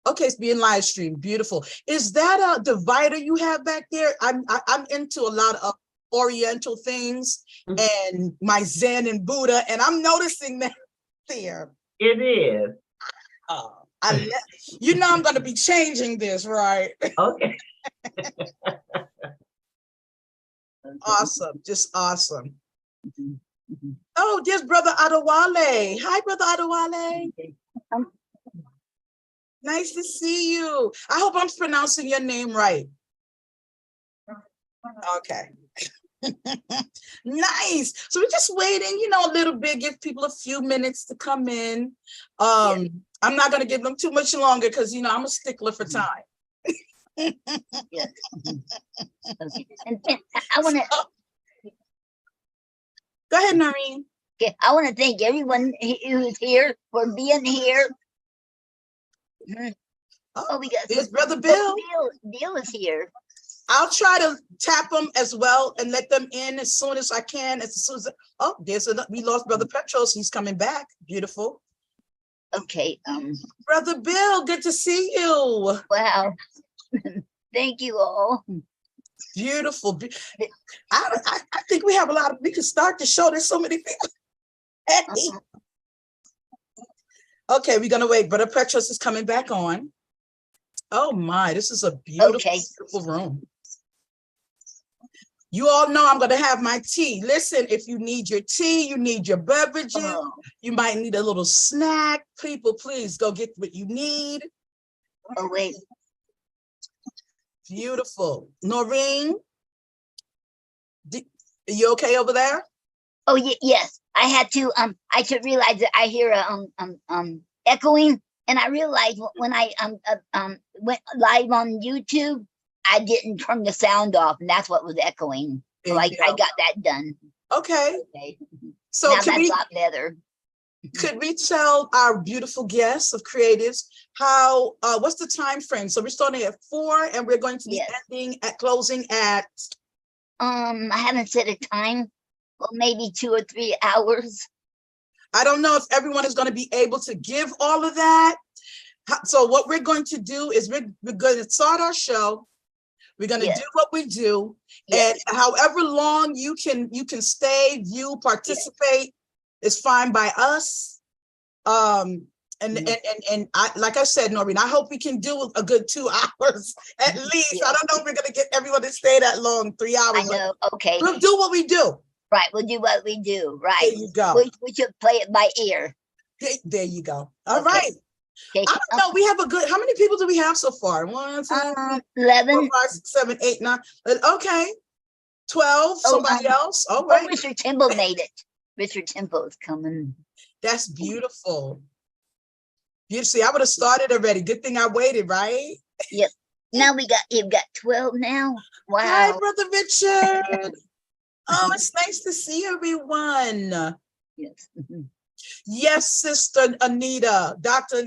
Okay, it's being live streamed. Beautiful. Is that a divider you have back there? I'm into a lot of Oriental things and my Zen and Buddha, and I'm noticing that there. It is. You know I'm going to be changing this, right? Okay. Awesome, just awesome. Oh, there's Brother Adewale. Hi, Brother Adewale. Nice to see you. I hope I'm pronouncing your name right. Okay. Nice. So we're just waiting, you know, a little bit, give people a few minutes to come in. I'm not going to give them too much longer because, you know, I'm a stickler for time. Yes. Okay. And I want to go ahead, Noreen. Okay, I want to thank everyone who's here for being here. Oh, we got there's Brother Bill. Bill is here. I'll try to tap them as well and let them in as soon as I can. As soon as we lost Brother Petros. He's coming back. Beautiful. Okay. Brother Bill, good to see you. Wow. Thank you all. Beautiful. I think we have a lot of. We can start the show. There's so many people. Hey. Okay, we're gonna wait. Brother Petros is coming back on. Oh my, this is a beautiful, beautiful room. You all know I'm gonna have my tea. Listen, if you need your tea, you need your beverages, you might need a little snack. People, please go get what you need. Oh, wait. Beautiful. Noreen, are you okay over there? Oh, yes. I had to, I should realize that I hear echoing, and I realized when I went live on YouTube, I didn't turn the sound off, and that's what was echoing. So I got that done. Okay. So now that's a lot better. Could we tell our beautiful guests of creatives how what's the time frame? So we're starting at 4 and we're going to be ending at closing at I haven't set a time. Well, maybe 2 or 3 hours. I don't know if everyone is going to be able to give all of that. So what we're going to do is we're going to start our show. We're going to do what we do, and however long you can stay, view, participate is fine by us. And I, like I said, Noreen, I hope we can do a good 2 hours at least. I don't know if we're going to get everyone to stay that long, 3 hours. I know. Okay. We'll do what we do. Right. We'll do what we do. Right. There you go. We should play it by ear. There you go. All right. Okay. I don't know. We have a good. How many people do we have so far? 1, 2, 11, 4, 5, 6, 7, 8, 9. Okay. 12. Somebody else. All right. Richard Temple made it. Richard Temple is coming. That's beautiful. You see, I would have started already. Good thing I waited, right? Yep. Now you've got 12 now. Wow. Hi, Brother Richard. Oh, it's nice to see everyone. Yes. Yes, Sister Anita, Dr.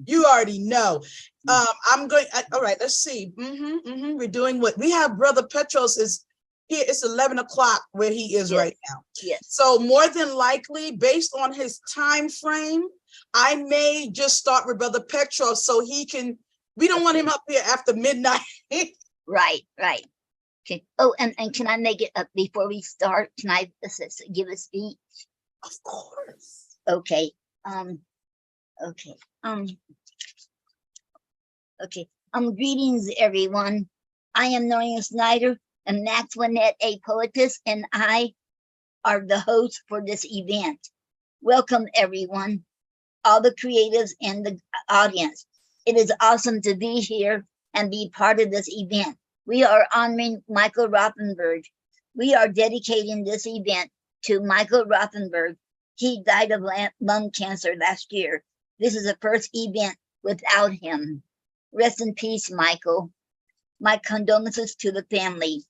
You already know. I'm going. All right, let's see. We're doing what we have. Brother Petros is here. It's 11 o'clock where he is right now. Yes. So more than likely, based on his time frame, I may just start with Brother Petros so he can. We don't want him up here after midnight. Right. Okay. Oh, and can I make it up before we start? Can I give a speech? Of course. Okay. Greetings, everyone. I am Noreen Snyder, and Maxwinette, a poetess, and I are the hosts for this event. Welcome, everyone, all the creatives and the audience. It is awesome to be here and be part of this event. We are honoring Michael Rothenberg. We are dedicating this event to Michael Rothenberg. He died of lung cancer last year. This is the first event without him. Rest in peace, Michael. My condolences to the family.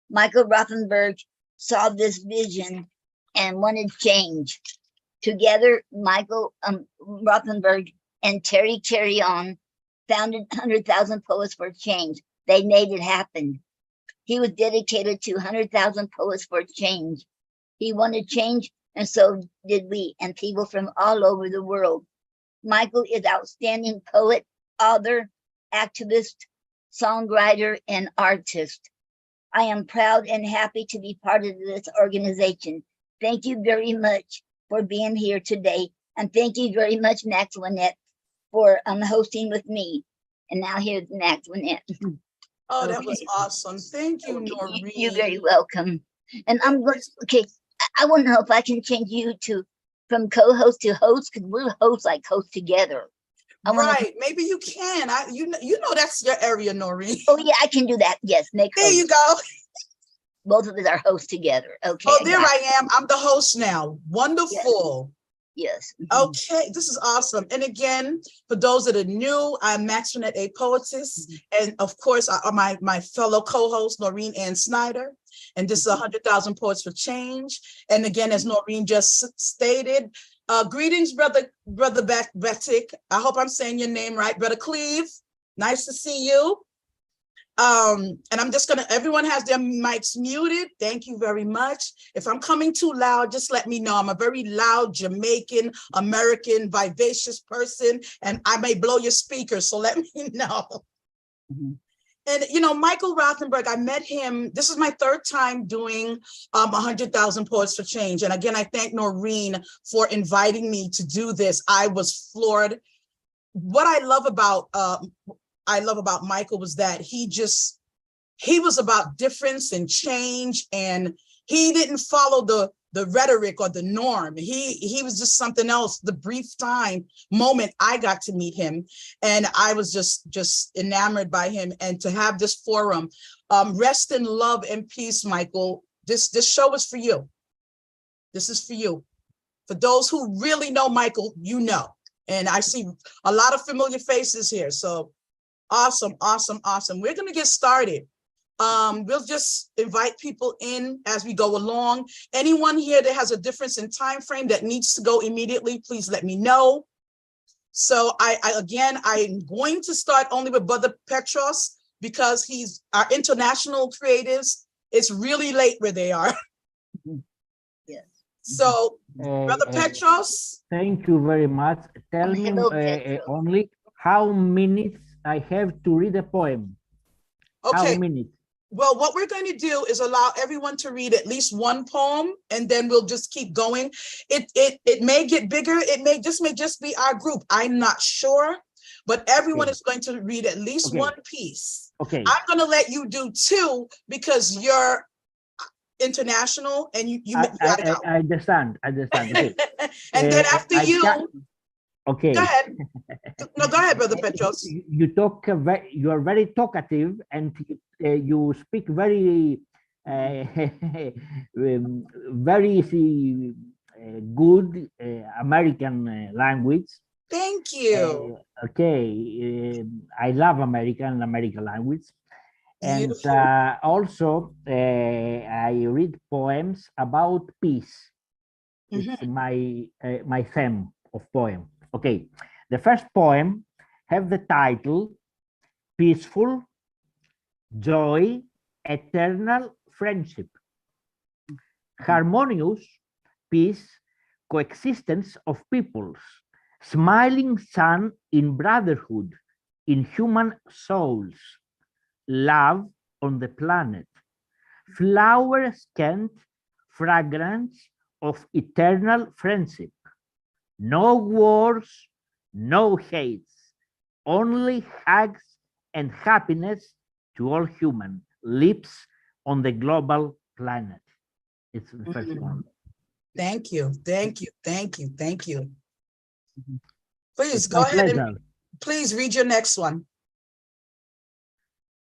Michael Rothenberg saw this vision and wanted change. Together, Michael Rothenberg and Terry Carrion founded 100,000 Poets for Change. They made it happen. He was dedicated to 100,000 Poets for Change. He wanted change, and so did we, and people from all over the world. Michael is outstanding poet, author, activist, songwriter, and artist. I am proud and happy to be part of this organization. Thank you very much for being here today. And thank you very much, Maxwinette, for hosting with me. And now here's Maxwinette. Oh, that was awesome. Thank you, Okay, Noreen. you're very welcome. And I'm going, okay, I want to know if I can change you to from co-host to host, because we're hosts like host together. Right, maybe you can. You know that's your area, Noreen. Oh yeah, I can do that. Yes, make There host. you go. Both of us are hosts together. Okay. Oh, there I am. I'm the host now. Wonderful. Yes. Okay, this is awesome. And again, for those that are new, I'm Maxwinette A. Poetess. And of course, my fellow co-host, Noreen Ann Snyder. And this is 100,000 Poets for Change. And again, as Noreen just stated, greetings, brother Betik. I hope I'm saying your name right. Brother Cleve, nice to see you. And I'm just gonna, everyone has their mics muted. Thank you very much. If I'm coming too loud, just let me know. I'm a very loud Jamaican, American, vivacious person, and I may blow your speakers, so let me know. And you know, Michael Rothenberg, I met him, this is my third time doing 100,000 Poets for Change. And again, I thank Noreen for inviting me to do this. I was floored. What I love about Michael was that he was about difference and change, and he didn't follow the rhetoric or the norm. He was just something else. The brief moment I got to meet him, and I was just enamored by him. And to have this forum, rest in love and peace, Michael. This show is for you. This is for you. For those who really know Michael, you know. And I see a lot of familiar faces here. So awesome, awesome, awesome. We're going to get started. We'll just invite people in as we go along. Anyone here that has a difference in time frame that needs to go immediately, please let me know. So I'm going to start only with Brother Petros because he's our international creatives. It's really late where they are. Yes. So, Brother Petros. Thank you very much. Tell me only how minutes I have to read a poem. Okay. How minutes? Well, what we're going to do is allow everyone to read at least one poem, and then we'll just keep going. It may get bigger. It may just be our group. I'm not sure, but everyone is going to read at least one piece. Okay. I'm going to let you do two because you're international and you gotta go. I understand. Okay. And then after okay. Go ahead. No, go ahead, Brother Petros. You talk. You are very talkative, and you speak very, very good American language. Thank you. Okay, I love American language, and also I read poems about peace. It's my theme of poem. Okay, the first poem have the title Peaceful, Joy, Eternal Friendship. Harmonious peace, coexistence of peoples, smiling sun in brotherhood, in human souls, love on the planet, flower scent, fragrance of eternal friendship. No wars, no hates, only hugs and happiness to all human lives on the global planet. It's the first one. Thank you. Please go ahead and please read your next one.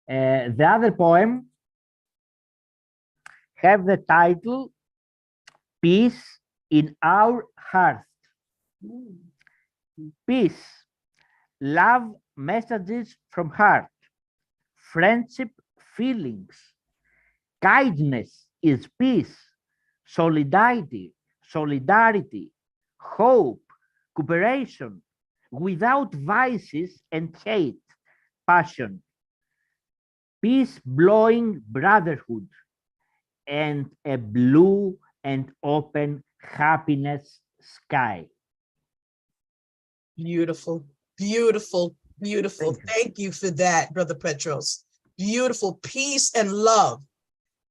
The other poem have the title Peace in Our Hearts. Peace, love messages from heart, friendship feelings, kindness is peace, solidarity, hope, cooperation, without vices and hate, passion, peace-blowing brotherhood, and a blue and open happiness sky. Beautiful, beautiful, beautiful. Thank you for that, Brother Petros. Beautiful peace and love.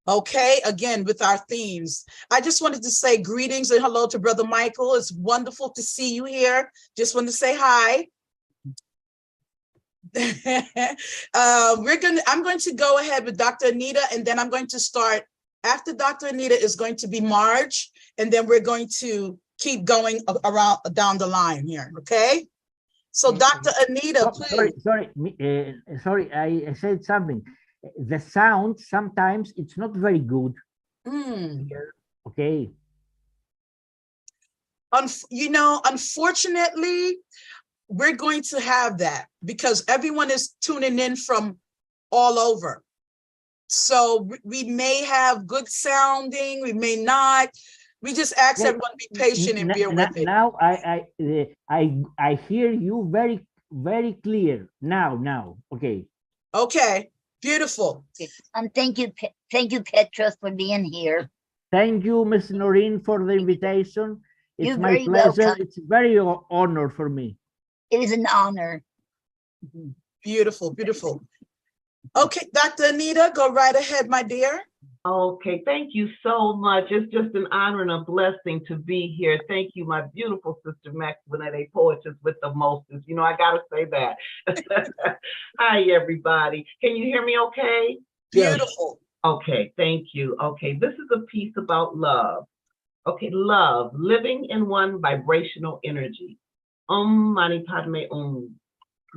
Okay, again, with our themes. I just wanted to say greetings and hello to Brother Michael. It's wonderful to see you here. Just wanted to say hi. I'm going to go ahead with Dr. Anita, and then I'm going to start. After Dr. Anita is going to be Marge, and then we're going to keep going around down the line here. Okay. So Dr. Anita, please. Sorry, I said something. The sound sometimes it's not very good. Okay. You know, unfortunately, we're going to have that because everyone is tuning in from all over. So we may have good sounding, we may not. We just ask everyone to be patient and bear with it. Now I hear you very, very clear. Now. Okay. Okay. Beautiful. Thank you, Petros, for being here. Thank you, Ms. Noreen, for the invitation. It's You're my very pleasure. welcome. It's very honor for me. It is an honor. Beautiful, beautiful. Okay, Dr. Anita, go right ahead, my dear. Okay, thank you so much. It's just an honor and a blessing to be here. Thank you, my beautiful sister Maxwinette, a poetess with the mostest. You know, I gotta say that. Hi, everybody. Can you hear me okay? Beautiful. Okay, thank you. Okay, this is a piece about love. Okay, love, living in one vibrational energy. Mani Padme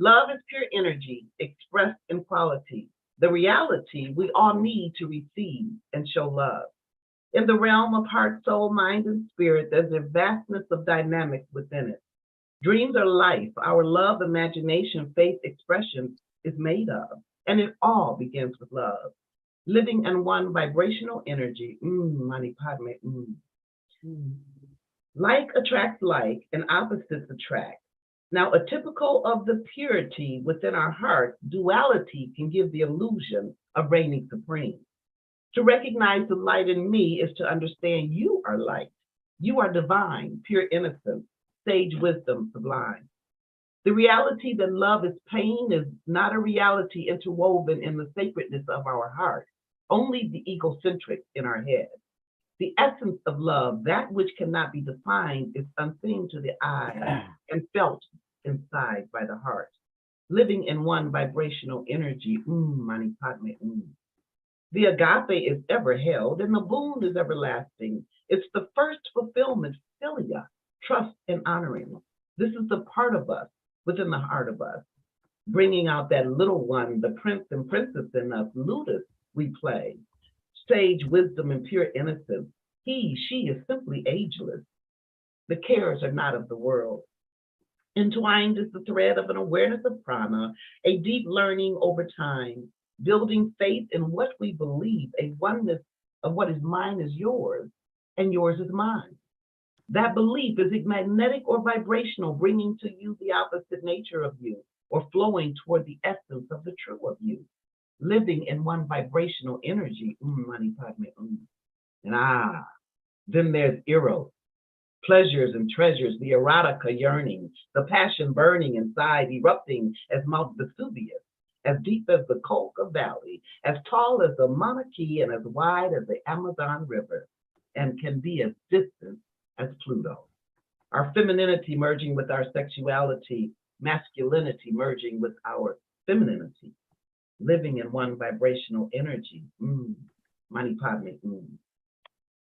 Love is pure energy expressed in quality. The reality we all need to receive and show love. In the realm of heart, soul, mind, and spirit, there's a vastness of dynamics within it. Dreams are life. Our love, imagination, faith, expression is made of, and it all begins with love. Living in one vibrational energy. Mani Padme. Like attracts like, and opposites attract. Now, a typical of the purity within our hearts, duality can give the illusion of reigning supreme. To recognize the light in me is to understand you are light. You are divine, pure innocence, sage wisdom sublime. The reality that love is pain is not a reality interwoven in the sacredness of our heart, only the egocentric in our head. The essence of love, that which cannot be defined, is unseen to the eye and felt inside by the heart. Living in one vibrational energy, Mani Padme. The agape is ever held, and the boon is everlasting. It's the first fulfillment, philia, trust and honoring. This is the part of us within the heart of us, bringing out that little one, the prince and princess in us. Ludus we play. Sage wisdom and pure innocence. He, she is simply ageless. The cares are not of the world. Entwined is the thread of an awareness of prana, a deep learning over time, building faith in what we believe, a oneness of what is mine is yours, and yours is mine. That belief, is it magnetic or vibrational, bringing to you the opposite nature of you, or flowing toward the essence of the true of you? Living in one vibrational energy, Mani Padme. And then there's Eros, pleasures and treasures, the erotica yearning, the passion burning inside, erupting as Mount Vesuvius, as deep as the Colca Valley, as tall as the Mauna Kea, and as wide as the Amazon River, and can be as distant as Pluto. Our femininity merging with our sexuality, masculinity merging with our femininity. Living in one vibrational energy. Mani Padme.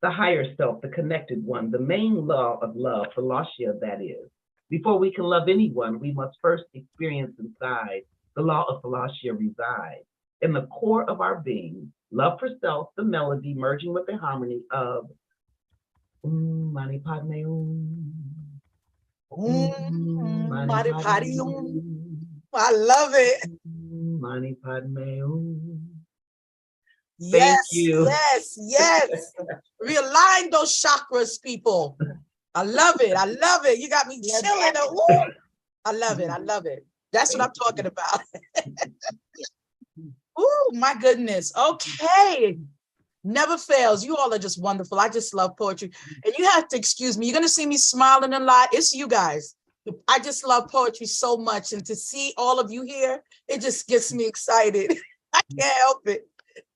The higher self, the connected one, the main law of love, Philosia that is. Before we can love anyone, we must first experience inside. The law of Philosia resides in the core of our being. Love for self, the melody merging with the harmony of Mani Padme. Mani Padme. I love it. Mani Padme. Yes, Thank you. yes. Realign those chakras, people. I love it. I love it. You got me chilling. Ooh. I love it. That's what I'm talking about. Oh, my goodness. Okay. Never fails. You all are just wonderful. I just love poetry. And you have to excuse me. You're going to see me smiling a lot. It's you guys. I just love poetry so much, and to see all of you here, it just gets me excited. I can't help it.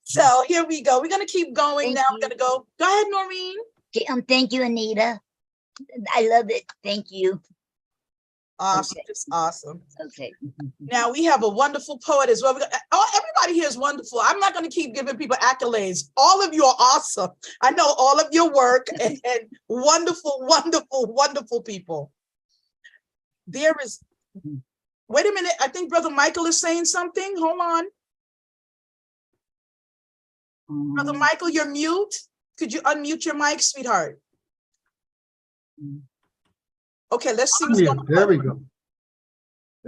So here we go. We're gonna keep going Thank now. you. I'm gonna go. Go ahead, Noreen. Okay, thank you, Anita. I love it. Thank you. Awesome, Okay. just awesome. Okay. Now we have a wonderful poet as well. Everybody here is wonderful. I'm not going to keep giving people accolades. All of you are awesome. I know all of your work and wonderful, wonderful, wonderful people. There is, wait a minute. I think Brother Michael is saying something. Hold on. Brother Michael, you're mute. Could you unmute your mic, sweetheart? Okay, let's see what's going on. There we go.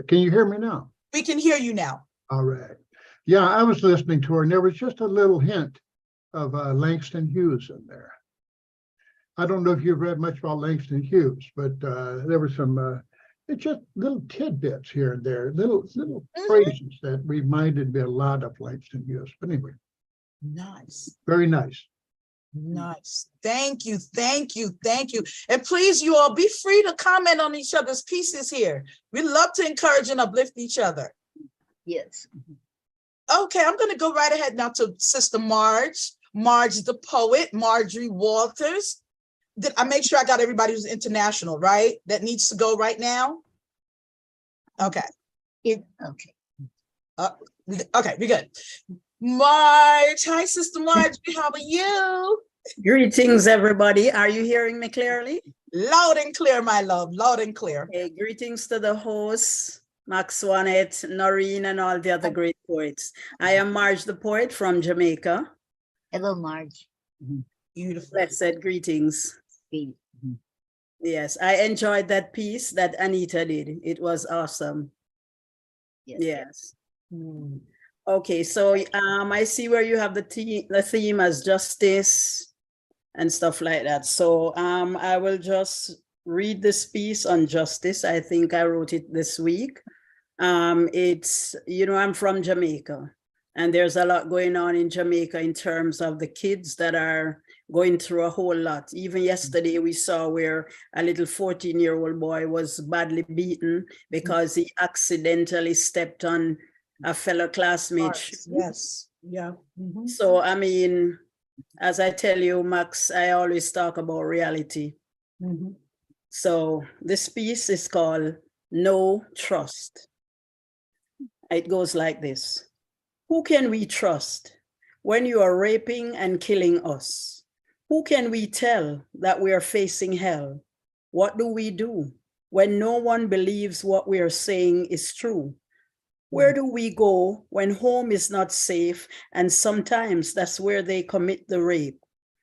Can you hear me now? We can hear you now. All right. Yeah, I was listening to her, and there was just a little hint of Langston Hughes in there. I don't know if you've read much about Langston Hughes, but there were some it's just little tidbits here and there, little phrases that reminded me a lot of Langston Hughes. But anyway, Nice. very nice. Nice. Thank you. Thank you. Thank you. And please, you all be free to comment on each other's pieces here. We love to encourage and uplift each other. Yes. Okay, I'm going to go right ahead now to Sister Marge. Marge, the poet, Marjorie Walters. Did I make sure I got everybody who's international, right? That needs to go right now? Okay. Okay. Okay, we're good. Marge, hi, Sister Marge. How are you? Greetings, everybody. Are you hearing me clearly? Loud and clear, my love. Loud and clear. Okay, greetings to the hosts, Max Swanet, Noreen, and all the other great poets. I am Marge the poet from Jamaica. Hello, Marge. Beautiful. Blessed greetings. Yes, I enjoyed that piece that Anita did. It was awesome. Yes. Yes. Hmm. Okay, so I see where you have the theme as justice and stuff like that. So I will just read this piece on justice. I think I wrote it this week. It's, I'm from Jamaica, and there's a lot going on in Jamaica in terms of the kids that are going through a whole lot. Even yesterday we saw where a little 14-year-old boy was badly beaten because he accidentally stepped on a fellow classmate. Yes. Yeah. Mhm. So, I mean, as I tell you, Max, I always talk about reality. Mhm. So this piece is called No Trust. It goes like this. Who can we trust when you are raping and killing us? Who can we tell that we are facing hell? What do we do when no one believes what we are saying is true? Where do we go when home is not safe? And sometimes that's where they commit the rape.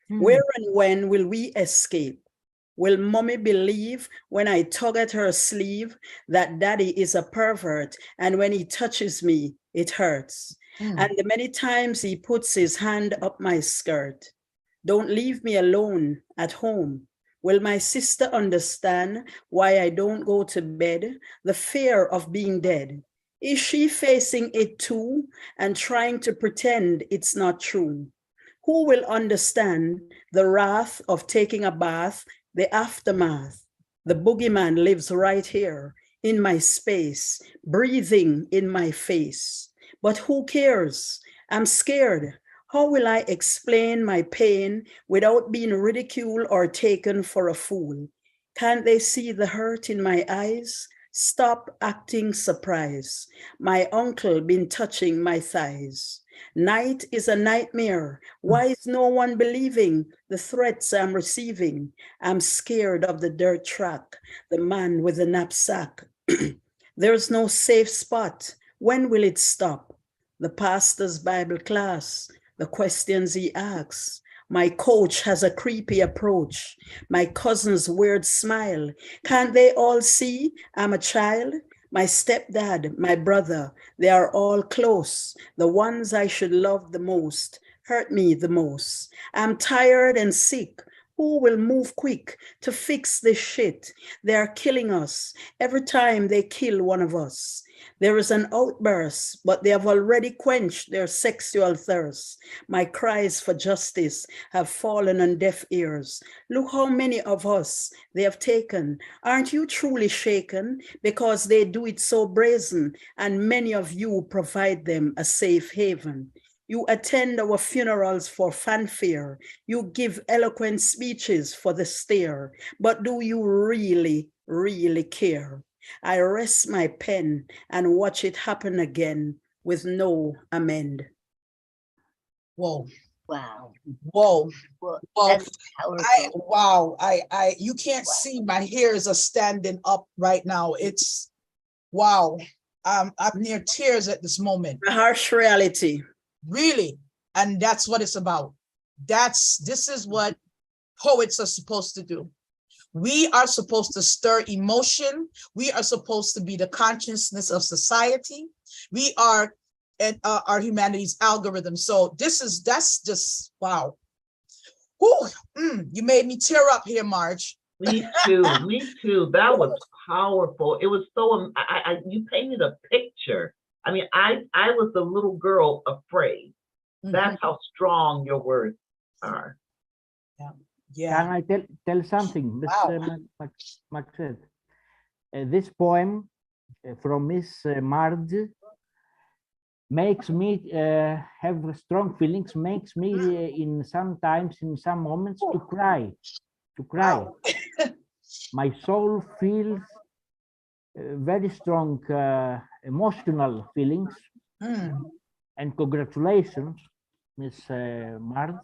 Where and when will we escape? Will mommy believe when I tug at her sleeve that daddy is a pervert, and when he touches me, it hurts? And the many times he puts his hand up my skirt. Don't leave me alone at home. Will my sister understand why I don't go to bed? The fear of being dead. Is she facing it too and trying to pretend it's not true? Who will understand the wrath of taking a bath, the aftermath? The boogeyman lives right here in my space, breathing in my face. But who cares? I'm scared. How will I explain my pain without being ridiculed or taken for a fool? Can't they see the hurt in my eyes? Stop acting surprised. My uncle been touching my thighs. Night is a nightmare. Why is no one believing the threats I'm receiving? I'm scared of the dirt track, the man with the knapsack. There's no safe spot. When will it stop? The pastor's Bible class, the questions he asks. My coach has a creepy approach. My cousin's weird smile. Can't they all see I'm a child? My stepdad, my brother, they are all close. The ones I should love the most hurt me the most. I'm tired and sick. Who will move quick to fix this shit? They are killing us every time they kill one of us. There is an outburst, but they have already quenched their sexual thirst. My cries for justice have fallen on deaf ears. Look how many of us they have taken. Aren't you truly shaken? Because they do it so brazen, and many of you provide them a safe haven. You attend our funerals for fanfare. You give eloquent speeches for the stare. But do you really, really care? I rest my pen and watch it happen again with no amend. Whoa, Wow. whoa, Well, whoa. that's powerful. You can't see, my hairs are standing up right now. It's, wow. I'm near tears at this moment. A harsh reality. Really. And that's what it's about. This is what poets are supposed to do. We are supposed to stir emotion. We are supposed to be the consciousness of society. We are our humanity's algorithm. So that's just, wow. Whew, you made me tear up here, Marge. Me too, me too. That was powerful. It was so, you painted a picture. I mean, I was a little girl afraid. That's how strong your words are. Yeah. Can I tell something? Wow. Maxed. This poem from Miss Marge makes me have strong feelings, makes me in some moments to cry. Wow. My soul feels very strong emotional feelings. And congratulations, Miss Marge.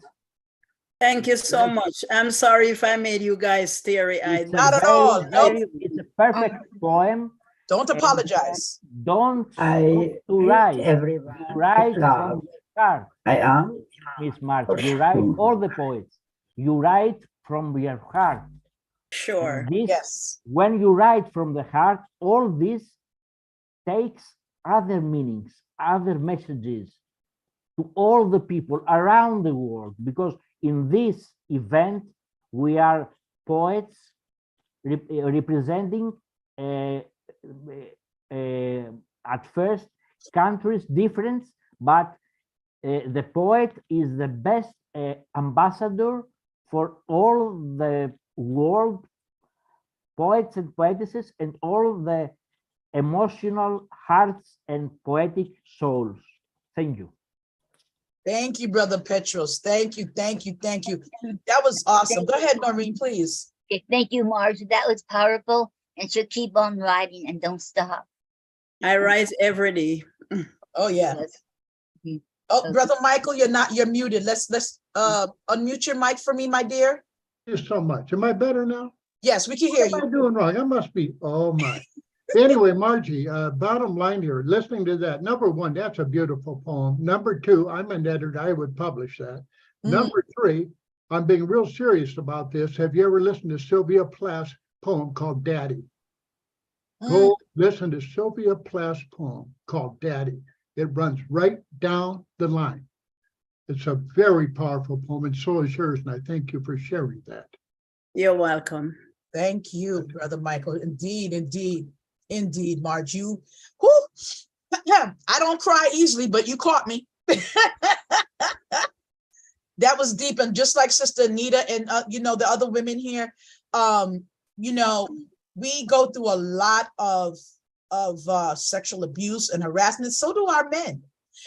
Thank you so much. I'm sorry if I made you guys teary-eyed. Not at all. Nope. It's a perfect poem. Don't apologize. Don't I write. everyone. Write Love. from the heart, I am. Miss Marge. You write all the poets. You write from your heart. Sure. This, Yes. when you write from the heart, all this takes other meanings, other messages to all the people around the world, because in this event, we are poets representing at first countries different, but the poet is the best ambassador for all the world poets and poetesses and all the emotional hearts and poetic souls. Thank you. Thank you, Brother Petros. Thank you, thank you, thank you. That was awesome. Go ahead, Noreen, please. Okay, thank you, Marge. That was powerful, and so keep on writing and don't stop. I write every day. Oh, yeah. Yes. Oh, Brother Michael, you're muted. Let's unmute your mic for me, my dear. Thank you so much. Am I better now? Yes, we can hear What am I you. doing wrong? I must be, oh my. Anyway, Margie, bottom line here, listening to that, number one, that's a beautiful poem. Number two, I'm an editor, I would publish that. Number three, I'm being real serious about this. Have you ever listened to Sylvia Plath's poem called Daddy? Go listen to Sylvia Plath's poem called Daddy. It runs right down the line. It's a very powerful poem, and so is yours, and I thank you for sharing that. You're welcome. Thank you, Brother Michael. Indeed, indeed, indeed, Marge. You, whew, I don't cry easily, but you caught me. That was deep, and just like Sister Anita and the other women here, we go through a lot of sexual abuse and harassment. So do our men,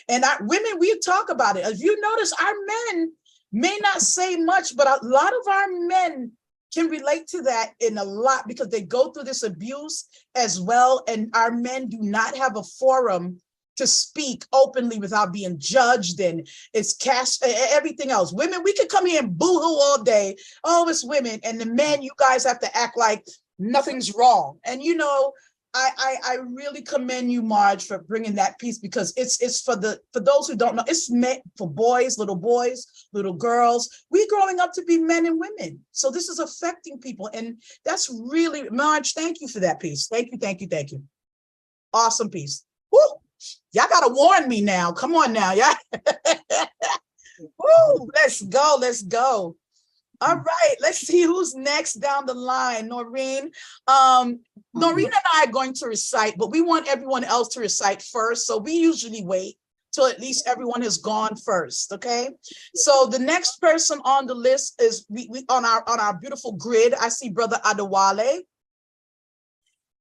and our women. We talk about it. If you notice, our men may not say much, but a lot of our men can relate to that in a lot because they go through this abuse as well. And our men do not have a forum to speak openly without being judged, and it's cast everything else. Women, we could come here and boo-hoo all day. Oh, it's women. And the men, you guys have to act like nothing's wrong. And I really commend you, Marge, for bringing that piece, because it's for those who don't know, it's meant for boys, little girls. We growing up to be men and women. So this is affecting people. And that's really, Marge, thank you for that piece. Thank you, thank you, thank you. Awesome piece. Woo! Y'all gotta warn me now. Come on now, yeah. Woo! Let's go, let's go. All right, let's see who's next down the line. Noreen. Noreen and I are going to recite, but we want everyone else to recite first. So we usually wait till at least everyone has gone first. Okay. So the next person on the list is we on our beautiful grid. I see Brother Adewale.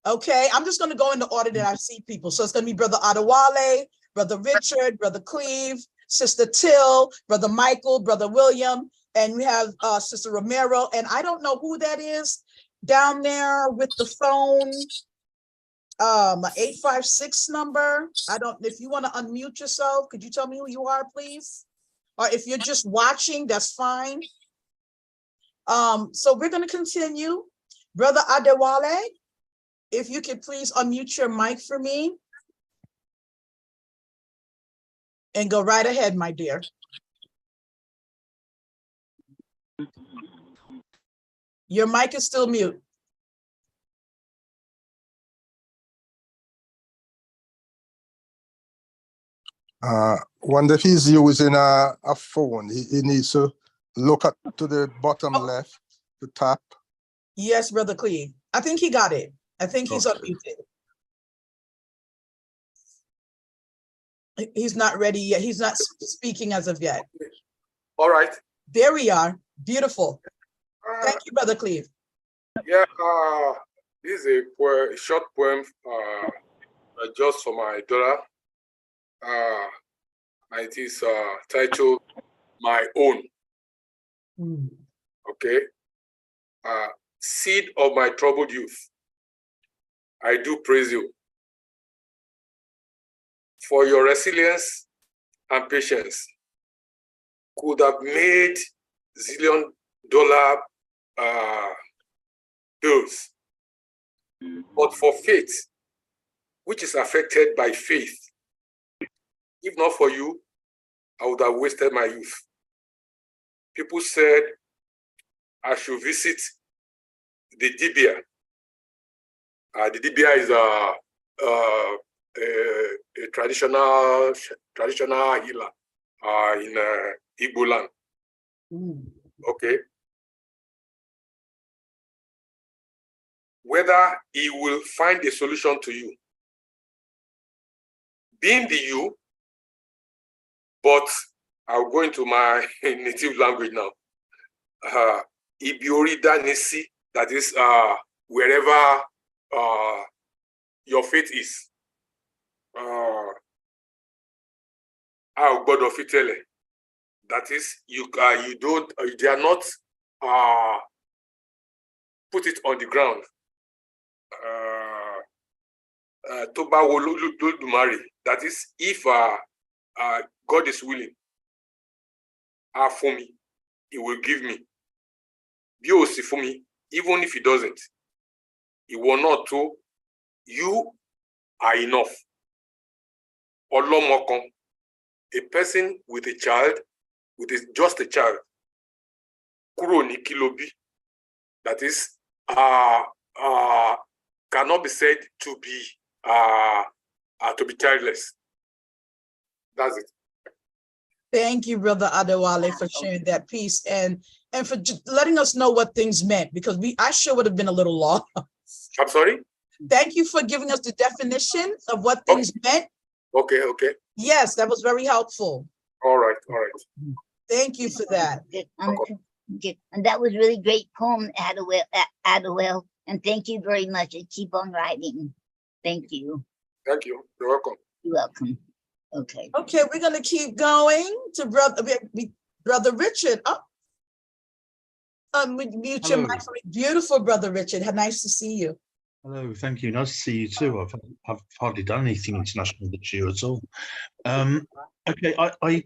Okay, I'm just going to go in the order that I see people. So it's going to be Brother Adewale, Brother Richard, Brother Cleve, Sister Till, Brother Michael, Brother William. And we have Sister Romero, and I don't know who that is down there with the phone, 856 number. I don't, if you want to unmute yourself, could you tell me who you are, please? Or if you're just watching, that's fine. So we're going to continue. Brother Adewale, if you could please unmute your mic for me. And go right ahead, my dear. Your mic is still mute. Wonder if he's using a phone. He needs to look at to the bottom left to tap. Yes, Brother Cleve. I think he got it. I think he's Okay. unmuted. He's not ready yet. He's not speaking as of yet. All right. There we are. Beautiful. Thank you, Brother Cleve. Yeah, this is a short poem just for my daughter. It is titled My Own. Okay. Seed of my troubled youth, I do praise you for your resilience and patience. Could have made $zillion bills, but for faith, which is affected by faith, if not for you, I would have wasted my youth. People said I should visit the Dibia. The Dibia is a traditional healer in Igbo land. Okay. Whether he will find a solution to you. Being the you, but I'll go into my native language now. Ibiorida Nisi, that is wherever your faith is. God of Italy. That is, you don't, they are not put it on the ground. That is, if God is willing, for me, He will give me. BOC for me, even if He doesn't, He will not to. You are enough. Olomokon, a person with a child, just a child, Kuroni Kilobi, that is, cannot be said to be childless. That's it. Thank you, Brother Adewale, for sharing that piece and for letting us know what things meant, because I sure would have been a little lost. I'm sorry? Thank you for giving us the definition of what things meant. Okay. Yes, that was very helpful. All right. Thank you for that. Good. And that was really great poem, Adewale. And thank you very much. And keep on writing. Thank you. Thank you. You're welcome. You're welcome. Okay. Okay, we're going to keep going to Brother Richard. Mute your mic for me. Beautiful, Brother Richard. How nice to see you. Hello, thank you. Nice to see you too. I've hardly done anything international this year at all. Okay, I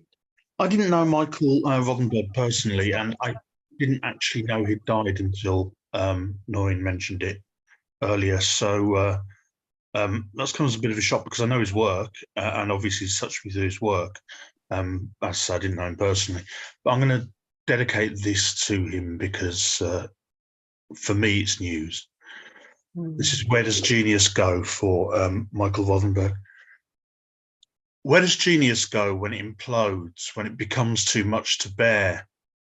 didn't know Michael Rothenberg personally, and I didn't actually know he died until Noreen mentioned it earlier. So that's come as a bit of a shock because I know his work, and obviously touched me through his work. As I didn't know him personally, but I'm going to dedicate this to him because for me it's news. This is Where Does Genius Go for Michael Rothenberg. Where does genius go when it implodes, when it becomes too much to bear?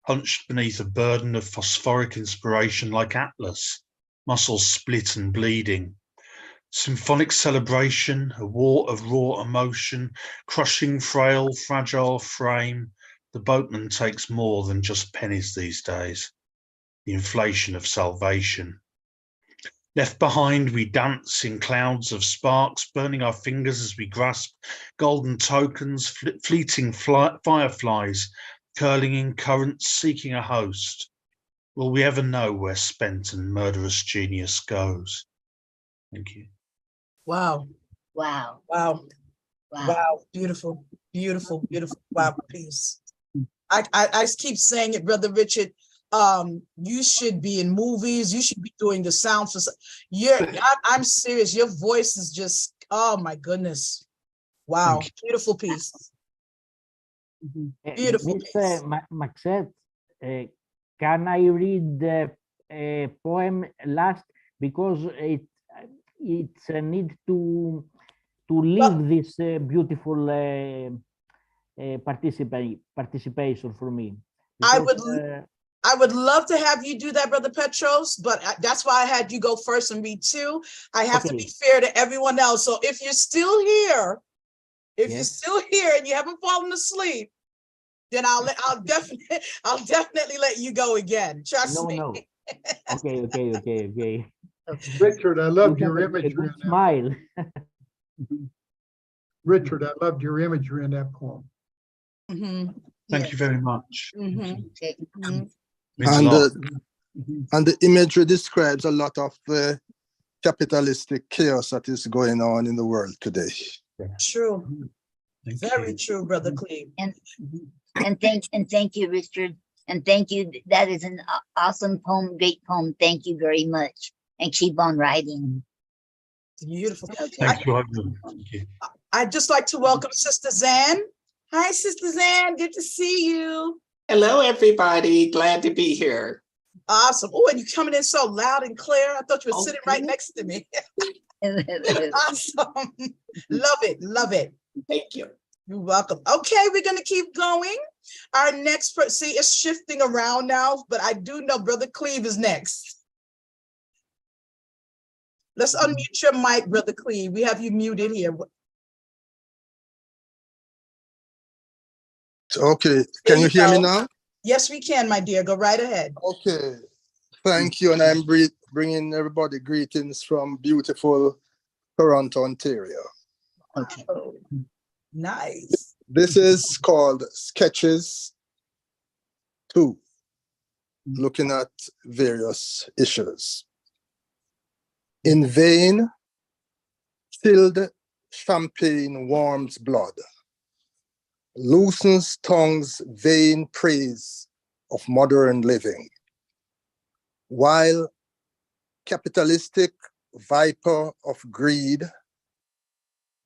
hunched beneath a burden of phosphoric inspiration like Atlas, muscles split and bleeding. Symphonic celebration, a war of raw emotion, crushing frail, fragile frame. The boatman takes more than just pennies these days. The inflation of salvation. Left behind, we dance in clouds of sparks, burning our fingers as we grasp golden tokens, fleeting fireflies, curling in currents, seeking a host. Will we ever know where spent and murderous genius goes? Thank you. Wow, Wow. wow, Wow. wow. Beautiful, beautiful, beautiful. Wow, piece. I keep saying it, Brother Richard. You should be in movies. You should be doing the sound for. I'm serious. Your voice is just. Oh my goodness! Wow, beautiful piece. Beautiful Miss piece. Maxette, can I read the poem last, because it's a need to leave this beautiful participation for me. I would love to have you do that, Brother Petros, but that's why I had you go first and read two. I have to be fair to everyone else. So if you're still here, you're still here and you haven't fallen asleep, then I'll definitely let you go again. Trust me. No. Okay. Richard, I loved You your have a imagery. good smile. Richard, I loved your imagery in that poem. Thank you very much. Okay. Means a lot. And the imagery describes a lot of the capitalistic chaos that is going on in the world today. True. Very true, Brother Cleve. And thank you, Richard. And thank you. That is an awesome poem, great poem. Thank you very much. And keep on writing. Beautiful. Thank you. I'd just like to welcome Sister Zan. Hi, Sister Zan. Good to see you. Hello, everybody. Glad to be here. Awesome. Oh, and you're coming in so loud and clear. I thought you were sitting right next to me. Awesome. Love it. Love it. Thank you. You're welcome. Okay, we're going to keep going. Our next person, see, it's shifting around now, but I do know Brother Cleve is next. Let's unmute your mic, Brother Cleve. We have you muted here. Okay, can you hear me now? Yes, we can, my dear. Go right ahead. Okay, thank you. And I'm bringing everybody greetings from beautiful Toronto, Ontario. Okay. Nice. This is called Sketches 2, looking at various issues. In vain, chilled champagne warms blood, loosens tongue's vain praise of modern living, while capitalistic viper of greed,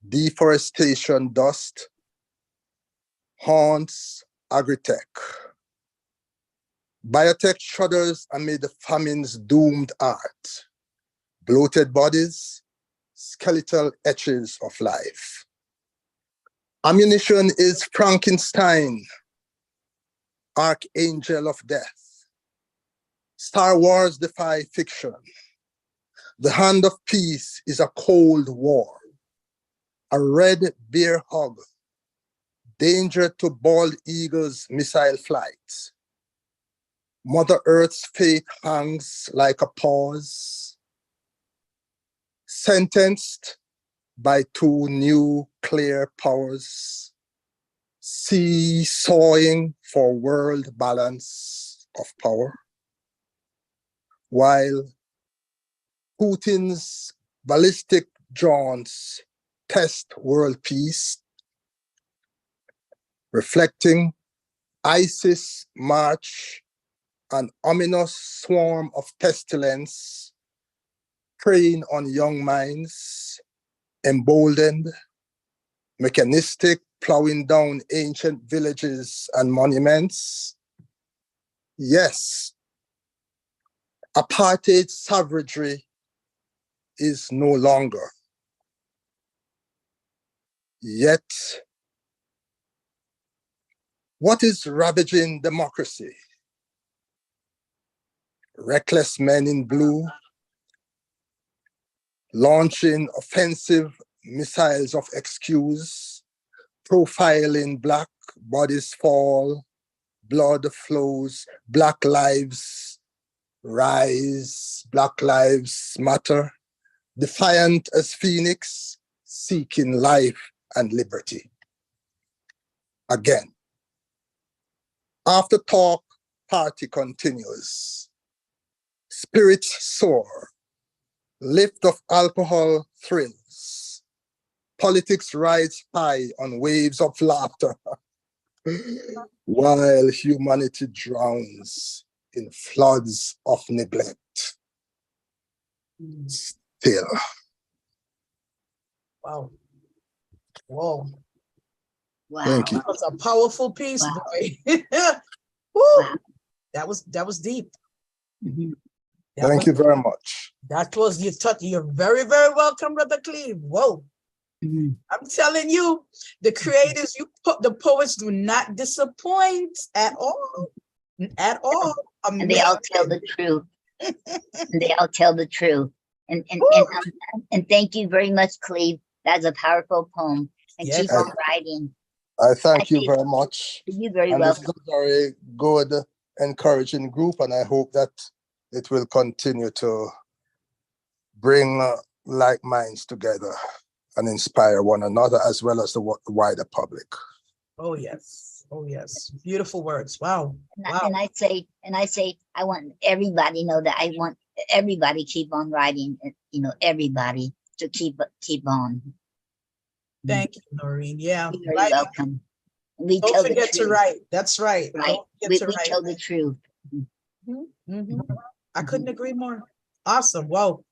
deforestation dust, haunts agritech. Biotech shudders amid famine's doomed art, bloated bodies, skeletal etches of life. Ammunition is Frankenstein, archangel of death. Star Wars defy fiction. The hand of peace is a cold war, a red bear hug, danger to bald eagle's missile flight. Mother Earth's fate hangs like a pause, sentenced by two nuclear powers, seesawing for world balance of power, while Putin's ballistic drones test world peace, reflecting ISIS march, an ominous swarm of pestilence preying on young minds, emboldened, mechanistic, plowing down ancient villages and monuments. Yes, apartheid savagery is no longer. Yet, what is ravaging democracy? reckless men in blue, launching offensive missiles of excuse, profiling black bodies fall, blood flows, Black lives rise, Black lives matter, defiant as phoenix, seeking life and liberty. Again, after talk, party continues. Spirits soar, lift of alcohol thrills. Politics rides high on waves of laughter, while humanity drowns in floods of neglect. Still. Wow. Whoa. Wow. Thank you. That was a powerful piece, Wow. boy. Woo. Wow. That was deep. Mhm. That Thank was- you very much. That was you touch. You're very, very welcome, Brother Cleve. Whoa. Mhm. I'm telling you, the creators, the poets do not disappoint at all. At all. And they all tell the Amazing. truth. And they all tell the truth. And and thank you very much, Cleve. That's a powerful poem. And Yes. keep on writing. I thank you think- very much. You're very And this is welcome. a very good, encouraging group, and I hope that it will continue to bring like minds together and inspire one another as well as the wider public. Oh, yes. Oh, yes. Beautiful words. Wow. Wow. And I say, I want everybody to know that I want everybody keep on writing, everybody to keep on. Thank you, Noreen. Yeah. You're very Right. welcome. We Don't tell the forget to truth. write. That's right. Right. Don't forget We to write. tell the truth. Mhm. I couldn't agree more. Awesome. Whoa.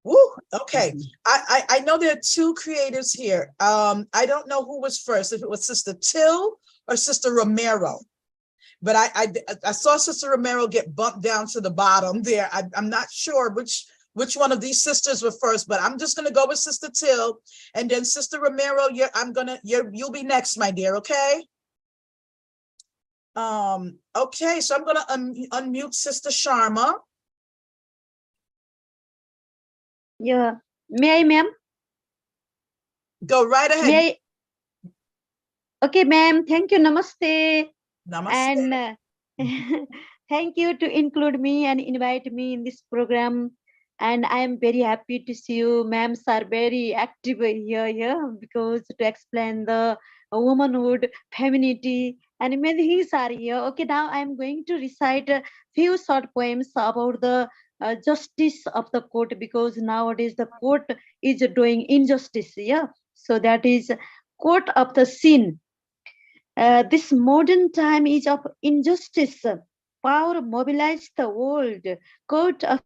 Woo. Okay. I know there are two creators here. I don't know who was first, if it was Sister Till or Sister Romero. But I saw Sister Romero get bumped down to the bottom there. I'm not sure which one of these sisters were first, but I'm just gonna go with Sister Till, and then Sister Romero. You'll be next, my dear. Okay. Okay, so I'm gonna unmute Sister Sharma. Yeah. May I, ma'am? Go right ahead. May I? Okay, ma'am. Thank you. Namaste. Namaste. And thank you to include me and invite me in this program. And I am very happy to see you. Ma'ams are very active here because to explain the womanhood, femininity, and many things are here. Okay, now I am going to recite a few short poems about the justice of the court, because nowadays the court is doing injustice. Yeah, so that is court of the sin. This modern time is of injustice. Power mobilized the world. Court of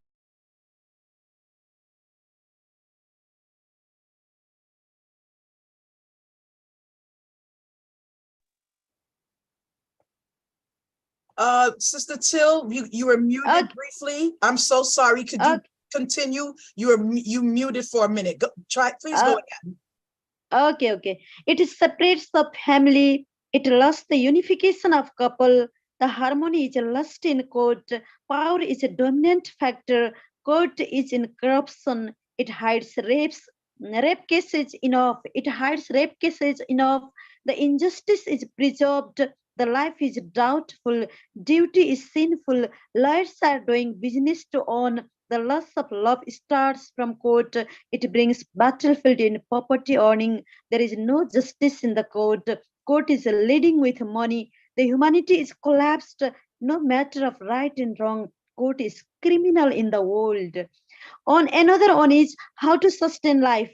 Sister Till, you were muted briefly. I'm so sorry. Could you continue? You muted for a minute. Please go again. Okay. It separates the family. It lost the unification of couple. The harmony is lost in court. Power is a dominant factor. Court is in corruption. It hides rape cases enough. It hides rape cases enough. The injustice is preserved. The life is doubtful. Duty is sinful. Lawyers are doing business to own. The loss of love starts from court. It brings battlefield in property owning. There is no justice in the court. Court is leading with money. The humanity is collapsed. No matter of right and wrong. Court is criminal in the world. On another one is how to sustain life.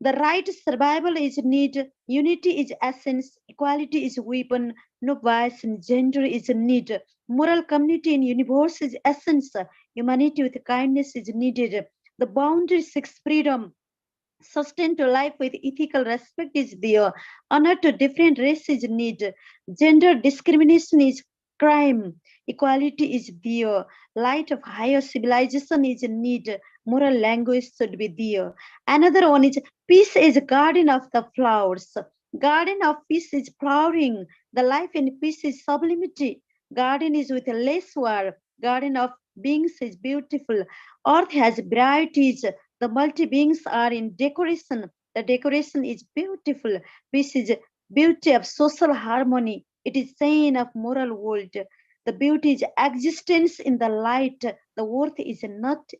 The right survival is need. Unity is essence. Equality is weapon. No bias in gender is a need. Moral community in universe is essence. Humanity with kindness is needed. The boundary seeks freedom. Sustain to life with ethical respect is there. Honor to different races is need. Gender discrimination is crime. Equality is there. Light of higher civilization is need. Moral language should be there. Another one is peace is a garden of the flowers. Garden of peace is flowering. The life in peace is sublimity. Garden is with less war. Garden of beings is beautiful. Earth has varieties. The multi-beings are in decoration. The decoration is beautiful. Peace is beauty of social harmony. It is sign of moral world. The beauty is existence in the light. The earth is not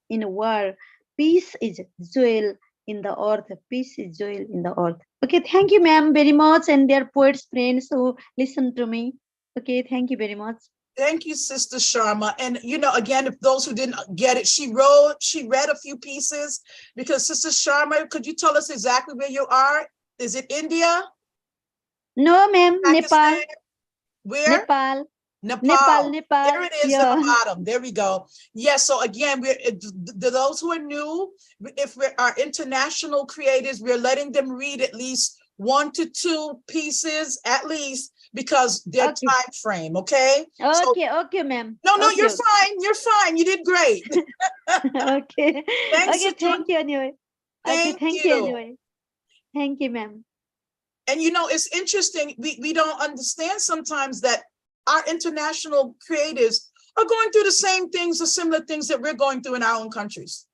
in war. Peace is jewel in the earth. Peace is jewel in the earth. Okay, thank you, ma'am, very much, and dear poets friends who listen to me. Okay, thank you very much. Thank you, Sister Sharma. And you know, again, if those who didn't get it, she read a few pieces because Sister Sharma, could you tell us exactly where you are? Is it India? No, ma'am, Nepal. Pakistan? Where? Nepal. Nepal. Nepal. There it is Yeah. at the bottom. There we go. Yes. So again, those who are new, if we're our international creators, we're letting them read at least 1 to 2 pieces at least because their Okay. time frame. Okay. So- Okay, ma'am. no, Okay, you're fine. You're fine. You did great. Okay. Thanks Okay, for thank you anyway. Okay, Thank you you. anyway. Thank you, ma'am. And you know, it's interesting. We don't understand sometimes that our international creatives are going through the same things or similar things that we're going through in our own countries.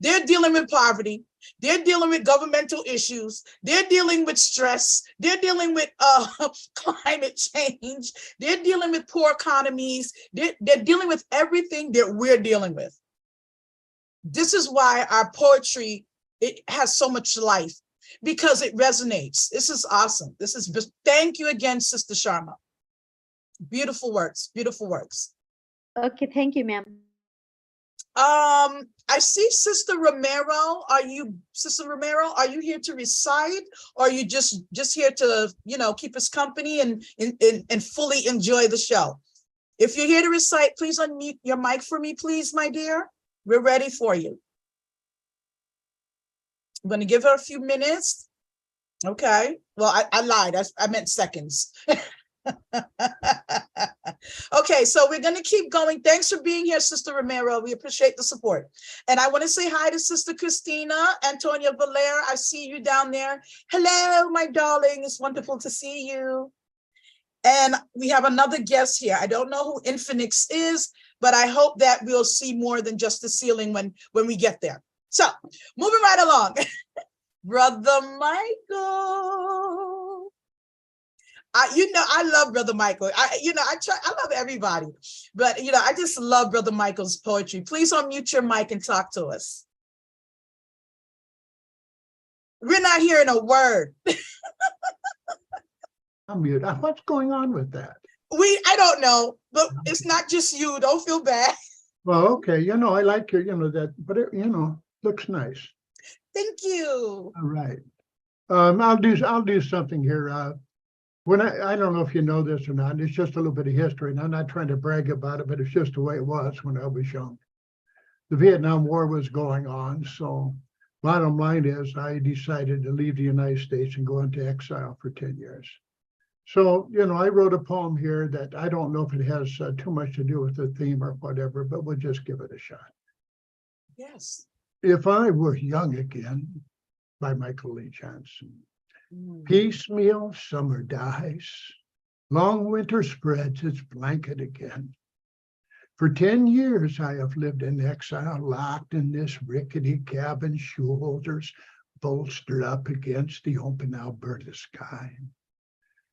They're dealing with poverty. They're dealing with governmental issues. They're dealing with stress. They're dealing with climate change. They're dealing with poor economies. They're dealing with everything that we're dealing with. This is why our poetry, it has so much life because it resonates. This is awesome. This is, thank you again, Sister Sharma. Beautiful works, beautiful works. Okay, thank you, ma'am. I see Sister Romero. Sister Romero, are you here to recite or are you just here to, you know, keep us company and fully enjoy the show? If you're here to recite, please unmute your mic for me, please, my dear. We're ready for you. I'm going to give her a few minutes. Okay. Well, I lied. I meant seconds. Okay, so we're going to keep going. Thanks for being here, Sister Romero. We appreciate the support. And I want to say hi to Sister Christina, Antonia Valera. I see you down there. Hello, my darling. It's wonderful to see you. And we have another guest here. I don't know who Infinix is, but I hope that we'll see more than just the ceiling when we get there. So moving right along. Brother Michael. You know, I love Brother Michael. I love everybody, but you know, I just love Brother Michael's poetry. Please unmute your mic and talk to us. We're not hearing a word. I'm mute. What's going on with that? I don't know, but it's not just you. Don't feel bad. Well, okay, you know, I like your, you know, that, but it, you know, looks nice. Thank you. All right. I'll do something here. When I don't know if you know this or not, it's just a little bit of history, and I'm not trying to brag about it, but it's just the way it was when I was young. The Vietnam War was going on, so bottom line is I decided to leave the United States and go into exile for 10 years. So, you know, I wrote a poem here that I don't know if it has too much to do with the theme or whatever, but we'll just give it a shot. Yes. If I Were Young Again by Michael Lee Johnson. Piecemeal summer dies, long winter spreads its blanket again. For 10 years I have lived in exile, locked in this rickety cabin, shoulders bolstered up against the open Alberta sky.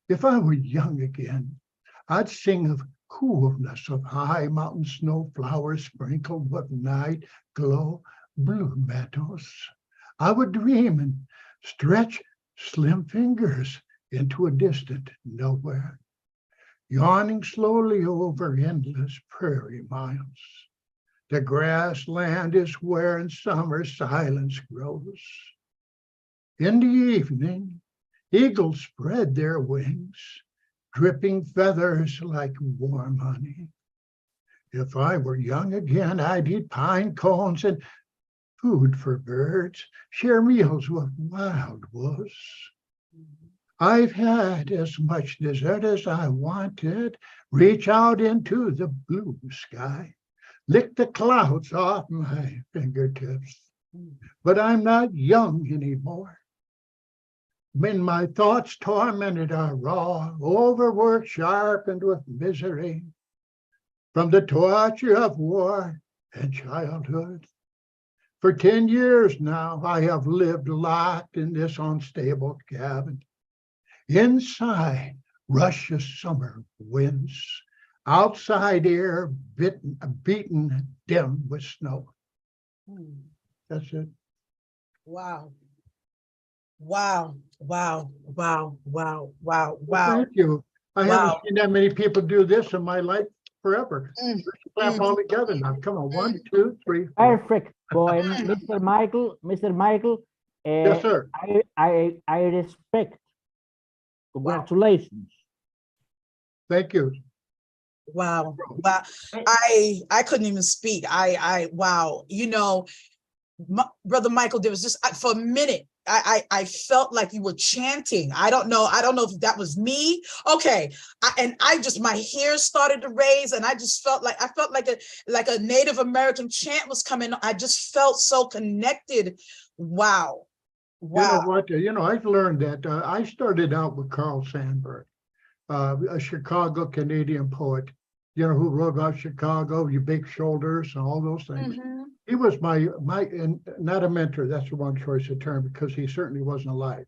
If I were young again, I'd sing of coolness of high mountain snow flowers sprinkled with night glow blue meadows. I would dream and stretch slim fingers into a distant nowhere, yawning slowly over endless prairie miles. The grassland is where in summer silence grows. In the evening, eagles spread their wings, dripping feathers like warm honey. If I were young again, I'd eat pine cones and food for birds, share meals with wild wolves. I've had as much dessert as I wanted, reach out into the blue sky, lick the clouds off my fingertips, but I'm not young anymore. When my thoughts tormented are raw, overworked, sharpened with misery, from the torture of war and childhood. For 10 years now, I have lived locked in this unstable cabin. Inside, Russia's summer winds, outside air beaten dim with snow. That's it. Wow. Wow, wow, wow, wow, wow, Well, wow. thank you. I Wow. haven't seen that many people do this in my life forever. Mm, Let's clap mm, all together now. Come on, 1, 2, 3, 4. Perfect poem, Mr. Michael. Mr. Michael, Yes, sir. I respect. Congratulations. Thank you. Wow, wow. I couldn't even speak. Wow. You know, Brother Michael, there was just for a minute, I felt like you were chanting. I don't know if that was me. Okay. My hair started to raise, and I felt like a Native American chant was coming. I just felt so connected. Wow. Wow. You know what? I've learned that I started out with Carl Sandburg, a Chicago Canadian poet, who wrote about Chicago, your big shoulders and all those things. Mhm. He was my and not a mentor. That's the wrong choice of term, because he certainly wasn't alive.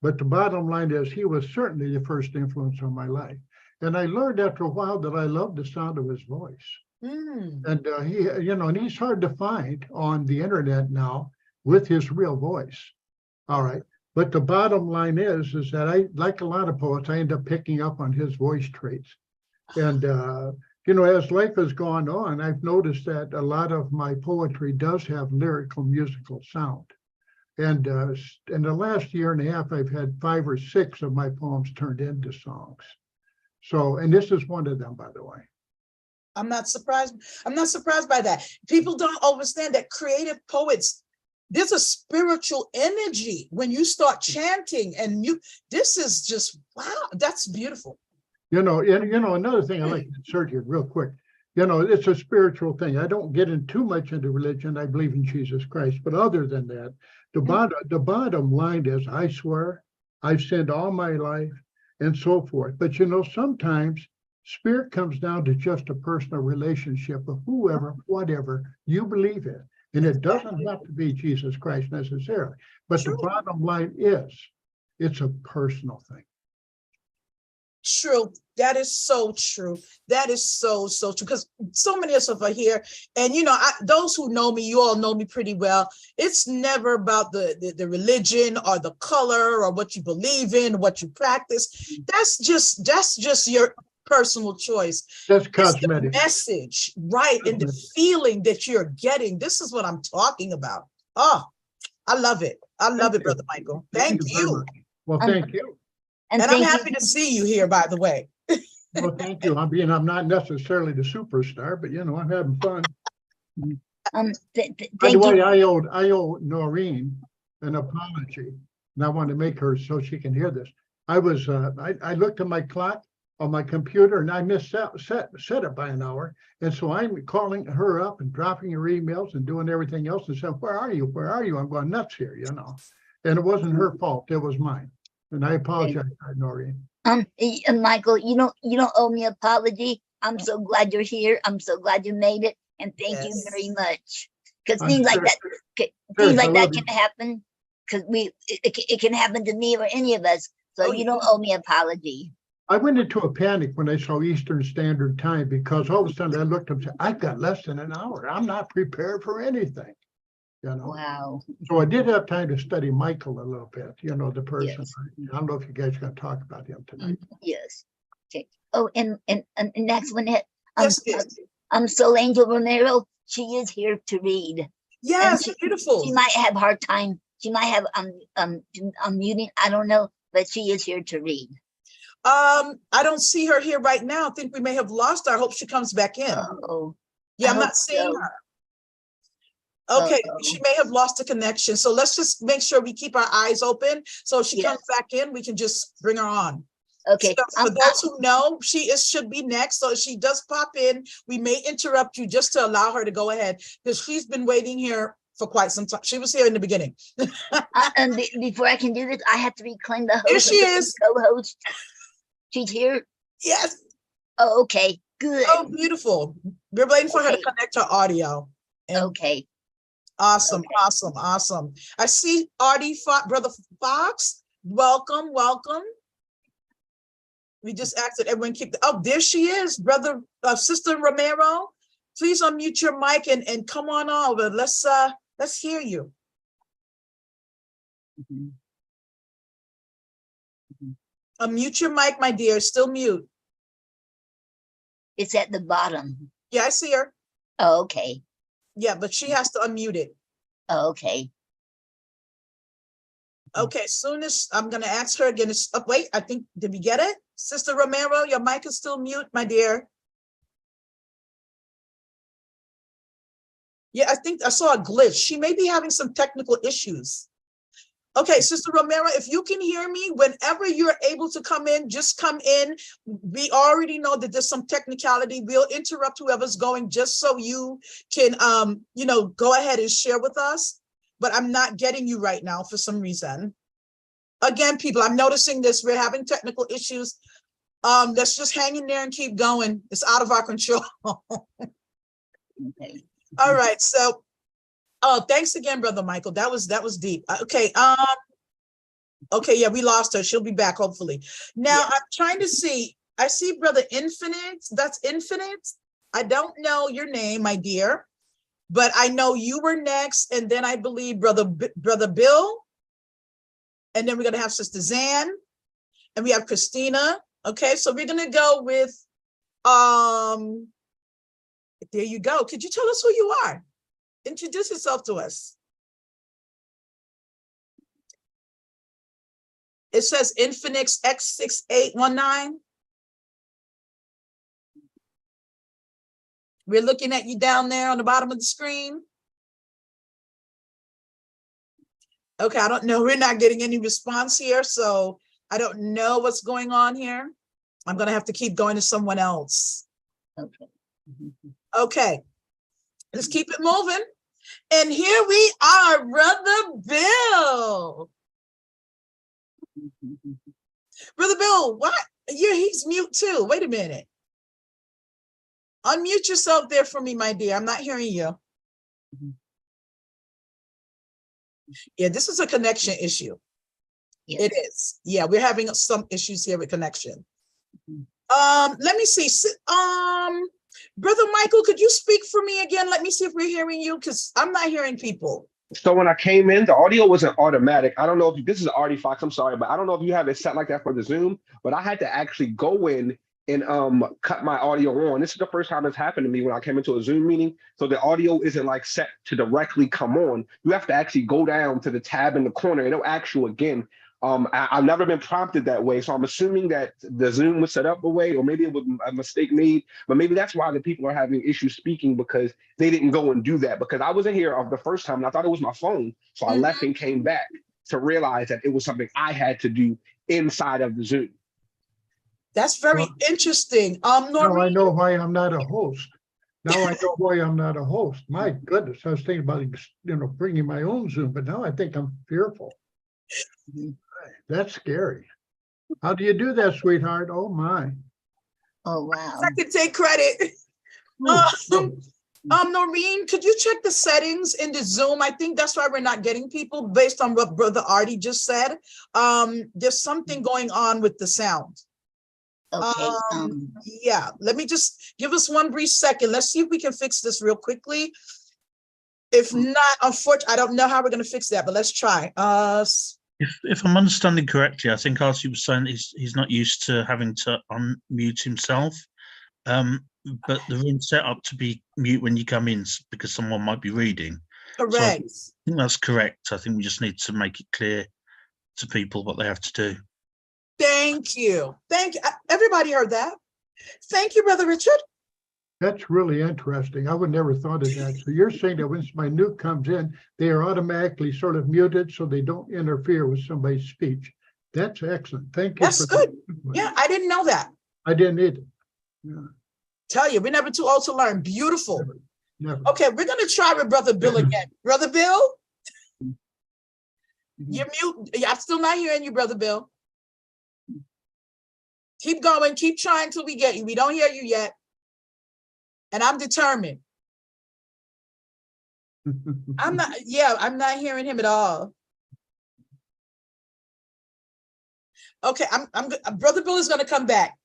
But the bottom line is he was certainly the first influence on my life. And I learned after a while that I loved the sound of his voice. Mm. And and he's hard to find on the internet now with his real voice. All right. But the bottom line is that I, like a lot of poets, I end up picking up on his voice traits. And, as life has gone on, I've noticed that a lot of my poetry does have lyrical musical sound. And in the last year and a half, I've had 5 or 6 of my poems turned into songs. So, and this is one of them, by the way. I'm not surprised. I'm not surprised by that. People don't understand that creative poets, there's a spiritual energy when you start chanting, and this is just, wow, that's beautiful. Another thing I'd like to insert here real quick, it's a spiritual thing. I don't get in too much into religion. I believe in Jesus Christ. But other than that, the bottom line is, I swear I've sinned all my life and so forth. But, sometimes spirit comes down to just a personal relationship of whoever, whatever you believe in. And it doesn't have to be Jesus Christ necessarily. But the bottom line is, it's a personal thing. True. That is so true. That is so true, because so many of us are here, and those who know me, you all know me pretty well. It's never about the religion or the color or what you believe in, what you practice. That's just your personal choice. That's It's cosmetic. the message, right? And the feeling that you're getting. This is what I'm talking about. Oh, I love it. I love it, Brother Michael. Thank very you. much. Well, thank you. And I'm thank you. happy to see you here, by the way. Well, thank you. I'm not necessarily the superstar, but I'm having fun. By Thank the way, you. I owe Noreen an apology, and I want to make her so she can hear this. I looked at my clock on my computer, and I missed set it by an hour, and so I'm calling her up and dropping her emails and doing everything else, and saying, "Where are you? Where are you?" I'm going nuts here, And it wasn't her fault; it was mine, and I apologize, Noreen. Michael, you don't owe me an apology. I'm so glad you're here. I'm so glad you made it, and thank you very much. Because things like that can happen. Because it can happen to me or any of us. So you don't owe me an apology. I went into a panic when I saw Eastern Standard Time, because all of a sudden I looked up and said, "I've got less than an hour. I'm not prepared for anything." Wow. So I did have time to study Michael a little bit, the person. Yes. I don't know if you guys are going to talk about him tonight. Yes. Okay. Oh, and next one, Yes, Soul Angel Romero. She is here to read. yes, she- beautiful. She might have a hard time. She might have unmuting. I don't know, but she is here to read. I don't see her here right now. I think we may have lost her. I hope she comes back in. Oh, Yeah, I I'm hope not seeing so. her. Okay, Uh-oh. she may have lost the connection. So let's just make sure we keep our eyes open. So if she comes back in, we can just bring her on. Okay. So for those who know, she should be next. So if she does pop in, we may interrupt you just to allow her to go ahead, because she's been waiting here for quite some time. She was here in the beginning. And before I can do this, I have to reclaim the host. Here she and the is. Co-host. She's here. Yes. Oh, okay. Good. Oh, beautiful. We're waiting for her to Okay. connect her audio. And Okay. awesome, Okay. awesome, awesome. I see Artie, Brother Fox. Welcome, welcome. We just asked that everyone keep the, oh, there she is, Sister Romero. Please unmute your mic and come on over. Let's hear you. Unmute your mic, my dear, still mute. It's at the bottom. Yeah, I see her. Oh, okay. Yeah, but she has to unmute it. Oh, okay. Okay, soon as I'm gonna ask her again, oh, wait, I think, did we get it? Sister Romero, your mic is still mute, my dear. Yeah, I think I saw a glitch. She may be having some technical issues. Okay, Sister Romero, if you can hear me, whenever you're able to come in, just come in. We already know that there's some technicality. We'll interrupt whoever's going just so you can, go ahead and share with us. But I'm not getting you right now for some reason. Again, people, I'm noticing this. We're having technical issues. Let's just hang in there and keep going. It's out of our control. Okay. All right, so, oh, thanks again, Brother Michael. That was deep. Okay, okay, yeah, we lost her. She'll be back, hopefully. Now, Yeah. I'm trying to see, I see Brother Infinite, that's Infinite. I don't know your name, my dear, but I know you were next, and then I believe Brother Bill, and then we're gonna have Sister Zan, and we have Christina. Okay, so we're gonna go with, there you go. Could you tell us who you are? Introduce yourself to us. It says Infinix X6819. We're looking at you down there on the bottom of the screen. Okay, I don't know. We're not getting any response here, so I don't know what's going on here. I'm gonna have to keep going to someone else. Okay. Okay, let's keep it moving. And here we are, Brother Bill. Brother Bill, what? Yeah, he's mute too. Wait a minute. Unmute yourself there for me, my dear. I'm not hearing you. Yeah, this is a connection issue. Yes. It is. Yeah, we're having some issues here with connection. Let me see. Brother Michael, could you speak for me again? Let me see if we're hearing you, because I'm not hearing people. So when I came in, the audio wasn't automatic. I don't know if this is Artie Fox, I'm sorry, but I don't know if you have it set like that for the Zoom, but I had to actually go in and cut my audio on. This is the first time it's happened to me when I came into a Zoom meeting. So the audio isn't like set to directly come on. You have to actually go down to the tab in the corner and it'll ask you again. I've never been prompted that way. So I'm assuming that the Zoom was set up a way, or maybe it was a mistake made, but maybe that's why the people are having issues speaking, because they didn't go and do that. Because I wasn't here the first time and I thought it was my phone. So I left and came back to realize that it was something I had to do inside of the Zoom. That's very interesting. Now I Noreen, know why I'm not a host. Now I know why I'm not a host. My goodness, I was thinking about, bringing my own Zoom, but now I think I'm fearful. That's scary. How do you do that, sweetheart? Oh my. Oh, wow. I can take credit. Noreen, could you check the settings in the Zoom? I think that's why we're not getting people based on what Brother Artie just said. There's something going on with the sound. Okay. Yeah, let me just give us one brief second. Let's see if we can fix this real quickly. If not, unfortunately, I don't know how we're going to fix that, but let's try. If I'm understanding correctly, I think Artie was saying he's not used to having to unmute himself, but the room's set up to be mute when you come in because someone might be reading. Correct. So I think that's correct. I think we just need to make it clear to people what they have to do. Thank you. Thank you. Everybody heard that. Thank you, Brother Richard. That's really interesting. I would never thought of that. So you're saying that when my nuke comes in, they are automatically sort of muted so they don't interfere with somebody's speech. That's excellent. Thank you. That's good. Yeah, I didn't know that. I didn't either. Yeah, Tell you, we're never too old to learn. Beautiful. never. Okay, we're going to try with Brother Bill again. Brother Bill, you're mute. I'm still not hearing you, Brother Bill. Keep going. Keep trying till we get you. We don't hear you yet. and I'm determined. I'm not hearing him at all. Okay, Brother Bill is gonna come back.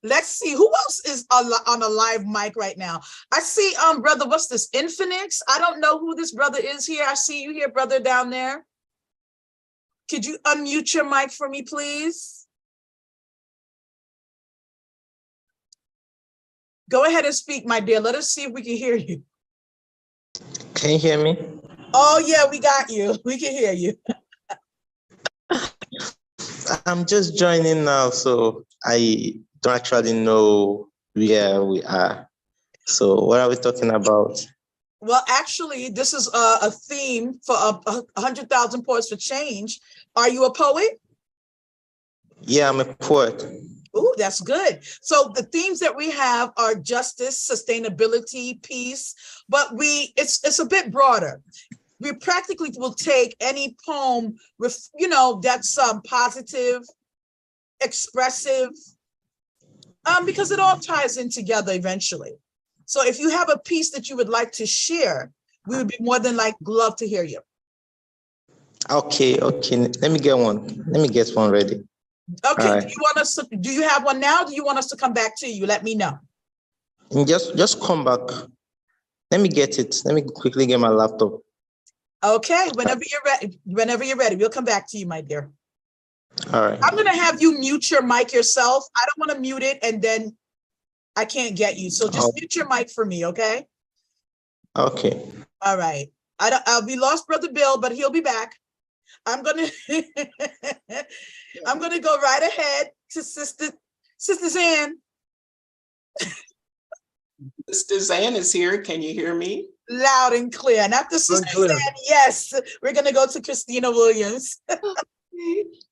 Let's see, who else is on a live mic right now? I see, brother, what's this, Infinix? I don't know who this brother is here. I see you here, brother, down there. Could you unmute your mic for me, please? Go ahead and speak, my dear. Let us see if we can hear you. Can you hear me? Oh yeah, we got you. We can hear you. I'm just joining now, so I don't actually know where we are. So what are we talking about? Well, actually, this is a theme for 100,000 Poets for Change. Are you a poet? Yeah, I'm a poet. Oh, that's good. So the themes that we have are justice, sustainability, peace, but it's a bit broader. We practically will take any poem with, that's positive, expressive, because it all ties in together eventually. So if you have a piece that you would like to share, we would be more than love to hear you. Okay. Let me get one. Let me get one ready. Okay. Right. Do you have one now? Do you want us to come back to you? Let me know. And just come back. Let me get it. Let me quickly get my laptop. Okay. Whenever you're ready, we'll come back to you, my dear. All right. I'm going to have you mute your mic yourself. I don't want to mute it and then I can't get you. So just mute your mic for me, okay? Okay. All right. We lost Brother Bill, but he'll be back. I'm gonna go right ahead to Sister Zan. Sister Zan is here. Can you hear me? Loud and clear. And after Sister Zan, yes, we're gonna go to Christina Williams.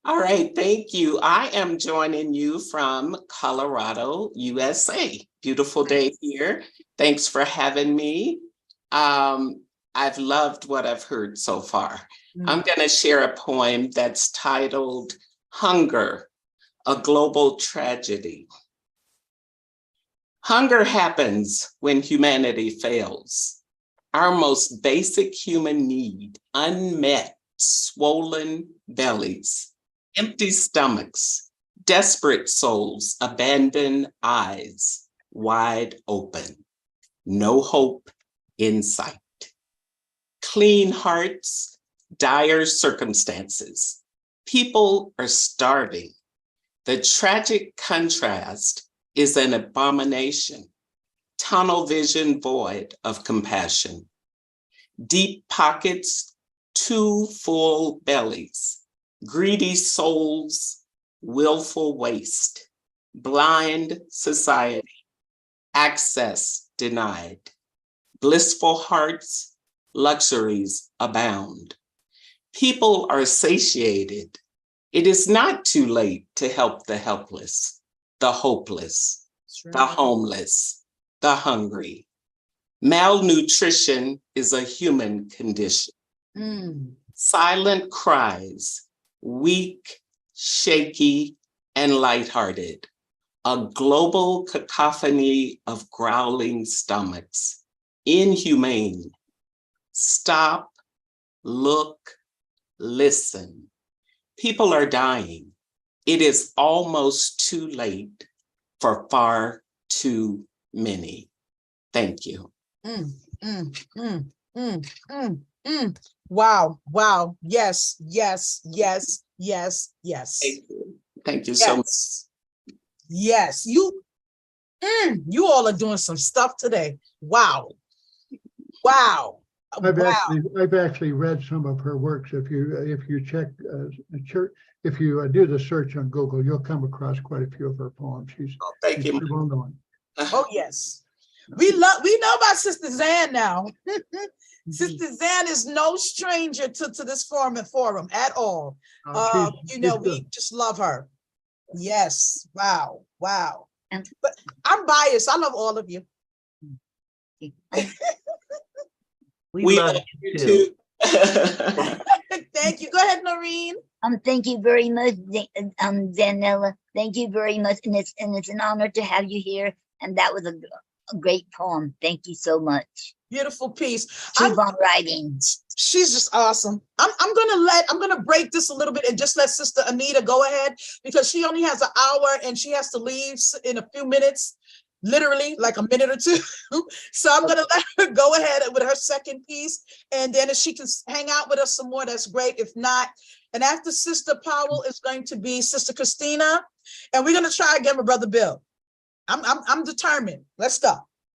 All right, thank you. I am joining you from Colorado, USA. Beautiful day here. Thanks for having me. I've loved what I've heard so far. I'm going to share a poem that's titled Hunger, a Global Tragedy. Hunger happens when humanity fails. Our most basic human need, unmet, swollen bellies, empty stomachs, desperate souls, abandoned eyes, wide open, no hope in sight. Clean hearts, dire circumstances. People are starving. The tragic contrast is an abomination. Tunnel vision void of compassion. Deep pockets, too full bellies. Greedy souls, willful waste. Blind society, access denied. Blissful hearts, luxuries abound. People are satiated. It is not too late to help the helpless, the hopeless, the homeless, the hungry. Malnutrition is a human condition. Silent cries, weak, shaky, and lighthearted. A global cacophony of growling stomachs. Inhumane. Stop, look, listen. People are dying. It is almost too late for far too many. Thank you. Wow. Yes. Thank you so much. Yes. You all are doing some stuff today. Wow. I've actually read some of her works. If you check if you do the search on Google, you'll come across quite a few of her poems. She's pretty well known. Oh yes, we know about Sister Zan now. Sister Zan is no stranger to this forum at all. We just love her. Yes, wow. But I'm biased. I love all of you. We love you too. Thank you. Go ahead, Noreen. Thank you very much, Zanella. Thank you very much, and it's an honor to have you here. And that was a great poem. Thank you so much. Beautiful piece. Keep on writing. She's just awesome. I'm gonna break this a little bit and just let Sister Anita go ahead, because she only has an hour and she has to leave in a few minutes, literally like a minute or two. So I'm gonna let her go ahead with her second piece, and then if she can hang out with us some more, that's great. If not, and after Sister Powell is going to be Sister Christina, and we're gonna try again with Brother Bill. I'm determined. Let's go.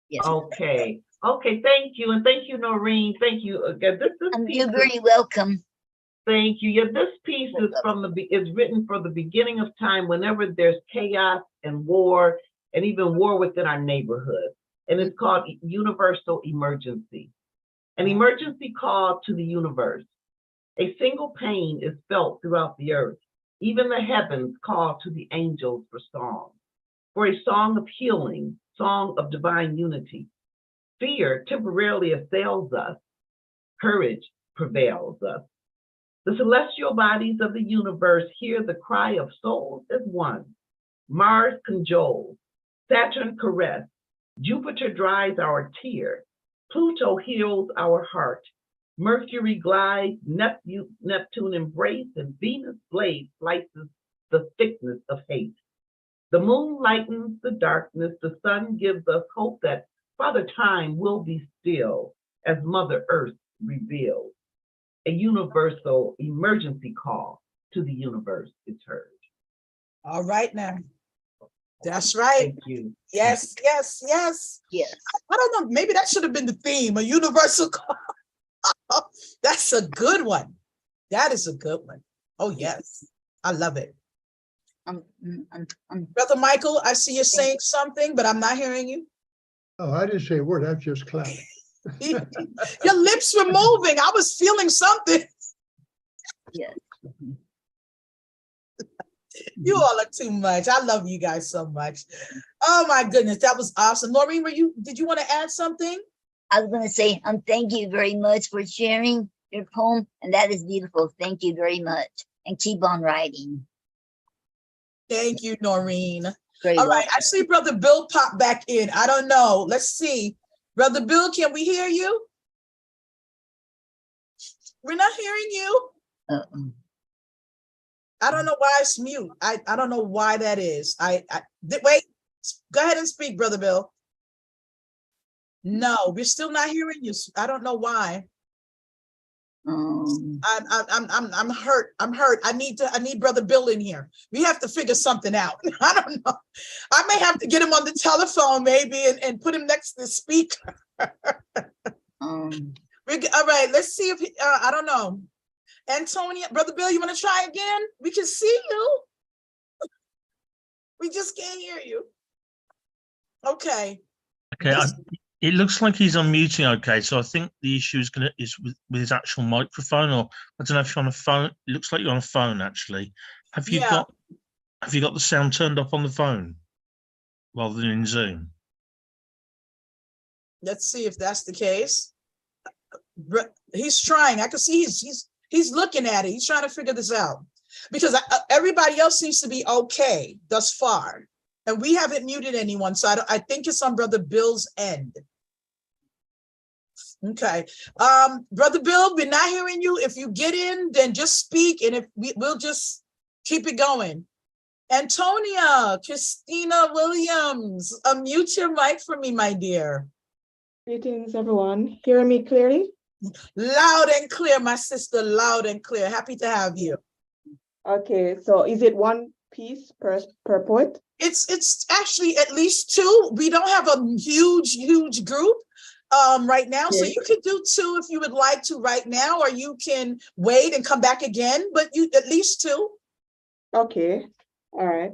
Yes. Okay. Okay, thank you. And thank you, Noreen. Thank you. Again, this You're very welcome. Thank you. Yeah, this piece is written for the beginning of time, whenever there's chaos and war, and even war within our neighborhood. And it's called Universal Emergency. An emergency call to the universe. A single pain is felt throughout the earth. Even the heavens call to the angels for song. For a song of healing, song of divine unity. Fear temporarily assails us. Courage prevails us. The celestial bodies of the universe hear the cry of souls as one. Mars cajoles, Saturn caress, Jupiter dries our tear, Pluto heals our heart, Mercury glides, Neptune embrace, and Venus blade slices the thickness of hate. The moon lightens the darkness, the sun gives us hope that Father Time will be still as Mother Earth reveals. A universal emergency call to the universe is heard. All right now. That's right. Thank you. Yes, yes, yes. Yes. I don't know, maybe that should have been the theme, a universal call. That's a good one. That is a good one. Oh, yes. I love it. Brother Michael, I see you saying something, but I'm not hearing you. Oh, I didn't say a word. I was just clapping. Your lips were moving. I was feeling something. Yes. You all are too much. I love you guys so much. Oh my goodness, that was awesome. Maureen, did you want to add something? I was going to say, thank you very much for sharing your poem, and that is beautiful. Thank you very much, and keep on writing. Thank you, Noreen. Very All right, welcome. I see Brother Bill pop back in. I don't know. Let's see. Brother Bill, can we hear you? We're not hearing you. I don't know why it's mute. I don't know why that is. Wait, go ahead and speak, Brother Bill. No, we're still not hearing you. I don't know why. I'm hurt. I'm hurt. I need Brother Bill in here. We have to figure something out. I don't know. I may have to get him on the telephone maybe and put him next to the speaker. All right, let's see if I don't know. Antonia, Brother Bill, you want to try again? We can see you. We just can't hear you. Okay. Okay, it looks like he's unmuting. Okay, so I think the issue is with his actual microphone, or I don't know if you're on a phone. It looks like you're on a phone actually. Have you got the sound turned up on the phone rather than in Zoom? Let's see if that's the case. He's trying. I can see he's looking at it. He's trying to figure this out because everybody else seems to be okay thus far. And we haven't muted anyone. So I think it's on Brother Bill's end. Okay. Brother Bill, we're not hearing you. If you get in, then just speak. And if we'll just keep it going. Antonia, Christina Williams, unmute your mic for me, my dear. Greetings, everyone. Hearing me clearly? Loud and clear, my sister, loud and clear. Happy to have you. Okay, so is it one piece per poet? It's actually at least two. We don't have a huge group right now. So you could do two if you would like to right now, or you can wait and come back again, but you at least two. Okay, all right.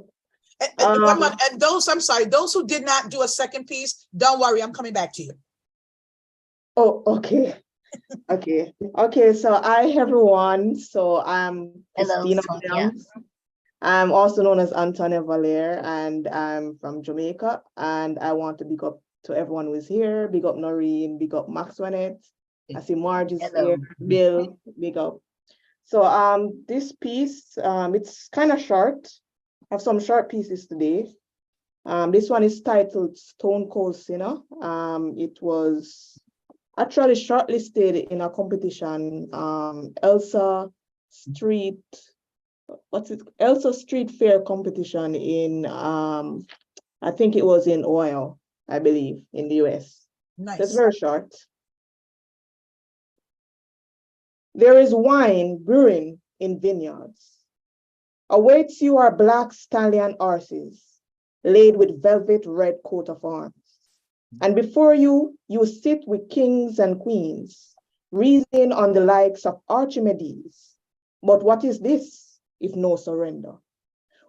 And those who did not do a second piece, don't worry, I'm coming back to you. Oh, okay. Okay, so hi everyone. So I'm Christina Williams. I'm also known as Antonia Valère, and I'm from Jamaica. And I want to big up to everyone who is here. Big up Noreen, big up Maxwellette. I see Marge is here, Bill, big up. So this piece, it's kind of short. I have some short pieces today. This one is titled Stone Cold Sinner. It was actually shortlisted in a competition, Elsa Street Fair competition in, I think it was in Ohio, I believe, in the US. Nice. It's very short. There is wine brewing in vineyards. Awaits you are black stallion horses, laid with velvet red coat of arms. And before you, you sit with kings and queens, reasoning on the likes of Archimedes. But what is this, if no surrender?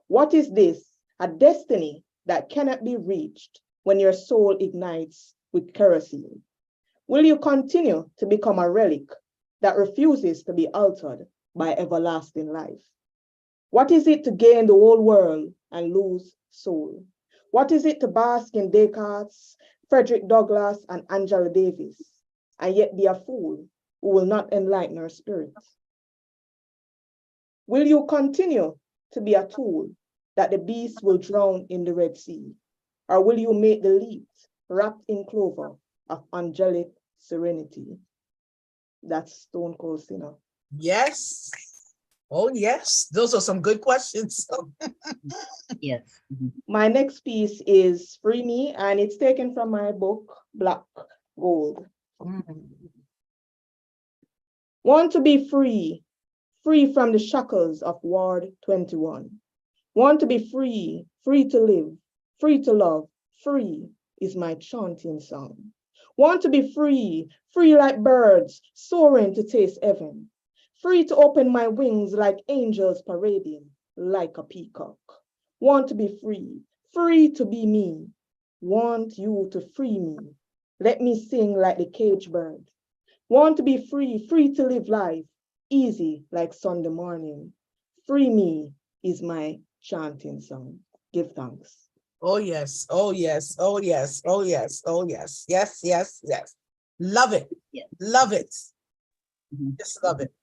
What is this, a destiny that cannot be reached when your soul ignites with kerosene? Will you continue to become a relic that refuses to be altered by everlasting life? What is it to gain the whole world and lose soul? What is it to bask in Descartes, Frederick Douglass, and Angela Davis, and yet be a fool who will not enlighten our spirit? Will you continue to be a tool that the beast will drown in the Red Sea? Or will you make the leap wrapped in clover of angelic serenity? That's Stone Cold Sinner. Yes. Oh, yes. Those are some good questions. Yes. My next piece is Free Me, and it's taken from my book, Black Gold. Want to be free, free from the shackles of Ward 21. Want to be free, free to live, free to love, free is my chanting song. Want to be free, free like birds, soaring to taste heaven. Free to open my wings like angels parading, like a peacock. Want to be free, free to be me. Want you to free me. Let me sing like the caged bird. Want to be free, free to live life, easy like Sunday morning. Free me is my chanting song. Give thanks. Oh, yes. Oh, yes. Oh, yes. Oh, yes. Oh, yes. Yes, yes, yes. Love it. Yes. Love it. Just love it.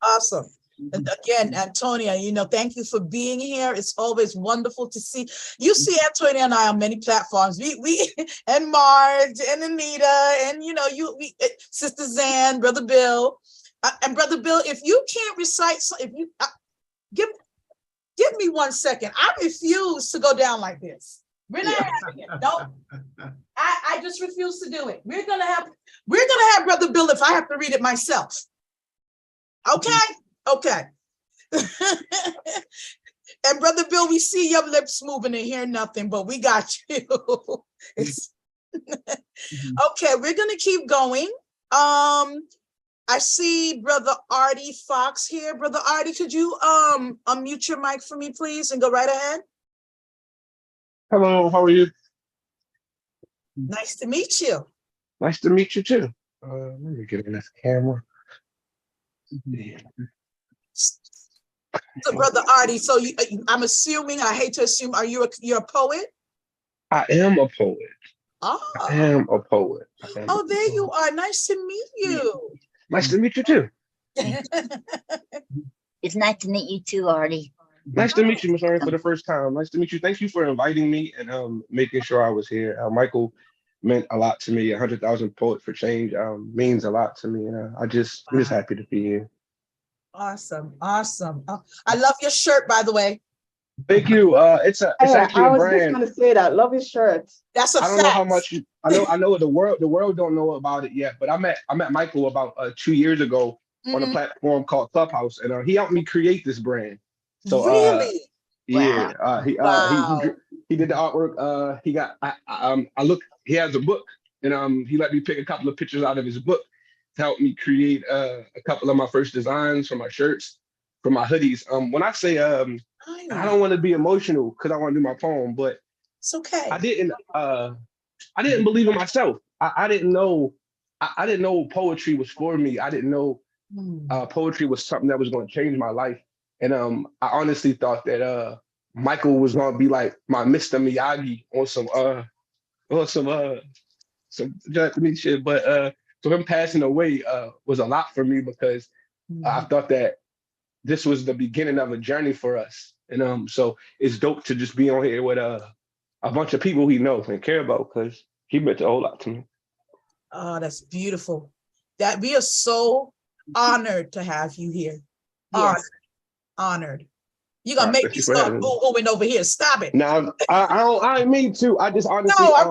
Awesome. And again, Antonia, thank you for being here. It's always wonderful to see. You see Antonia and I on many platforms. We and Marge and Anita and Sister Zan, Brother Bill. And Brother Bill, if you can't recite, if you give me 1 second. I refuse to go down like this. We're not having it. No. I just refuse to do it. We're gonna have Brother Bill if I have to read it myself. Okay? Okay. And Brother Bill, we see your lips moving and hear nothing, but we got you. Okay, we're gonna keep going. I see Brother Artie Fox here. Brother Artie, could you unmute your mic for me, please, and go right ahead? Hello, how are you? Nice to meet you. Nice to meet you too. Let me get in this camera. So, Brother Artie, so I'm assuming, I hate to assume, you're a poet? I am a poet. Oh. I am a poet. Oh, there you are. Nice to meet you. Nice to meet you too. It's nice to meet you too, Artie. Nice to meet you, Miss Erin, for the first time. Nice to meet you. Thank you for inviting me and making sure I was here. Michael meant a lot to me. 100,000 Poets for Change means a lot to me. And I'm just happy to be here. Awesome, awesome. I love your shirt, by the way. Thank you. It's actually a brand. I was just gonna say that. Love his shirt. That's a fact. I don't know how much I know the world don't know about it yet, but I met Michael about 2 years ago on a platform called Clubhouse, and he helped me create this brand. So really? Yeah, Wow. he did the artwork. He has a book, and he let me pick a couple of pictures out of his book to help me create a couple of my first designs for my shirts, for my hoodies. When I say I don't want to be emotional because I want to do my poem, but it's okay. I didn't believe in myself. I didn't know poetry was for me. I didn't know poetry was something that was going to change my life. And I honestly thought that Michael was going to be like my Mr. Miyagi on some Japanese shit. But so him passing away was a lot for me because I thought that this was the beginning of a journey for us. And so it's dope to just be on here with a bunch of people he knows and care about, because he meant a whole lot to me. Oh, that's beautiful. That we are so honored to have you here. Honored. Honored. You're gonna make me start oohing over here. Stop it. Now, I didn't mean to. I just honestly, I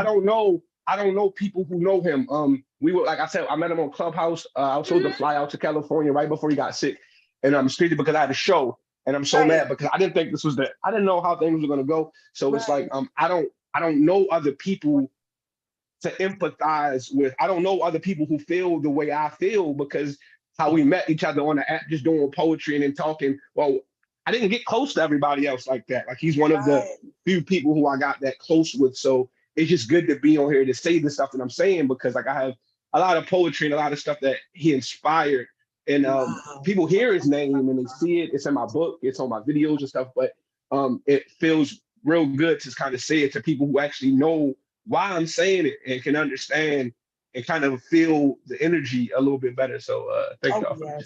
don't know people who know him. We were, like I said, I met him on Clubhouse. I was supposed to fly out to California right before he got sick, and I'm straight because I had a show, and I'm so mad because I didn't think this was I didn't know how things were gonna go. So it's like I don't know other people to empathize with. I don't know other people who feel the way I feel, because how we met each other on the app, just doing poetry and then talking. Well, I didn't get close to everybody else like that. Like, he's one of the few people who I got that close with. So it's just good to be on here to say the stuff that I'm saying, because like I have a lot of poetry and a lot of stuff that he inspired. And people hear his name and they see it. It's in my book, it's on my videos and stuff, but it feels real good to kind of say it to people who actually know why I'm saying it and can understand and kind of feel the energy a little bit better. So thank y'all for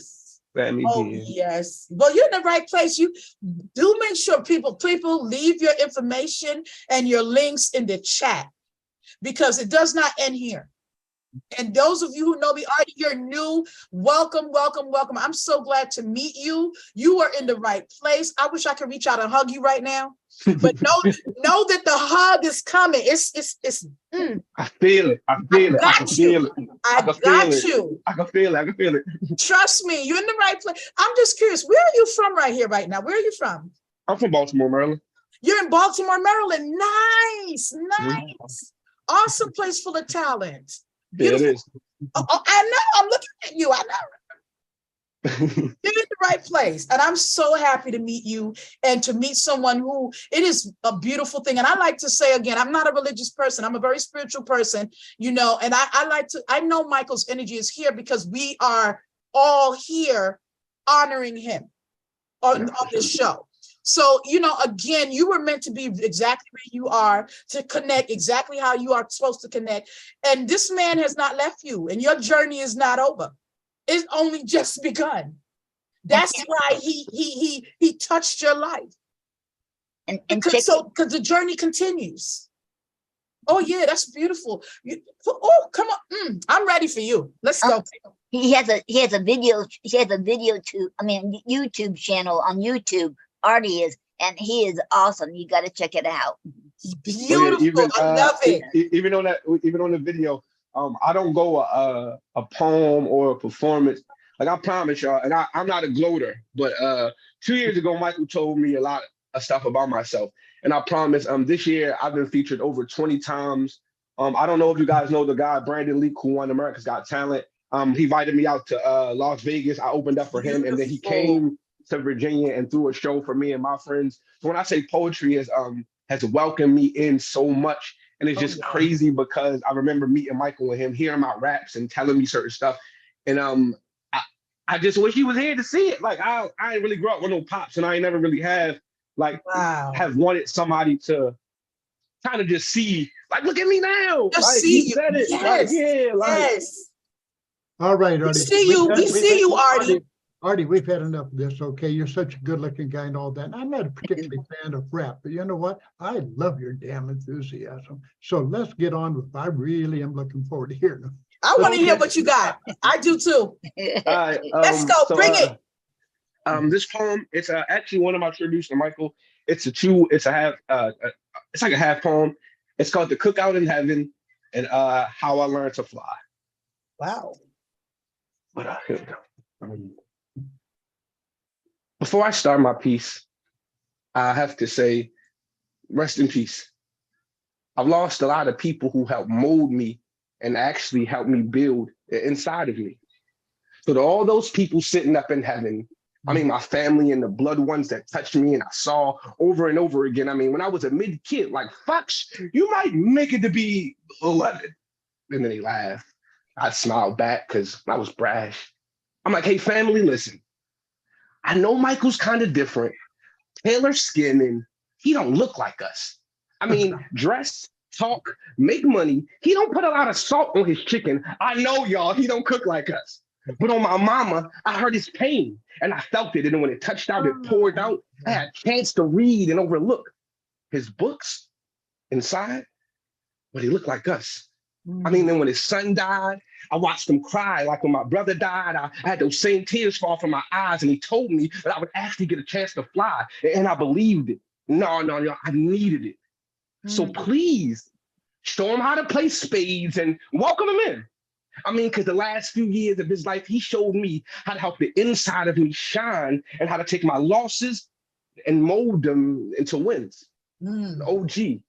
letting me be here. Yes. Well, you're in the right place. You do make sure people leave your information and your links in the chat, because it does not end here. And those of you who know me already, you're new. Welcome, welcome, welcome. I'm so glad to meet you. You are in the right place. I wish I could reach out and hug you right now, but know that the hug is coming. I feel it. I feel it. I can feel it. I got you. I can feel it. I can feel it. Trust me, you're in the right place. I'm just curious, where are you from right here, right now? Where are you from? I'm from Baltimore, Maryland. You're in Baltimore, Maryland. Nice, nice. Awesome place full of talent. Yeah, it is. Oh, I know. I'm looking at you. I know. You're in the right place. And I'm so happy to meet you and to meet someone who, it is a beautiful thing. And I like to say again, I'm not a religious person. I'm a very spiritual person, you know, and I know Michael's energy is here because we are all here honoring him on this show. So, you know, again, you were meant to be exactly where you are, to connect exactly how you are supposed to connect. And this man has not left you, and your journey is not over. It's only just begun. That's why he touched your life. And because the journey continues. Oh yeah, that's beautiful. Come on. I'm ready for you. Let's go. He has a YouTube channel on YouTube. Artie is, and he is awesome. You got to check it out. Beautiful. I love it. Even on the video, I don't go a poem or a performance. Like, I promise y'all, and I'm not a gloater, but 2 years ago, Michael told me a lot of stuff about myself. And I promise this year I've been featured over 20 times. I don't know if you guys know the guy, Brandon Leak, who won America's Got Talent. He invited me out to Las Vegas. I opened up for him, and then he came to Virginia and threw a show for me and my friends. So when I say poetry has welcomed me in so much, and it's just crazy because I remember meeting Michael and him hearing my raps and telling me certain stuff. And I just wish he was here to see it. Like, I ain't really grew up with no pops, and I ain't never really have wanted somebody to kind of just see, like, look at me now. Just like, see he you. said it. Yes. Like, yeah, like, yes. All right, Artie. We see you, Artie. Artie, we've had enough of this, okay? You're such a good-looking guy and all that. And I'm not a particularly fan of rap, but you know what? I love your damn enthusiasm. So let's get on with it. I really am looking forward to hearing them. I want to hear what you got. I do too. All right, let's go. Bring it. This poem, it's actually one of my tributes to Michael. It's a half. It's like a half poem. It's called "The Cookout in Heaven" and "How I Learned to Fly." Wow. But here we go. Before I start my piece, I have to say, rest in peace. I've lost a lot of people who helped mold me and actually helped me build inside of me. So to all those people sitting up in heaven, I mean, my family and the blood ones that touched me and I saw over and over again. I mean, when I was a mid kid, like, Fox, you might make it to be 11. And then they laugh. I smiled back because I was brash. I'm like, hey, family, listen. I know Michael's kind of different, paler skin, and he don't look like us. I mean, dress, talk, make money. He don't put a lot of salt on his chicken. I know, y'all, he don't cook like us. But on my mama, I heard his pain, and I felt it. And when it touched out, it poured out. I had a chance to read and overlook his books inside, but he looked like us. I mean, then when his son died, I watched him cry. Like when my brother died, I had those same tears fall from my eyes, and he told me that I would actually get a chance to fly, and I believed it. No, I needed it. So please show him how to play spades and welcome him in. I mean, because the last few years of his life, he showed me how to help the inside of me shine and how to take my losses and mold them into wins. OG,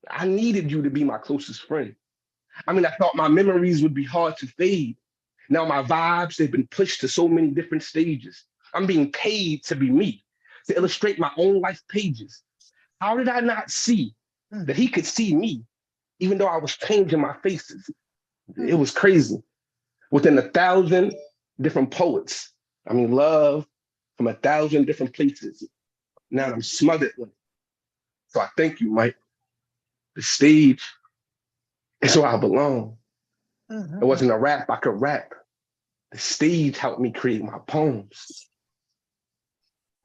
I needed you to be my closest friend. I mean, I thought my memories would be hard to fade. Now my vibes, they've been pushed to so many different stages. I'm being paid to be me, to illustrate my own life pages. How did I not see that he could see me, even though I was changing my faces? It was crazy. Within 1,000 different poets, I mean, love from 1,000 different places. Now I'm smothered with it. So I thank you, Mike. The stage is where I belong. It wasn't a rap I could rap. The stage helped me create my poems.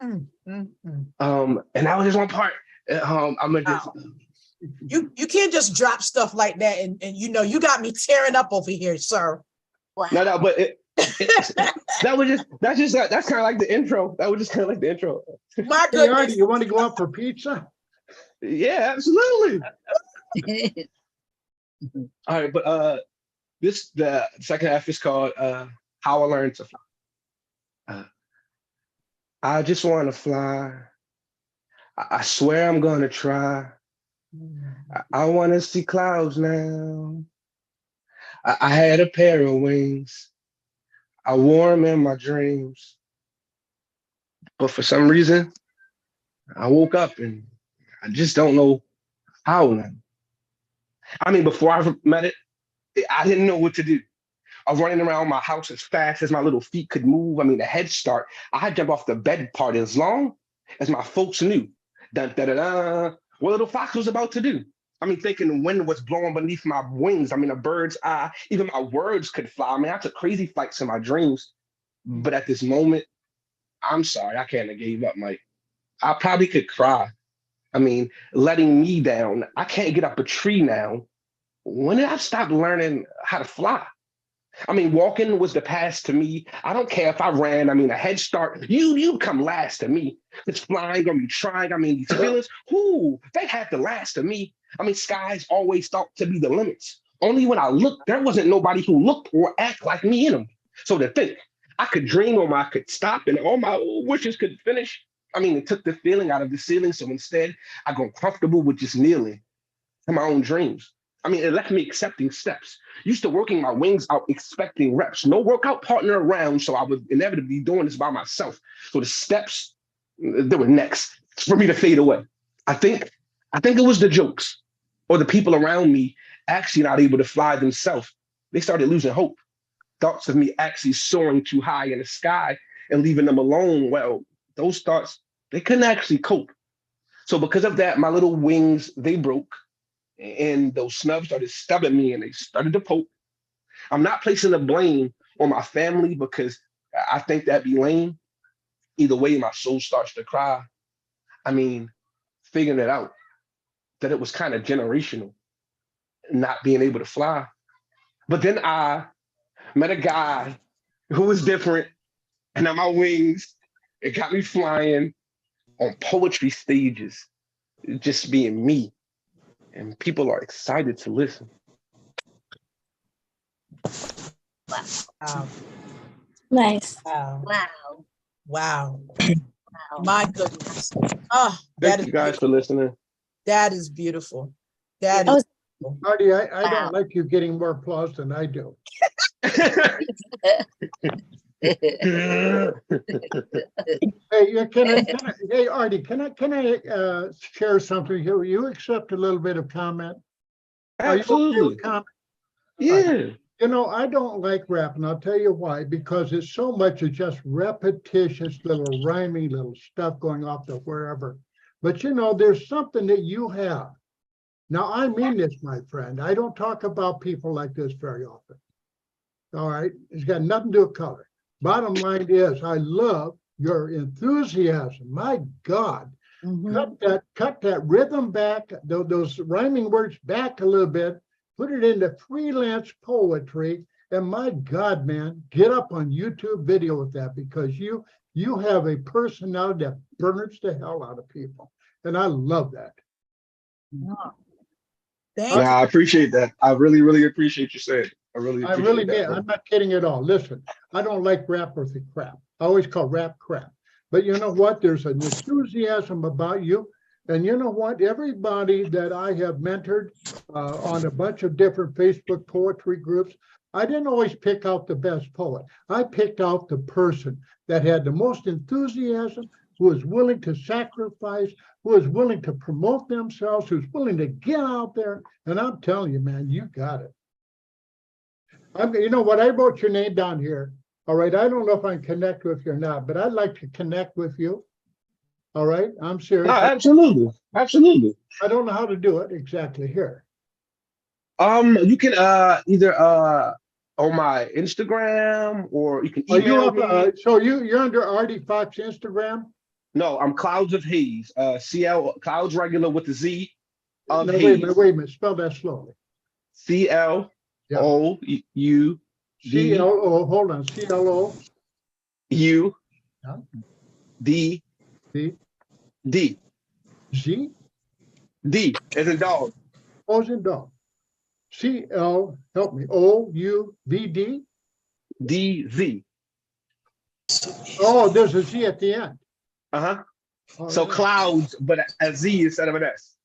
And that was just one part. I'm gonna just you can't just drop stuff like that, and you know, you got me tearing up over here, sir. No, but that's kind of like the intro. That was just kind of like the intro. My Hey, goodness. Artie, you want to go out for pizza? Yeah, absolutely. All right, but the second half is called How I Learned to Fly. I just want to fly. I swear I'm gonna try. I want to see clouds now. I had a pair of wings. I wore them in my dreams. But for some reason, I woke up and I just don't know how now. I mean, before I met it, I didn't know what to do. I was running around my house as fast as my little feet could move. I mean, the head start, I had to jump off the bed part as long as my folks knew. Dun, da, da, da, what little fox was about to do. I mean, thinking the wind was blowing beneath my wings. I mean, a bird's eye, even my words could fly. I mean, I took crazy flights in my dreams. But at this moment, I'm sorry, I can't have gave up, Mike. I probably could cry. I mean, letting me down. I can't get up a tree now. When did I stop learning how to fly? I mean, walking was the past to me. I don't care if I ran. I mean, a head start, you'd come last to me. It's flying or me trying. I mean, these feelings, they had the last to me. I mean, skies always thought to be the limits. Only when I looked, there wasn't nobody who looked or act like me in them. So to think, I could dream or I could stop and all my wishes could finish. I mean, it took the feeling out of the ceiling. So instead, I got comfortable with just kneeling to my own dreams. I mean, it left me accepting steps. Used to working my wings out, expecting reps. No workout partner around, so I was inevitably doing this by myself. So the steps, they were next for me to fade away. I think it was the jokes or the people around me actually not able to fly themselves. They started losing hope. Thoughts of me actually soaring too high in the sky and leaving them alone. Well, those thoughts, they couldn't actually cope. So because of that, my little wings, they broke. And those snubs started stubbing me and they started to poke. I'm not placing the blame on my family because I think that'd be lame. Either way, my soul starts to cry. I mean, figuring it out, that it was kind of generational, not being able to fly. But then I met a guy who was different, and on my wings, it got me flying on poetry stages, just being me. And people are excited to listen. Wow. Nice. Wow. Wow. Wow. Wow. My goodness. Oh, Thank you guys for listening. That is beautiful. That Oh, is Artie, I Wow. don't like you getting more applause than I do. Hey, hey, Artie, can I share something here? Will you accept a little bit of comment? Are you okay Absolutely. with comment? Yeah. You know, I don't like rap, and I'll tell you why, because it's so much of just repetitious little rhyming little stuff going off to wherever. But you know, there's something that you have. Now, I mean this, my friend. I don't talk about people like this very often. All right, it's got nothing to do with color. Bottom line is, I love your enthusiasm. My God, Cut that rhythm back, those rhyming words back a little bit, put it into freelance poetry. And my God, man, get up on YouTube video with that, because you have a personality that burns the hell out of people. And I love that. Thank Yeah, I appreciate that. I really, really appreciate you saying. I really I appreciate really that, did. bro. I'm not kidding at all. Listen, I don't like rap worth of crap. I always call rap crap. But you know what? There's an enthusiasm about you. And you know what? Everybody that I have mentored on a bunch of different Facebook poetry groups, I didn't always pick out the best poet. I picked out the person that had the most enthusiasm, who was willing to sacrifice, who was willing to promote themselves, who's willing to get out there. And I'm telling you, man, you got it. You know what? I wrote your name down here. All right. I don't know if I can connect with you or not, but I'd like to connect with you. All right. I'm serious. No, absolutely. Absolutely. I don't know how to do it exactly here. You can either on my Instagram, or you can Are you email up? me. So you're under Artie Fox Instagram? No, I'm Clouds of Haze. CL Clouds regular with the Z of No, Haze. wait a minute. Spell that slowly. CLOUD. CLO. Hold on. CLO. U Yeah. D D. D Z. D as in dog. O as in dog. CL. Help me. OUVD. DZ. Oh, there's a Z at the end. Uh-huh. Oh, So yeah. Clouds, but a Z instead of an S.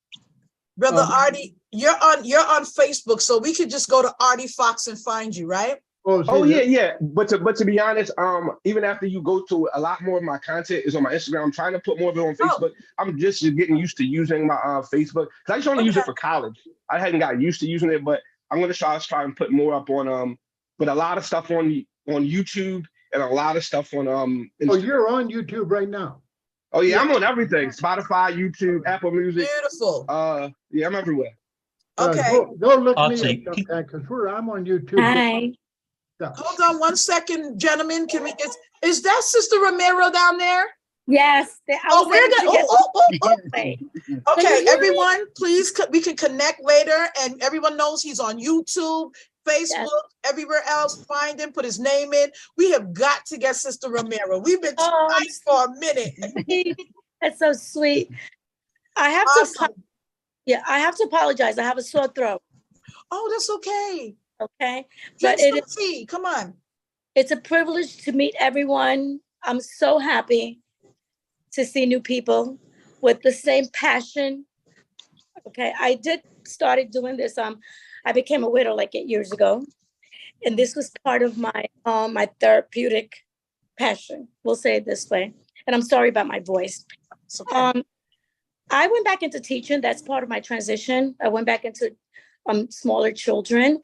Brother Artie, you're on Facebook, so we could just go to Artie Fox and find you, right? Oh yeah. But to be honest, even after you go to a lot more of my content is on my Instagram. I'm trying to put more of it on Facebook. I'm just getting used to using my Facebook, because I just only use it for college. I hadn't got used to using it, but I'm gonna try and put more up on but a lot of stuff on YouTube, and a lot of stuff on Instagram. Oh, you're on YouTube right now. Oh yeah, I'm on everything. Spotify, YouTube, Apple Music. Beautiful. Yeah, I'm everywhere. Okay. Go look me Artie, up sometime, because I'm on YouTube. Hi. Yeah. Hold on one second, gentlemen. Can we? Is that Sister Romero down there? Yes. Oh, we're gonna. Okay, everyone, please. We can connect later, and everyone knows he's on YouTube, Facebook, everywhere else. Find him, put his name in. We have got to get Sister Romero. We've been trying for a minute. That's so sweet. I have I have to apologize. I have a sore throat. Oh, that's okay. Okay. Drink But it some tea. Come on. It's a privilege to meet everyone. I'm so happy to see new people with the same passion. Okay, I started doing this. I became a widow like 8 years ago, and this was part of my my therapeutic passion. We'll say it this way. And I'm sorry about my voice. I went back into teaching. That's part of my transition. I went back into smaller children,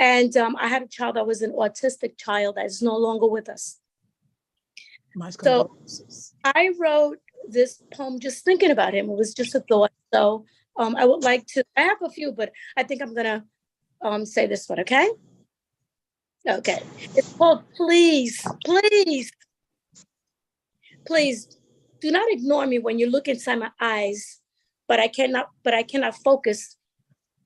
and I had a child that was an autistic child that is no longer with us. So I wrote this poem just thinking about him. It was just a thought. So I would like to, I have a few, but I think I'm gonna say this one, okay? Okay, it's called Please, Please, Please do not ignore me when you look inside my eyes, but I cannot focus.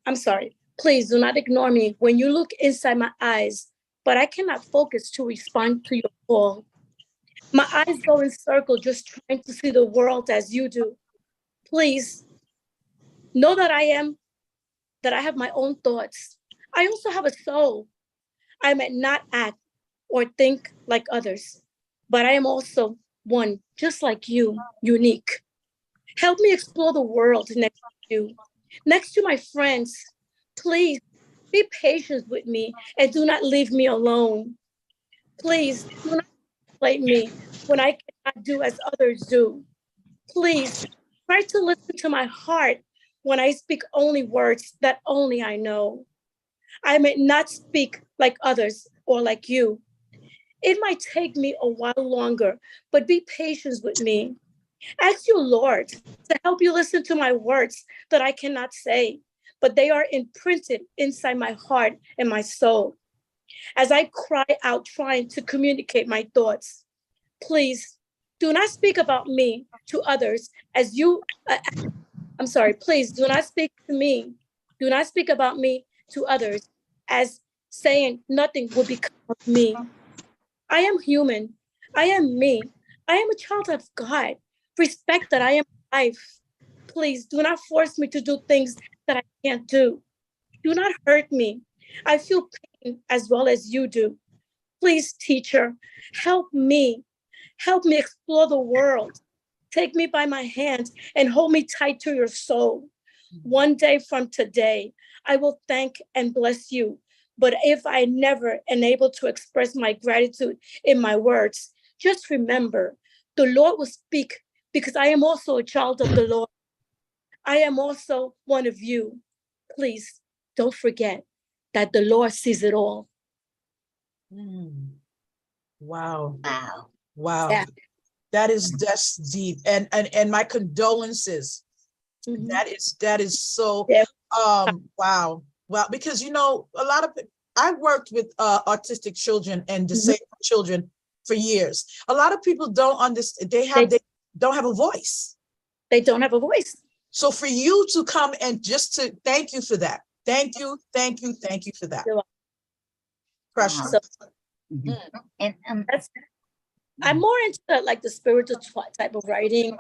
I'm sorry, please do not ignore me when you look inside my eyes, but I cannot focus to respond to your call. My eyes go in circles just trying to see the world as you do. Please know that I have my own thoughts. I also have a soul. I might not act or think like others, but I am also one just like you, unique. Help me explore the world next to you, next to my friends. Please be patient with me and do not leave me alone. Please do not blame me when I cannot do as others do. Please try to listen to my heart when I speak only words that only I know. I may not speak like others or like you. It might take me a while longer, but be patient with me. Ask you, Lord, to help you listen to my words that I cannot say, but they are imprinted inside my heart and my soul. As I cry out trying to communicate my thoughts, please do not speak about me to others as you, I'm sorry, please do not speak to me. Do not speak about me to others as saying nothing will become of me. I am human. I am me. I am a child of God. Respect that I am life. Please do not force me to do things that I can't do. Do not hurt me. I feel pain as well as you do. Please, teacher, help me. Help me explore the world. Take me by my hand and hold me tight to your soul. One day from today, I will thank and bless you. But if I never am able to express my gratitude in my words, just remember the Lord will speak because I am also a child of the Lord. I am also one of you. Please don't forget that the Lord sees it all. Wow. Wow. Wow. Yeah. That's deep. And my condolences. Mhm. That is so Yeah. wow. Wow. Because a lot of I worked with autistic children and disabled children for years. A lot of people don't understand, they don't have a voice. They don't have a voice. So for you to come and just to thank you for that. Thank you for that. Precious. So, And that's, I'm more into like the spiritual type of writing,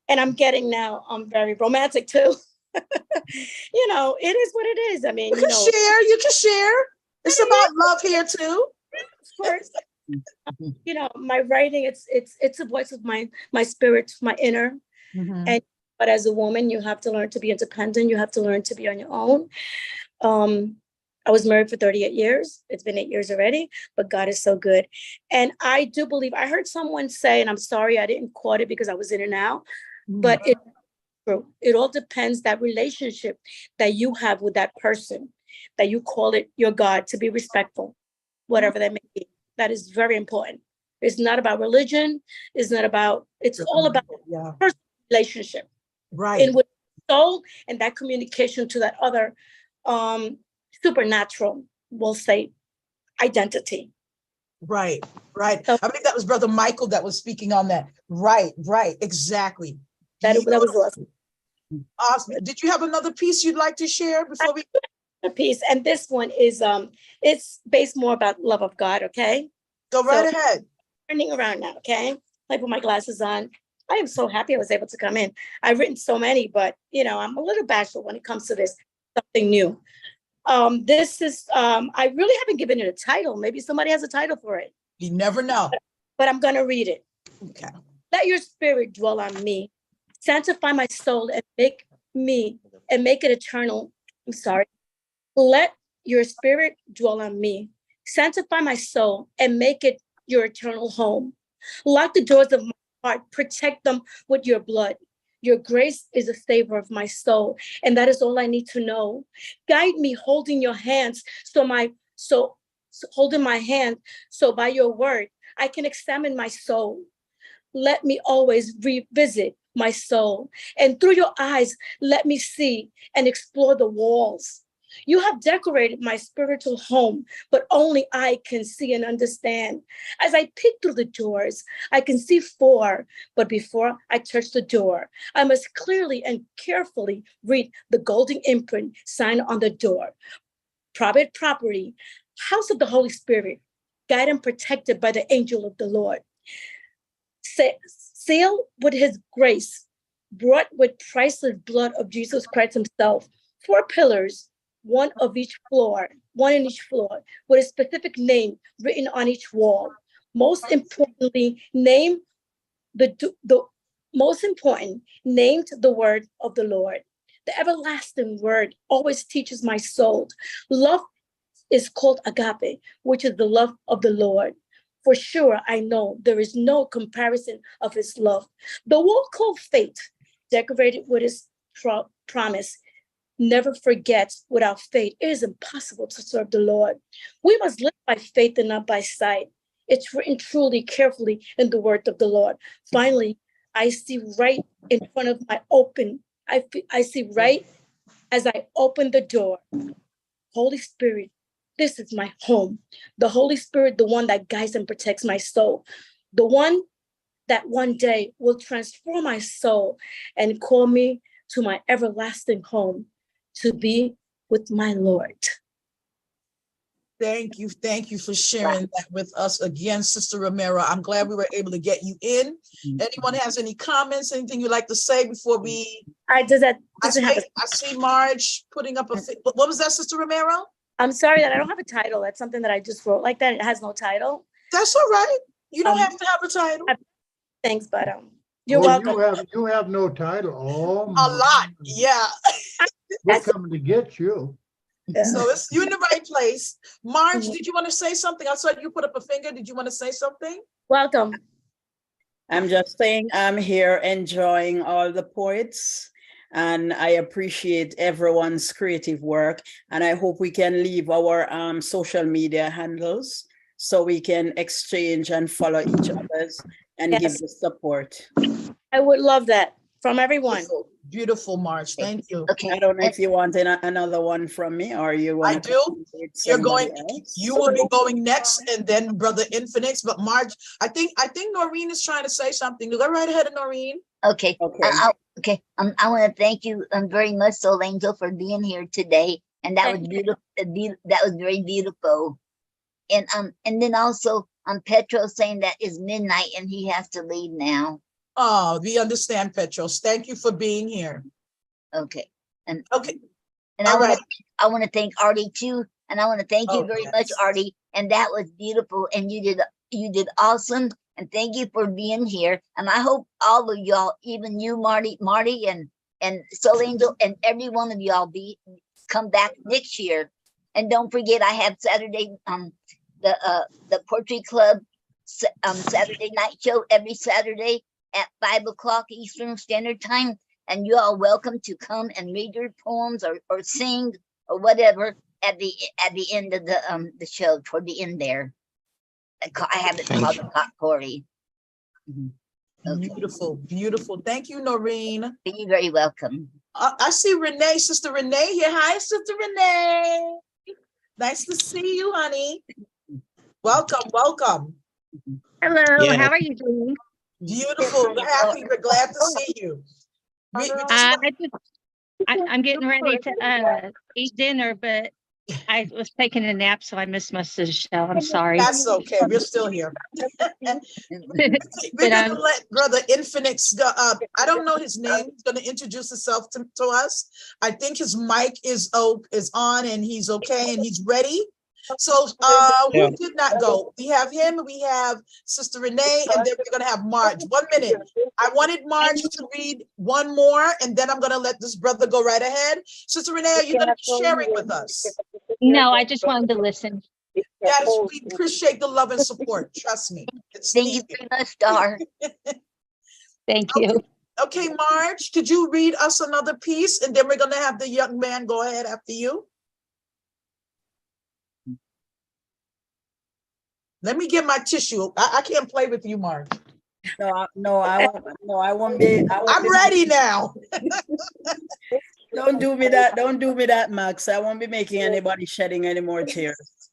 and I'm getting now very romantic too. It is what it is. I mean, You can share. It's about love here too. Of course. My writing, it's a voice of my spirit, my inner. And but as a woman, you have to learn to be independent. You have to learn to be on your own. I was married for 38 years. It's been 8 years already, but God is so good. And I do believe, I heard someone say, and I'm sorry I didn't quote it because I was in and out, but it's true. It all depends that relationship that you have with that person, that you call it your God, to be respectful, whatever that may be. That is very important. It's not about religion. It's all about personal relationship. Right. And with soul and that communication to that other supernatural, we'll say, identity. Right. I think that was Brother Michael that was speaking on that. Right. Exactly. That was awesome. Awesome. Did you have another piece you'd like to share before we? A piece, and this one is it's based more about love of God. Okay, go right ahead. Turning around now. Okay, I put my glasses on. I am so happy I was able to come in. I've written so many, but I'm a little bashful when it comes to this, something new. This is I really haven't given it a title. Maybe somebody has a title for it. You never know. But I'm gonna read it. Okay. Let your spirit dwell on me, sanctify my soul, and make it eternal. I'm sorry. Let your spirit dwell on me, sanctify my soul, and make it your eternal home. Lock the doors of my heart, protect them with your blood. Your grace is a savor of my soul, and that is all I need to know. Guide me, holding your hands, holding my hand, so by your word I can examine my soul. Let me always revisit my soul, and through your eyes, let me see and explore the walls. You have decorated my spiritual home, but only I can see and understand. As I peek through the doors, I can see 4, but before I touch the door, I must clearly and carefully read the golden imprint sign on the door. Private property, house of the Holy Spirit, guided and protected by the angel of the Lord. Sealed with his grace, brought with priceless blood of Jesus Christ himself. 4 pillars, one in each floor, with a specific name written on each wall. Most importantly, named the word of the Lord. The everlasting word always teaches my soul. Love is called agape, which is the love of the Lord. For sure, I know there is no comparison of his love. The wall called faith, decorated with his promise, never forget. Without faith, it is impossible to serve the Lord. We must live by faith and not by sight. It's written truly, carefully in the word of the Lord. Finally, I see right in front of my I see right as I open the door. Holy Spirit, this is my home. The Holy Spirit, the one that guides and protects my soul. The one that one day will transform my soul and call me to my everlasting home to be with my Lord. Thank you for sharing that with us again, Sister Romero. I'm glad we were able to get you in. Anyone has any comments, anything you'd like to say before we? I see Marge putting up a, what was that, Sister Romero? I'm sorry that I don't have a title. That's something that I just wrote like that. It has no title. That's all right. You don't have to have a title. Thanks, but you're welcome. You have no title. Oh, a lot, yeah. We're coming to get you. So you're in the right place. Marge, did you want to say something? I saw you put up a finger. Did you want to say something? Welcome. I'm just saying I'm here enjoying all the poets, and I appreciate everyone's creative work. And I hope we can leave our social media handles so we can exchange and follow each other's and give the support. I would love that from everyone. Beautiful, Marge. Thank you. Okay. I don't know if you want another one from me or you want. I do. You're going. You will be going next, and then Brother Infinix. But Marge, I think Noreen is trying to say something. Go right ahead, Noreen. Okay. Okay. I want to thank you very much, Soul Angel, for being here today, and that was beautiful. That was very beautiful. And then also Petro saying that it's midnight and he has to leave now. Oh, we understand, Petros. Thank you for being here. Okay. And okay. And I want to thank Artie too. And I want to thank you very much, Artie. And that was beautiful. And you did awesome. And thank you for being here. And I hope all of y'all, even you, Marty, and Soul Angel, and every one of y'all come back next year. And don't forget, I have Saturday, the Poetry Club Saturday night show every Saturday at 5 o'clock Eastern Standard Time, and you are welcome to come and read your poems or sing or whatever at the end of the show, toward the end there. I have it called the Pot Party. Okay. Beautiful. Thank you, Noreen. You're very welcome. I see Renee, Sister Renee here. Hi, Sister Renee. Nice to see you, honey. Welcome. Hello, how are you doing? Beautiful. We're happy. We're glad to see you. I'm getting ready to eat dinner, but I was taking a nap, so I missed most of the show. I'm sorry. That's okay. We're still here. We're going to let Brother Infinix go up. I don't know his name. He's going to introduce himself to us. I think his mic is on and he's okay and he's ready. So who did not go? We have him, we have Sister Renee, and then we're going to have Marge. 1 minute. I wanted Marge to read one more, and then I'm going to let this brother go right ahead. Sister Renee, are you going to be sharing with us? No, I just wanted to listen. We appreciate the love and support. Trust me. Thank you very much, Star. Thank you. Okay, Marge, could you read us another piece, and then we're going to have the young man go ahead after you? Let me get my tissue. I can't play with you, Marge. No, I won't be. I'm ready now. Don't do me that, Max. I won't be making anybody shedding any more tears.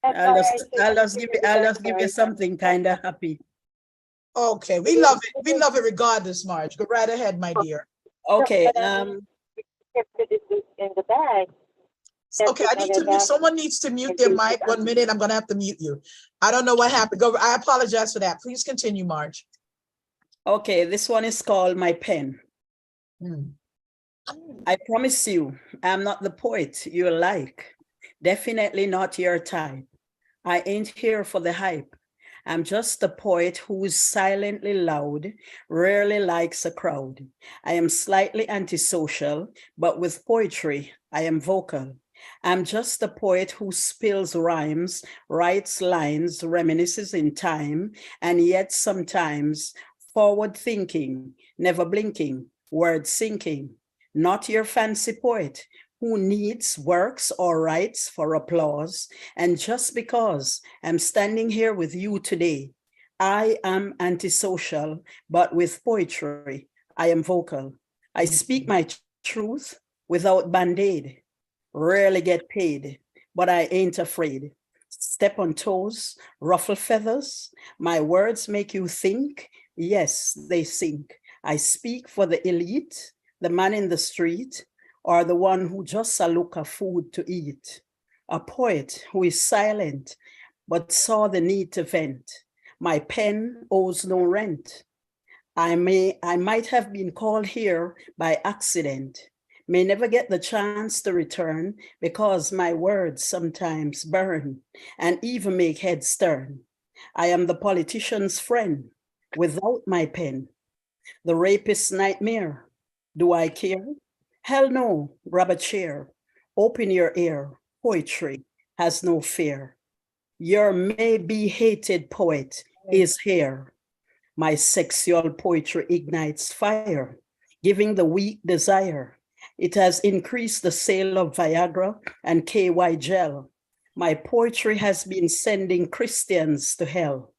I'll just give you something kind of happy. Okay, we love it. We love it regardless, Marge. Go right ahead, my dear. Okay. In the bag. Okay, someone needs to mute their mic. 1 minute, I'm gonna have to mute you. I don't know what happened. I apologize for that. Please continue, Marge. Okay, this one is called My Pen. I promise you, I'm not the poet you like. Definitely not your type. I ain't here for the hype. I'm just a poet who's silently loud, rarely likes a crowd. I am slightly antisocial, but with poetry, I am vocal. I'm just a poet who spills rhymes, writes lines, reminisces in time, and yet sometimes forward thinking, never blinking, word sinking. Not your fancy poet who needs, works, or writes for applause. And just because I'm standing here with you today, I am antisocial, but with poetry, I am vocal. I speak my truth without band-aid. Rarely get paid, but I ain't afraid. Step on toes, ruffle feathers. My words make you think, Yes, they sink. I speak for the elite, the man in the street, or the one who just a look of food to eat. A poet who is silent, but saw the need to vent. My pen owes no rent. I might have been called here by accident, may never get the chance to return because my words sometimes burn and even make heads turn. I am the politician's friend without my pen, the rapist's nightmare. Do I care? Hell no, grab a chair, open your ear. Poetry has no fear. Your may-be hated poet is here. My sexual poetry ignites fire, giving the weak desire. It has increased the sale of Viagra and KY gel. My poetry has been sending Christians to hell,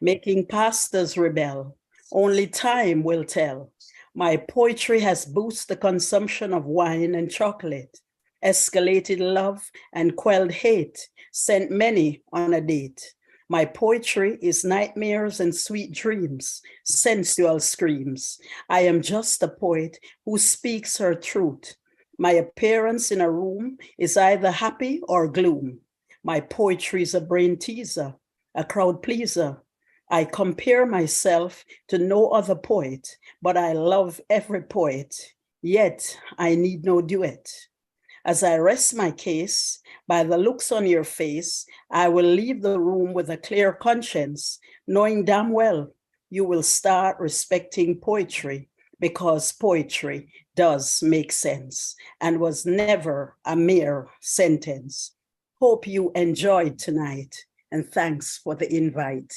making pastors rebel. Only time will tell. My poetry has boosted the consumption of wine and chocolate, escalated love and quelled hate, sent many on a date. My poetry is nightmares and sweet dreams, sensual screams. I am just a poet who speaks her truth. My appearance in a room is either happy or gloom. My poetry is a brain teaser, a crowd pleaser. I compare myself to no other poet, but I love every poet, yet I need no duet. As I rest my case, by the looks on your face, I will leave the room with a clear conscience, knowing damn well you will start respecting poetry because poetry does make sense and was never a mere sentence. Hope you enjoyed tonight, and thanks for the invite.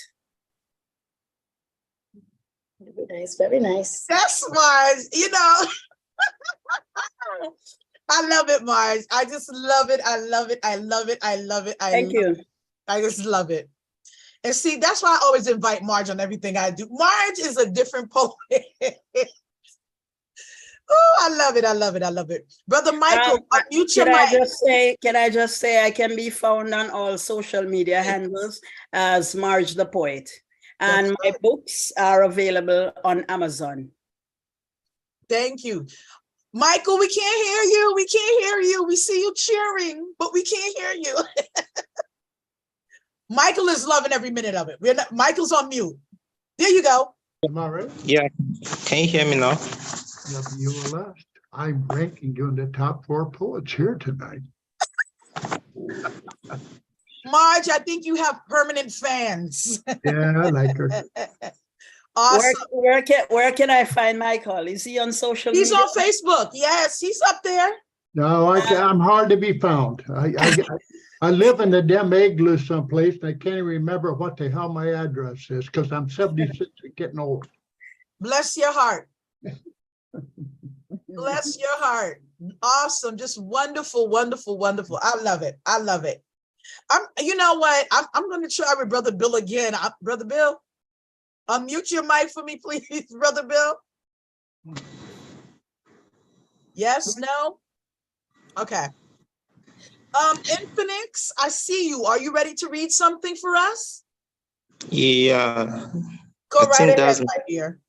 Very nice, very nice. That's Mars, you know. I love it, Mars. I just love it. I love it. I love it. I love it. Thank you. I just love it. And see, that's why I always invite Marge on everything I do. Marge is a different poet. Oh, I love it. I love it. I love it. Brother Michael, unmute your mic. Can I just say I can be found on all social media handles as Marge the Poet. And my books are available on Amazon. Thank you. Michael, we can't hear you. We can't hear you. We see you cheering, but we can't hear you. Michael is loving every minute of it. Michael's on mute. There you go. Am I right? Yeah. Can you hear me now? Nothing you were last. I'm ranking you in the top 4 poets here tonight. Marge, I think you have permanent fans. Yeah, I like her. Awesome. Where can I find Michael? Is he on social media? He's on Facebook. Yes, he's up there. No, I'm hard to be found. I live in the damn igloo someplace, and I can't even remember what the hell my address is because I'm 76 and getting old. Bless your heart. Bless your heart. Awesome. Just wonderful, wonderful, wonderful. I love it. I love it. You know what? I'm going to try with Brother Bill again. Brother Bill, unmute your mic for me, please, Brother Bill. Yes, no? Okay. Infinix, I see you. Are you ready to read something for us? Yeah. Go right ahead, my dear.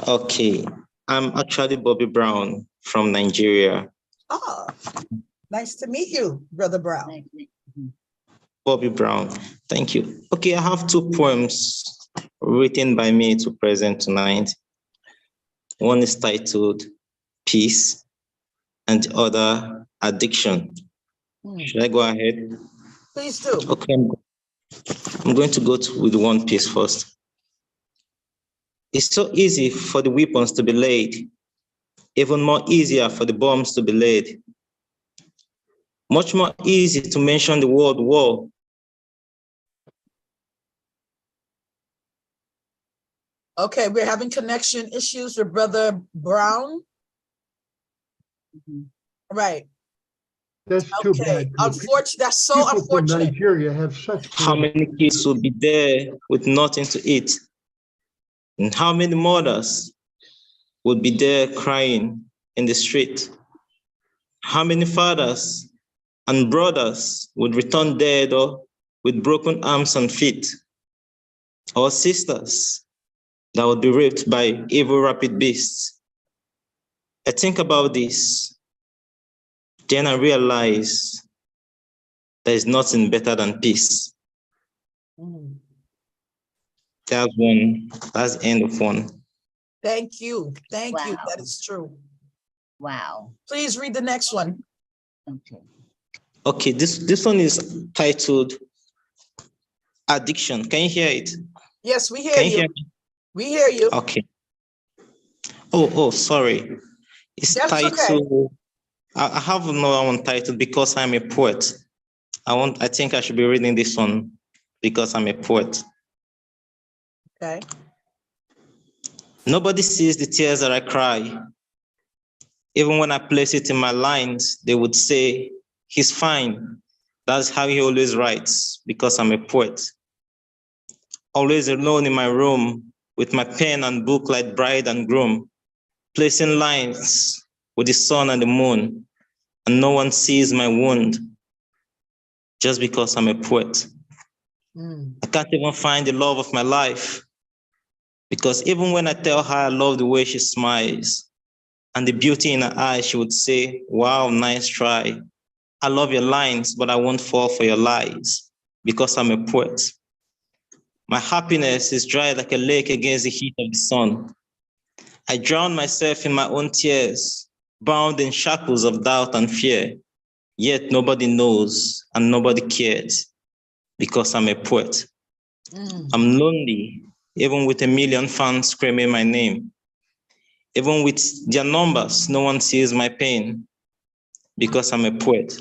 Okay. I'm actually Bobby Brown from Nigeria. Oh, nice to meet you, Brother Brown. Bobby Brown. Thank you. Okay, I have 2 poems written by me to present tonight. One is titled Peace and the other Addiction. Should I go ahead? Please do. Okay, I'm going to go with one piece first. It's so easy for the weapons to be laid, even more easier for the bombs to be laid. Much more easy to mention the word war. Okay, we're having connection issues with Brother Brown. Right. That's too bad. Unfortunately, that's so unfortunate. Nigeria have such. How many kids will be there with nothing to eat? And how many mothers would be there crying in the street? How many fathers and brothers would return dead or with broken arms and feet? Or sisters that would be raped by evil rapid beasts. I think about this, then I realize there is nothing better than peace. That's the end of one. Thank you. Thank you. Wow. That is true. Wow. Please read the next one. Okay. Okay, this one is titled Addiction. Can you hear it? Yes, we hear Can you you. hear me? We hear you. Okay. Oh, sorry. It's That's okay. titled, I have another one titled Because I'm a Poet. I think I should be reading this one because I'm a poet. Okay. Nobody sees the tears that I cry. Even when I place it in my lines, they would say, he's fine. That's how he always writes, because I'm a poet. Always alone in my room with my pen and book like bride and groom, placing lines with the sun and the moon, and no one sees my wound just because I'm a poet. I can't even find the love of my life, because even when I tell her I love the way she smiles and the beauty in her eyes, she would say, wow, nice try. I love your lines, but I won't fall for your lies because I'm a poet. My happiness is dry like a lake against the heat of the sun. I drown myself in my own tears, bound in shackles of doubt and fear. Yet nobody knows and nobody cares because I'm a poet. I'm lonely, even with 1 million fans screaming my name. Even with their numbers, no one sees my pain because I'm a poet.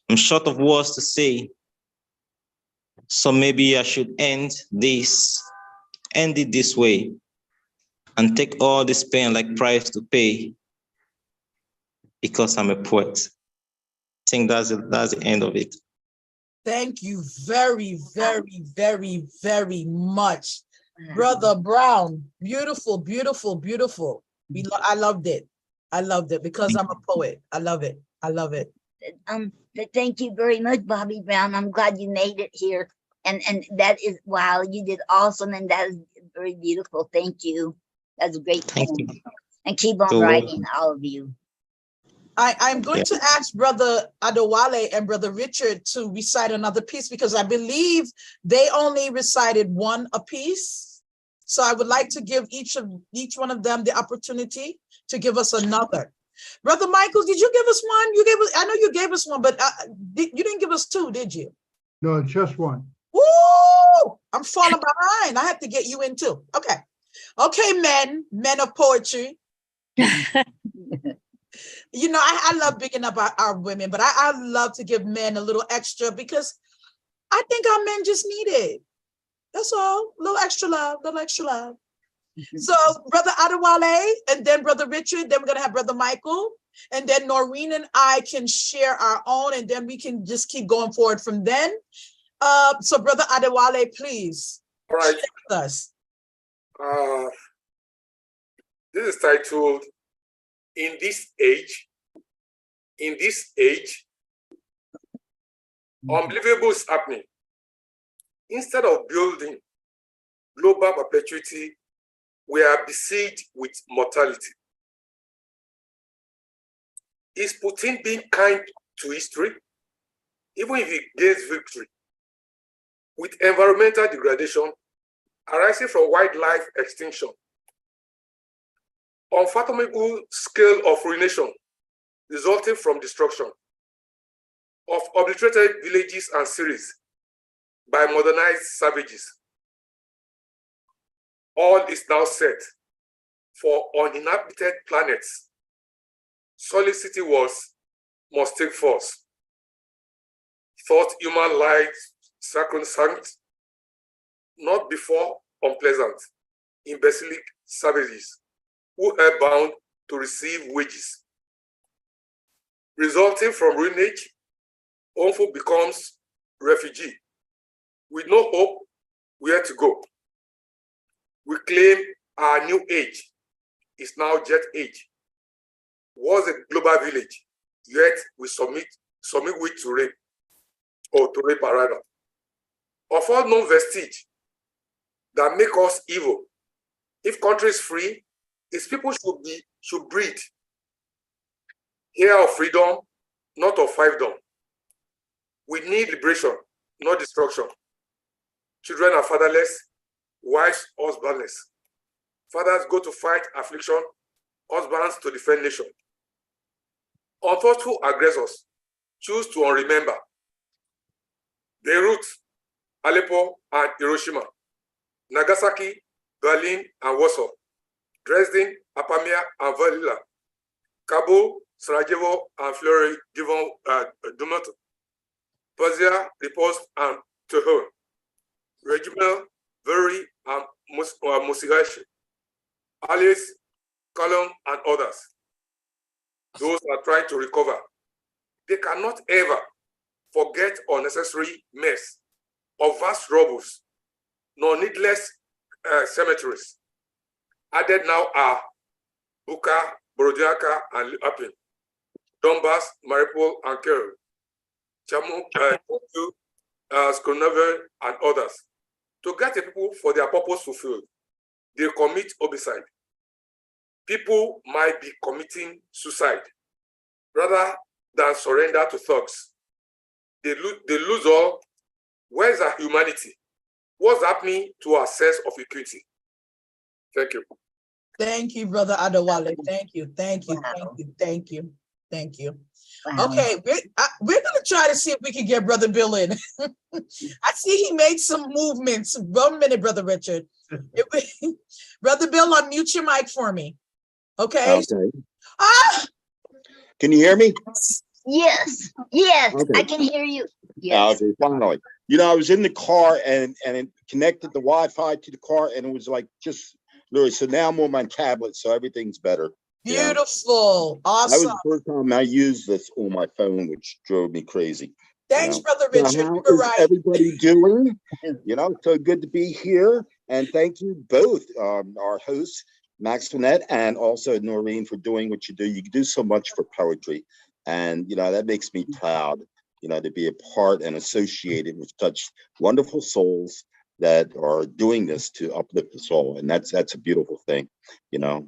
I'm short of words to say, so maybe I should end it this way, and take all this pain like price to pay because I'm a poet. I think that's the end of it. Thank you very, very, very, very much. Brother Brown, beautiful, beautiful, beautiful. I loved it. I loved it because I'm a poet. I love it. I love it. Thank you very much, Bobby Brown. I'm glad you made it here. And that is, wow, you did awesome. And that is very beautiful. Thank you. That's a great poem. And keep on writing, all of you. I'm going to ask Brother Adewale and Brother Richard to recite another piece because I believe they only recited one apiece. So I would like to give each one of them the opportunity to give us another. Brother Michael, did you give us one? I know you gave us one, but you didn't give us two, did you? No, just one. Woo! I'm falling behind. I have to get you in too. Okay. Okay, men of poetry. You know, I love bigging up our women, but I love to give men a little extra because I think our men just need it. That's all. A little extra love, So Brother Adewale and then Brother Richard, then we're going to have Brother Michael, and then Noreen and I can share our own, and then we can just keep going forward from then. So Brother Adewale, please. All right. Share with us. This is titled, In this age, unbelievable is happening. Instead of building global perpetuity, we are besieged with mortality. Is Putin being kind to history? Even if he gains victory, with environmental degradation arising from wildlife extinction, unfathomable scale of ruination resulting from destruction of obliterated villages and cities by modernized savages. All is now set for uninhabited planets. Solid city wars must take force. Thought human life sacrosanct, not before unpleasant, imbecilic savages who are bound to receive wages. Resulting from ruinage, Onfo becomes refugee with no hope where to go. We claim our new age is now jet age. Was a global village, yet we submit we to rape, or to rape rather. Of all known vestige that make us evil If country is free, its people should breed. Here of freedom, not of fiefdom. We need liberation, not destruction. Children are fatherless, wives husbandless. Fathers go to fight affliction, husbands to defend nation. Unthoughtful aggressors choose to unremember. Beirut, Aleppo, and Hiroshima, Nagasaki, Berlin, and Warsaw, Dresden, Apamea, and Valhalla, Kabul, Sarajevo, and Fleury, Dumat, Persia, Riposte, and Tehran, Regimel, Veri, and Musirashi, Alice, Cologne, and others. Those are trying to recover. They cannot ever forget unnecessary mess of vast rubbles, nor needless cemeteries. Added now are Bucha, Borodianka, and Apin, Donbass, Mariupol, and Kirill, Chamuk, Skonovel, and others. To get the people for their purpose fulfilled, they commit homicide. People might be committing suicide rather than surrender to thugs. They lose all. Where's our humanity? What's happening to our sense of equity? Thank you. Thank you, Brother Adewale. Thank you, thank you, thank you, thank you, thank you. Okay, we're gonna try to see if we can get Brother Bill in. I see he made some movements. 1 minute, Brother Richard. Brother Bill, unmute your mic for me. Okay. Okay. Ah! Can you hear me? Yes, yes, Okay. I can hear you. Yes. Okay, finally. You know, I was in the car and it connected the Wi-Fi to the car and it was like just literally, so now I'm on my tablet, so everything's better. you know? Beautiful. That was Awesome. the first time I used this on my phone, which drove me crazy. Thanks, Brother So Richard. how You were is right. everybody doing? You know, so good to be here. And thank you both, our hosts, Max Finette and also Noreen, for doing what you do. You do so much for poetry. And, you know, that makes me proud, you know, to be a part and associated with such wonderful souls that are doing this to uplift the soul. And that's a beautiful thing, you know.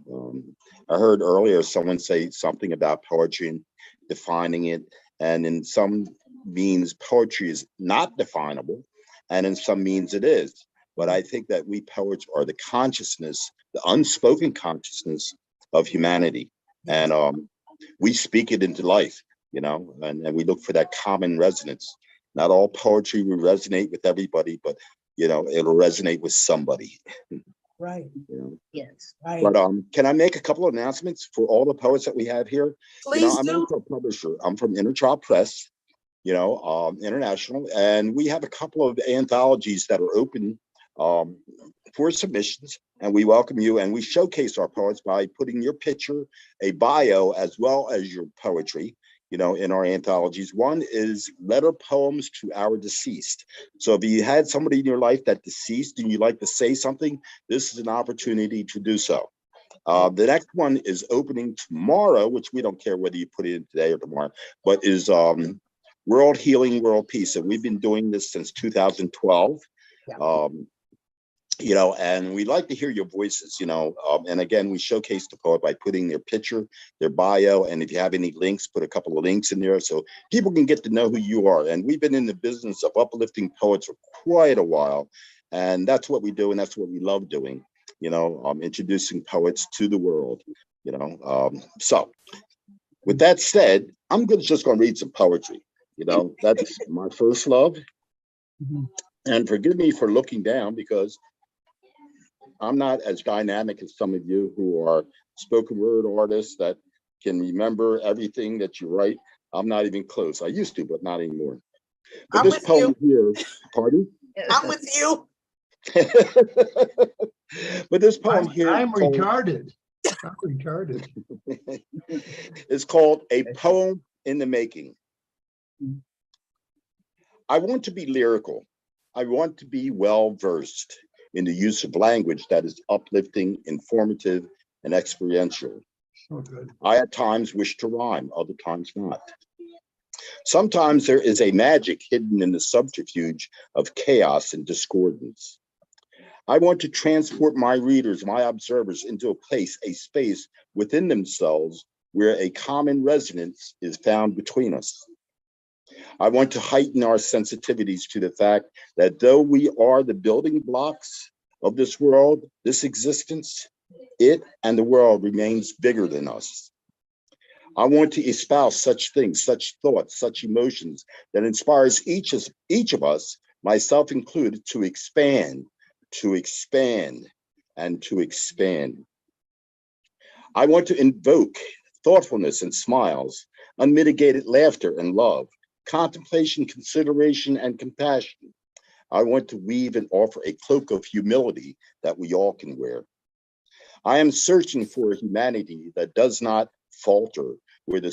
I heard earlier someone say something about poetry and defining it. And in some means, poetry is not definable. And in some means it is. But I think that we poets are the consciousness, the unspoken consciousness of humanity. And we speak it into life, you know, and we look for that common resonance. Not all poetry will resonate with everybody, but, you know, it'll resonate with somebody. Right. You know? Yes. Right. But can I make a couple of announcements for all the poets that we have here? Please you know, I'm do. also a publisher. I'm from Inner Child Press, you know, international, and we have a couple of anthologies that are open for submissions, and we welcome you. And we showcase our poets by putting your picture, a bio, as well as your poetry, you know, in our anthologies. One is letter poems to our deceased. So if you had somebody in your life that deceased and you'd like to say something, this is an opportunity to do so. The next one is opening tomorrow, which we don't care whether you put it in today or tomorrow, but is World Healing, World Peace. And we've been doing this since 2012. Yeah. You know, and we like to hear your voices, you know, and again, we showcase the poet by putting their picture, their bio, and if you have any links, put a couple of links in there so people can get to know who you are. And we've been in the business of uplifting poets for quite a while, and that's what we do, and that's what we love doing, you know, introducing poets to the world, you know. So with that said, I'm just going to read some poetry, you know. That's my first love. And forgive me for looking down because I'm not as dynamic as some of you who are spoken word artists that can remember everything that you write. I'm not even close. I used to, but not anymore. But this poem here, pardon? I'm with you. But this poem here, I'm retarded. I'm retarded. It's called A Poem in the Making. I want to be lyrical. I want to be well versed in the use of language that is uplifting, informative, and experiential. Oh, good. I at times wish to rhyme, other times not. Sometimes there is a magic hidden in the subterfuge of chaos and discordance. I want to transport my readers, my observers into a place, a space within themselves where a common resonance is found between us. I want to heighten our sensitivities to the fact that though we are the building blocks of this world, this existence, it and the world remains bigger than us. I want to espouse such things, such thoughts, such emotions that inspires each of us, myself included, to expand, and to expand. I want to invoke thoughtfulness and smiles, unmitigated laughter and love, contemplation, consideration, and compassion. I want to weave and offer a cloak of humility that we all can wear. I am searching for a humanity that does not falter when the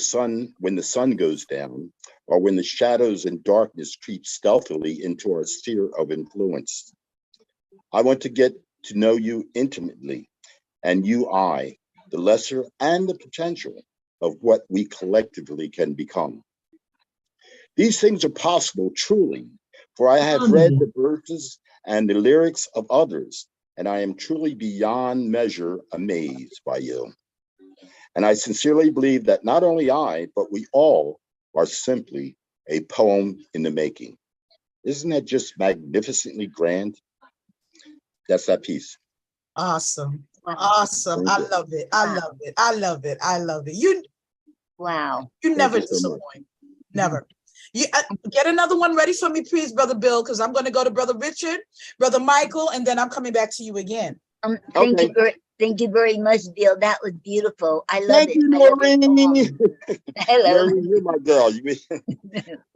sun goes down, or when the shadows and darkness creep stealthily into our sphere of influence. I want to get to know you intimately, and you, the lesser and the potential of what we collectively can become. These things are possible truly, for I have read the verses and the lyrics of others, and I am truly beyond measure amazed by you. And I sincerely believe that not only I, but we all are simply a poem in the making. Isn't that just magnificently grand? That's that piece. Awesome. Awesome. I love it. I love it. I love it. I love it. You never disappoint. Never. You get another one ready for me, please, Brother Bill, because I'm going to go to Brother Richard, Brother Michael, and then I'm coming back to you again. Thank you very much, Bill. That was beautiful. I love Thank it. you, I love it. Noreen. Hello. Noreen, you're my girl.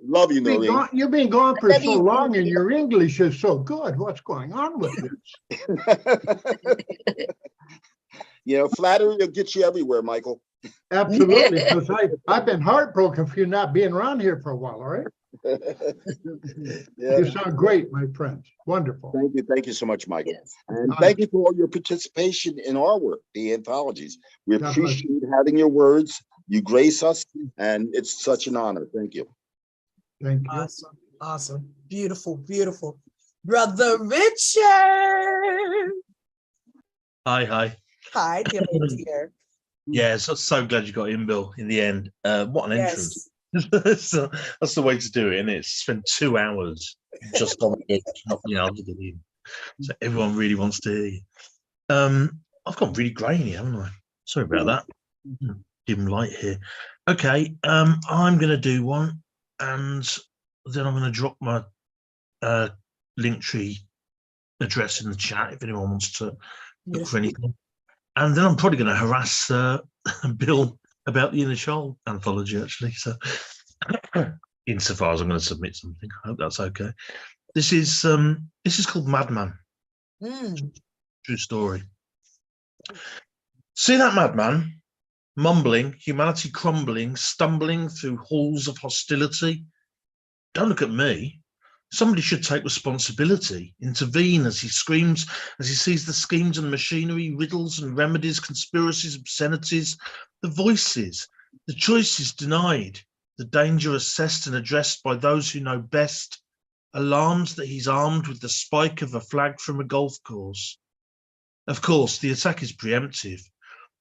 Love you, Noreen. You've been gone for so long and your English is so good. What's going on with this? You know, flattery will get you everywhere, Michael. Absolutely, because I've been heartbroken for you not being around here for a while, all right? Yeah. You sound great, my friends. Wonderful. Thank you so much, Michael. Yes. And thank you for all your participation in our work, the anthologies. We God bless appreciate having your words. You grace us, and it's such an honor. Thank you. Thank you. Awesome. Awesome. Beautiful. Beautiful. Brother Richard. Hi. Hi, dear. Yeah, so glad you got in, Bill, in the end. What an entrance. So that's the way to do it, isn't it? Spend 2 hours just on it, not being able to get in. So everyone really wants to hear you. I've gone really grainy, haven't I? Sorry about that. Dim light here. Okay, I'm going to do one, and then I'm going to drop my Linktree address in the chat if anyone wants to look for anything. And then I'm probably going to harass Bill about the Inner Child anthology, actually. So, insofar as I'm going to submit something, I hope that's okay. This is called Madman. True story. See that madman, mumbling, humanity crumbling, stumbling through halls of hostility? Don't look at me. Somebody should take responsibility, intervene as he screams, as he sees the schemes and machinery, riddles and remedies, conspiracies, obscenities, the voices, the choices denied, the danger assessed and addressed by those who know best, alarms that he's armed with the spike of a flag from a golf course. Of course, the attack is preemptive.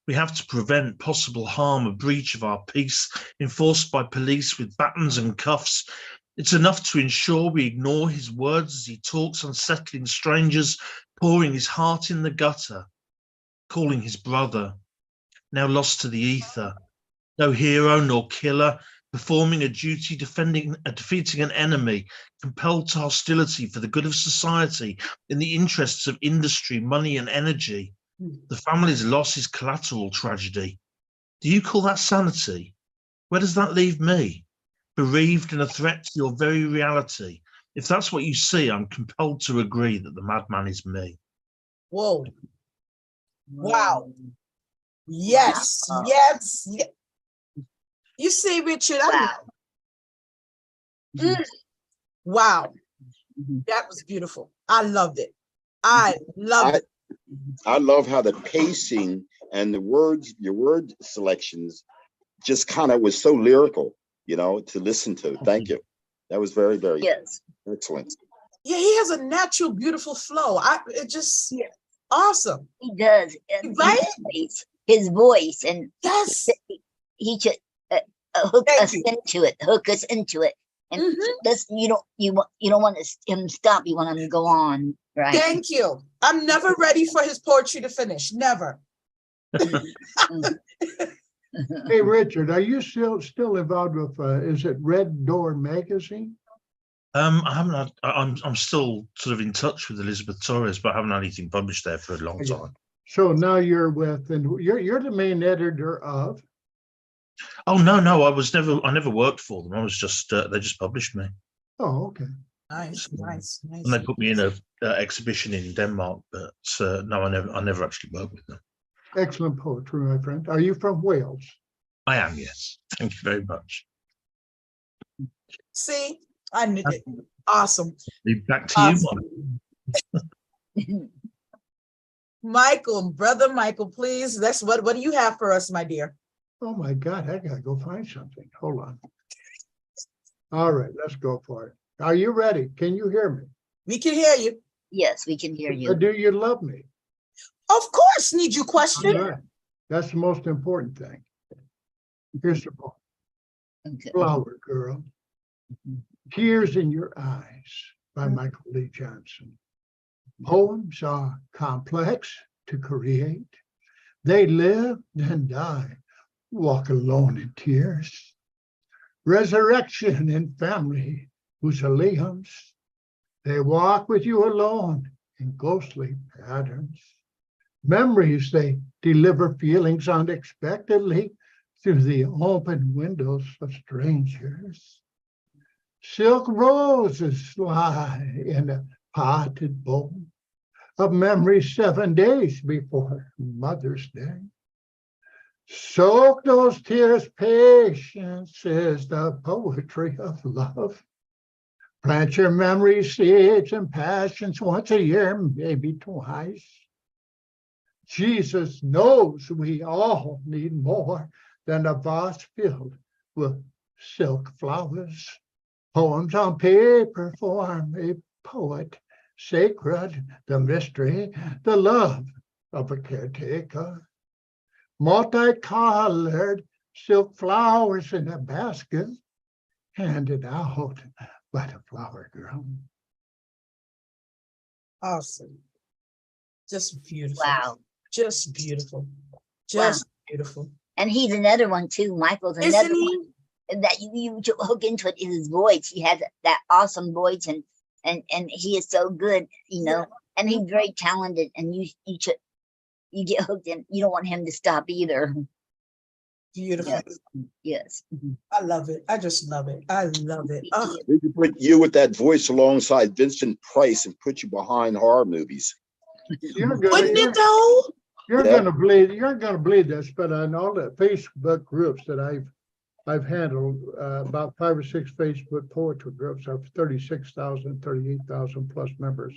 We have to prevent possible harm, a breach of our peace, enforced by police with batons and cuffs. It's enough to ensure we ignore his words as he talks, unsettling strangers, pouring his heart in the gutter, calling his brother, now lost to the ether, no hero nor killer, performing a duty, defeating an enemy, compelled to hostility for the good of society, in the interests of industry, money and energy. The family's loss is collateral tragedy. Do you call that sanity? Where does that leave me? Bereaved and a threat to your very reality. If that's what you see, I'm compelled to agree that the madman is me. Whoa. Wow. Yes. You see, Richard, wow. That was beautiful. I loved it. I loved it. I love how the pacing and the words, your word selections just kind of was so lyrical, to listen to. Thank you. That was very, very excellent. Yeah, he has a natural, beautiful flow. It just awesome. He does. And Right? his voice, and Yes. he should hook us into it. Hook us into it. And this, you don't want him to stop. You want him to go on, right? Thank you. I'm never ready for his poetry to finish. Never. Hey, Richard, are you still involved with, is it Red Door Magazine? I haven't had, I'm still sort of in touch with Elizabeth Torres, but I haven't had anything published there for a long time. So now you're with, and you're the main editor of? Oh, no, I never worked for them. I was just, they just published me. Oh, okay. Nice. And they put me in a exhibition in Denmark, but no, I never actually worked with them. Excellent poetry, my friend. Are you from Wales? I am, yes. Thank you very much. See, I knew it. Awesome. Back to you, Michael, brother Michael, please. That's what do you have for us, my dear? Oh my God, I gotta go find something. Hold on. All right, let's go for it. Are you ready? Can you hear me? We can hear you. Yes, we can hear you. Do you love me? Of course, need you question. All right. That's the most important thing. Here's the poem. Okay. Flower Girl. Tears in Your Eyes by Michael Lee Johnson. Poems are complex to create. They live and die, walk alone in tears. Resurrection in family mausoleums. They walk with you alone in ghostly patterns. Memories, they deliver feelings unexpectedly through the open windows of strangers. Silk roses lie in a potted bowl of memory 7 days before Mother's Day. Soak those tears, patience is the poetry of love. Plant your memory seeds and passions once a year, maybe twice. Jesus knows we all need more than a vase filled with silk flowers. Poems on paper form a poet, sacred, the mystery, the love of a caretaker. Multicolored silk flowers in a basket, handed out by the flower girl. Awesome. Just beautiful. Wow. Just beautiful. Just beautiful. And he's another one too. Michael's another one that you hook into it is his voice. He has that awesome voice, and he is so good, and he's very talented, and you get hooked in. You don't want him to stop either. Beautiful. Yes. I love it. I just love it. I love it. Oh. We could put you with that voice alongside Vincent Price and put you behind horror movies. Wouldn't it though? You're gonna believe this, but on all the Facebook groups that I've handled, about 5 or 6 Facebook poetry groups of 36,000, 38,000 plus members.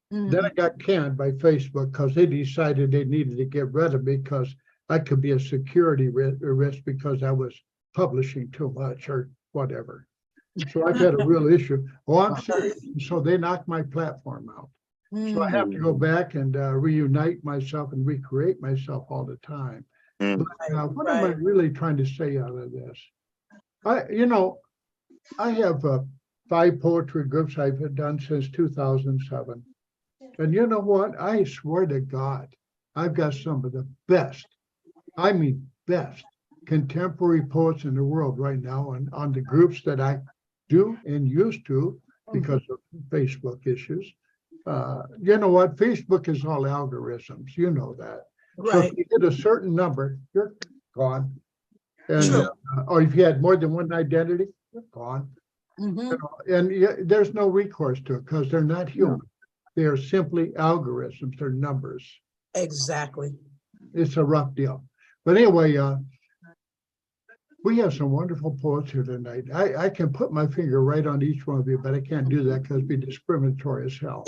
Then I got canned by Facebook because they decided they needed to get rid of me because I could be a security risk because I was publishing too much or whatever. So I've had a real issue. Oh, I'm serious. So they knocked my platform out. So I have to go back and reunite myself and recreate myself all the time. But, what am I really trying to say out of this? I have 5 poetry groups I've done since 2007. And you know what? I swear to God, I've got some of the best, I mean best, contemporary poets in the world right now on the groups that I do and used to because of Facebook issues. You know what? Facebook is all algorithms. You know that. Right. So if you hit a certain number, you're gone. And or if you had more than one identity, you're gone. And there's no recourse to it because they're not human. They are simply algorithms. They're numbers. Exactly. It's a rough deal. But anyway, we have some wonderful poets here tonight. I can put my finger right on each one of you, but I can't do that because it'd be discriminatory as hell.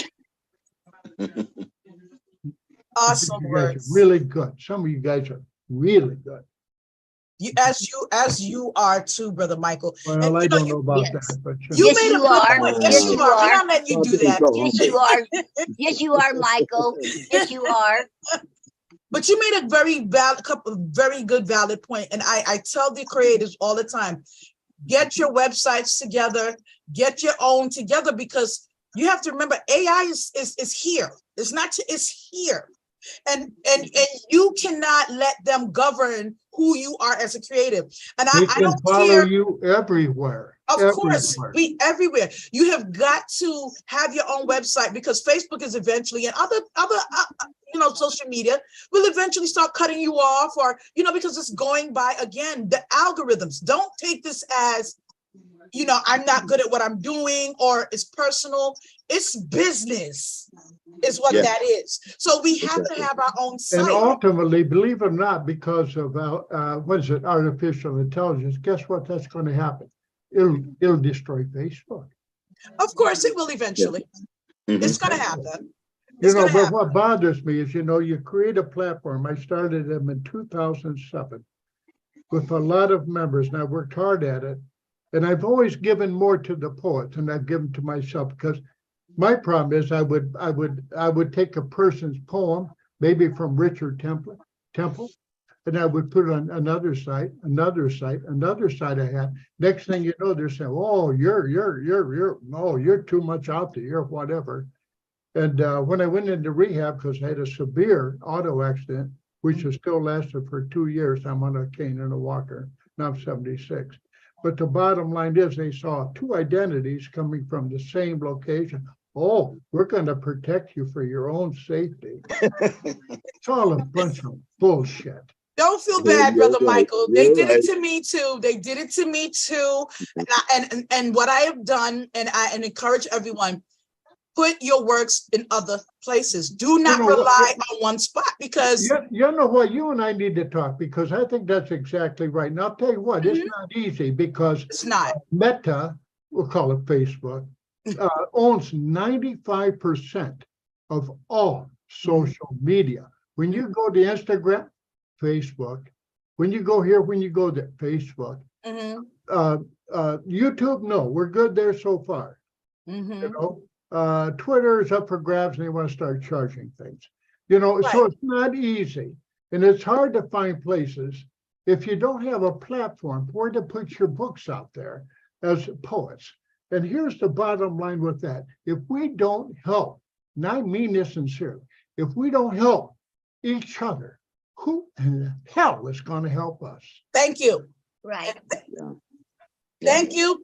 Awesome words. Really good. Some of you guys are really good. as you are too, Brother Michael. Well, And I you know, don't know about Yes. that, but you Yes, made a you good are. point. Yes, you are. We're not letting you do that. Yes, you are. Yes, you are, Michael. Yes, you are. But you made a very good valid point. And I tell the creators all the time, get your websites together, get your own together, because you have to remember AI is here. It's here. And you cannot let them govern who you are as a creative. And they I can don't follow care. you everywhere. Of course, everywhere. everywhere. You have got to have your own website, because Facebook is eventually, and other social media will eventually start cutting you off, or because it's going by, again, the algorithms. Don't take this as I'm not good at what I'm doing, or it's personal. It's business is what Yes. that is. So we have to have our own And site. ultimately, believe it or not, because of artificial intelligence, guess what? That's going to happen. It'll destroy Facebook. Of course, it will eventually. It's going to happen. But what bothers me is, you create a platform. I started them in 2007 with a lot of members, and I worked hard at it. And I've always given more to the poets than I've given to myself, because my problem is I would take a person's poem, maybe from Richard Temple, and I would put it on another site I had. Next thing you know, they're saying, "Oh, you're too much out there, you're whatever." And when I went into rehab, because I had a severe auto accident, which has still lasted for 2 years, I'm on a cane and a walker. Now I'm 76. But the bottom line is, they saw two identities coming from the same location. Oh, we're going to protect you for your own safety. It's all a bunch of bullshit. Don't feel bad, Brother Michael. They did it to me too. And what I have done, and I encourage everyone, put your works in other places. Do not rely on one spot, because you know what, you and I need to talk, because I think that's exactly right. And I'll tell you what, it's not easy, because it's not. Meta, we'll call it Facebook, owns 95% of all social media. When you go to Instagram, Facebook. When you go here, when you go to Facebook, YouTube, no, we're good there so far. Twitter is up for grabs, and they want to start charging things. So it's not easy, and it's hard to find places if you don't have a platform where to put your books out there as poets. And here's the bottom line with that: if we don't help, and I mean this sincerely, if we don't help each other, who in the hell is going to help us? Thank you. Right. Thank you.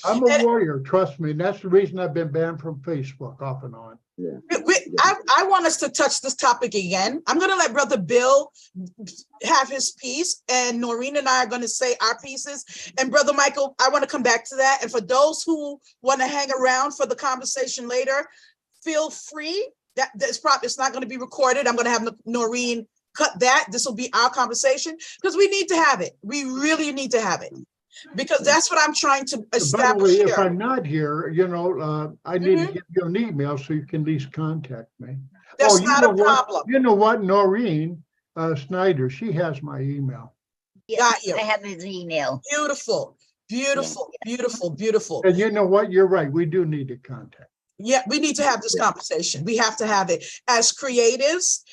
I'm a warrior, trust me. And that's the reason I've been banned from Facebook off and on. I want us to touch this topic again. I'm going to let Brother Bill have his piece, and Noreen and I are going to say our pieces. And Brother Michael, I want to come back to that. And for those who want to hang around for the conversation later, feel free. It's not going to be recorded. I'm going to have Noreen cut that. This will be our conversation, because we need to have it. We really need to have it, because that's what I'm trying to establish. By the way, if I'm not here, I need to give you an email so you can at least contact me. That's not a problem. You know what, Noreen Snyder, she has my email. Got you. I have his email. Beautiful. And you know what? You're right. We do need to contact. Yeah, we need to have this conversation. We have to have it as creatives.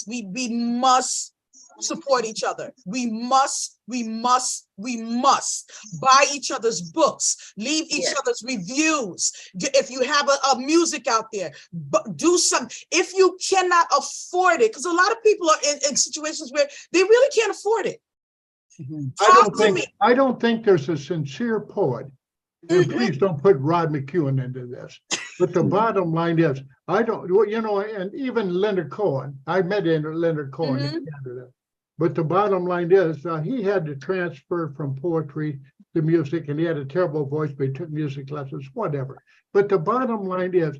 We must support each other. We must buy each other's books, leave each other's reviews. If you have a music out there, do some. If you cannot afford it, because a lot of people are in situations where they really can't afford it. I don't think there's a sincere poet. And please don't put Rod McEwen into this. But the bottom line is, and even Leonard Cohen, I met Leonard Cohen in Canada. But the bottom line is, he had to transfer from poetry to music, and he had a terrible voice, but he took music lessons, whatever. But the bottom line is,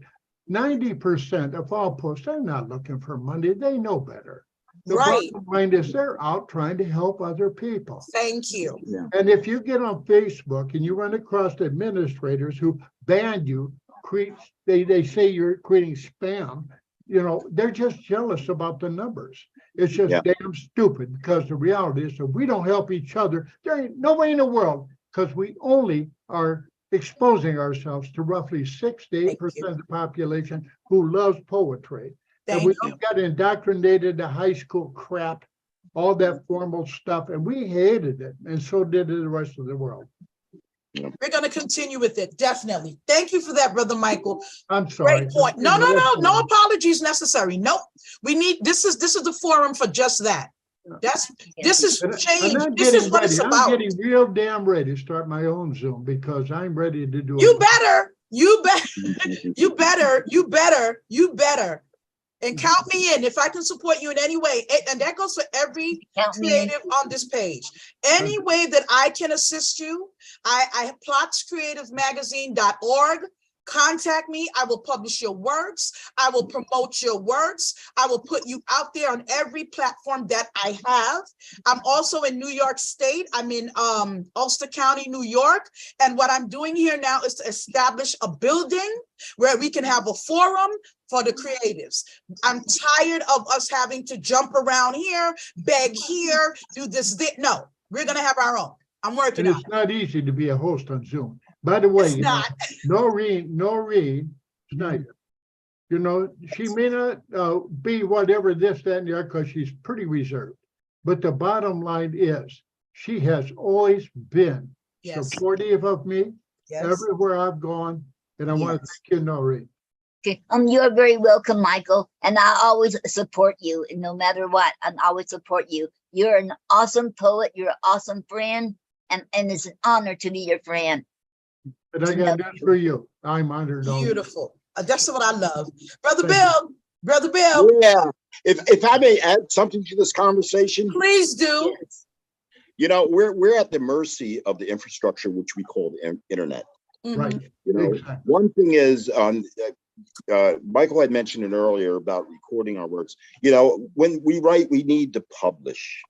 90% of all poets, they're not looking for money. They know better. The bottom line is, they're out trying to help other people. Thank you. And if you get on Facebook and you run across administrators who ban you, they say you're creating spam, they're just jealous about the numbers. It's just Yeah. damn stupid, because the reality is, if we don't help each other, there ain't nobody in the world, because we only are exposing ourselves to roughly 6 to 8% of the population who loves poetry. And we all got indoctrinated to high school crap, all that formal stuff, and we hated it, and so did the rest of the world. We're going to continue with it, definitely. Thank you for that, Brother Michael. I'm sorry. Great point. No apologies necessary. Nope. We need, this is the forum for just that. This is change. This is what it's about. I'm getting real damn ready to start my own Zoom, because I'm ready to do it. You better. And count me in if I can support you in any way. And that goes for every creative on this page. Any way that I can assist you, I have plotscreativemagazine.org. Contact me. I will publish your works. I will promote your works. I will put you out there on every platform that I have. I'm also in New York State. I'm in Ulster County, New York. And what I'm doing here now is to establish a building where we can have a forum for the creatives. I'm tired of us having to jump around here, beg here, do this. No, we're going to have our own. I'm working and on it's not easy to be a host on Zoom. By the way, Noreen Snyder, you know, she may not be whatever this, that, and the other, because she's pretty reserved. But the bottom line is, she has always been supportive of me everywhere I've gone. And I want to thank you, Noreen. Okay. You're very welcome, Michael. And I always support you, and no matter what, I always support you. You're an awesome poet. You're an awesome friend. And it's an honor to be your friend. And I got this for you. I'm honored. Beautiful. That's what I love. Brother Bill. Yeah. If I may add something to this conversation. Please do. Yes. You know, we're at the mercy of the infrastructure, which we call the internet. Right. You know, one thing is, Michael had mentioned it earlier about recording our works. You know, when we write, we need to publish.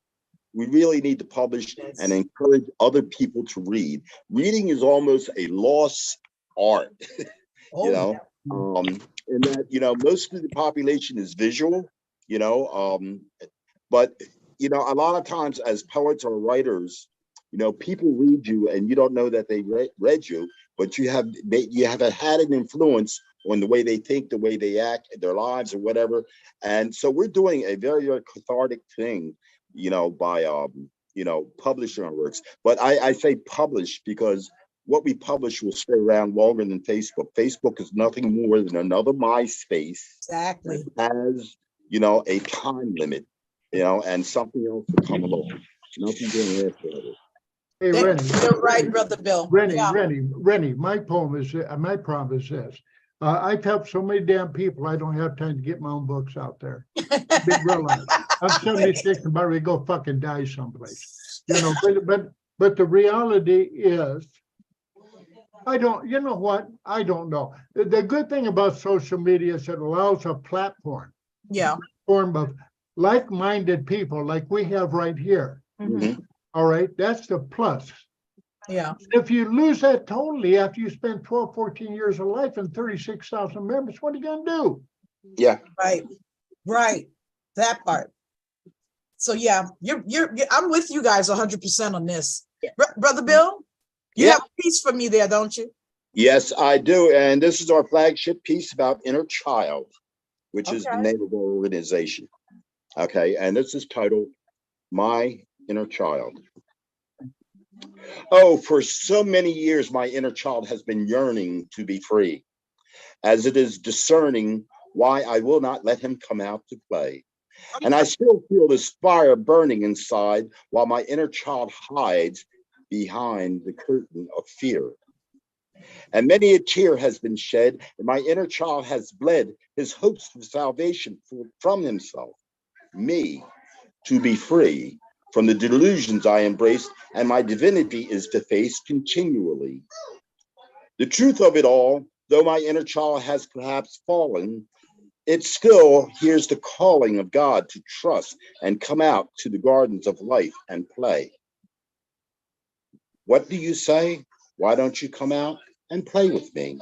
We really need to publish and encourage other people to read. Reading is almost a lost art, you know, and that, you know, most of the population is visual, you know, but, you know, a lot of times as poets or writers, you know, people read you and you don't know that they read you, but you have had an influence on the way they think, the way they act, their lives or whatever. And so we're doing a very, very cathartic thing, you know, by, you know, publishing our works. But I say publish because what we publish will stay around longer than Facebook. Facebook is nothing more than another MySpace. Exactly. That has, you know, a time limit, you know, and something else will come along. Nothing doing after it. Hey, Rennie. You're right, Brother Bill. Rennie, my problem is this. I've helped so many damn people, I don't have time to get my own books out there. Big realize. I'm 76 and about ready to go fucking die someplace. You know, but the reality is, I don't, you know what? I don't know. The good thing about social media is it allows a platform. Form of like-minded people like we have right here. All right, that's the plus. If you lose that totally after you spend 12, 14 years of life and 36,000 members, what are you going to do? Yeah. Right. That part. So yeah, you're I'm with you guys 100% on this. Brother Bill, you have a piece for me there, don't you? Yes, I do. And this is our flagship piece about inner child, which is the name of our organization. Okay, and this is titled My Inner Child. Oh, for so many years, my inner child has been yearning to be free, as it is discerning why I will not let him come out to play. And I still feel this fire burning inside while my inner child hides behind the curtain of fear. And many a tear has been shed, and my inner child has bled his hopes of salvation from himself, me, to be free from the delusions I embraced, and my divinity is defaced continually. The truth of it all, though my inner child has perhaps fallen, it still hears the calling of God to trust and come out to the gardens of life and play. What do you say? Why don't you come out and play with me?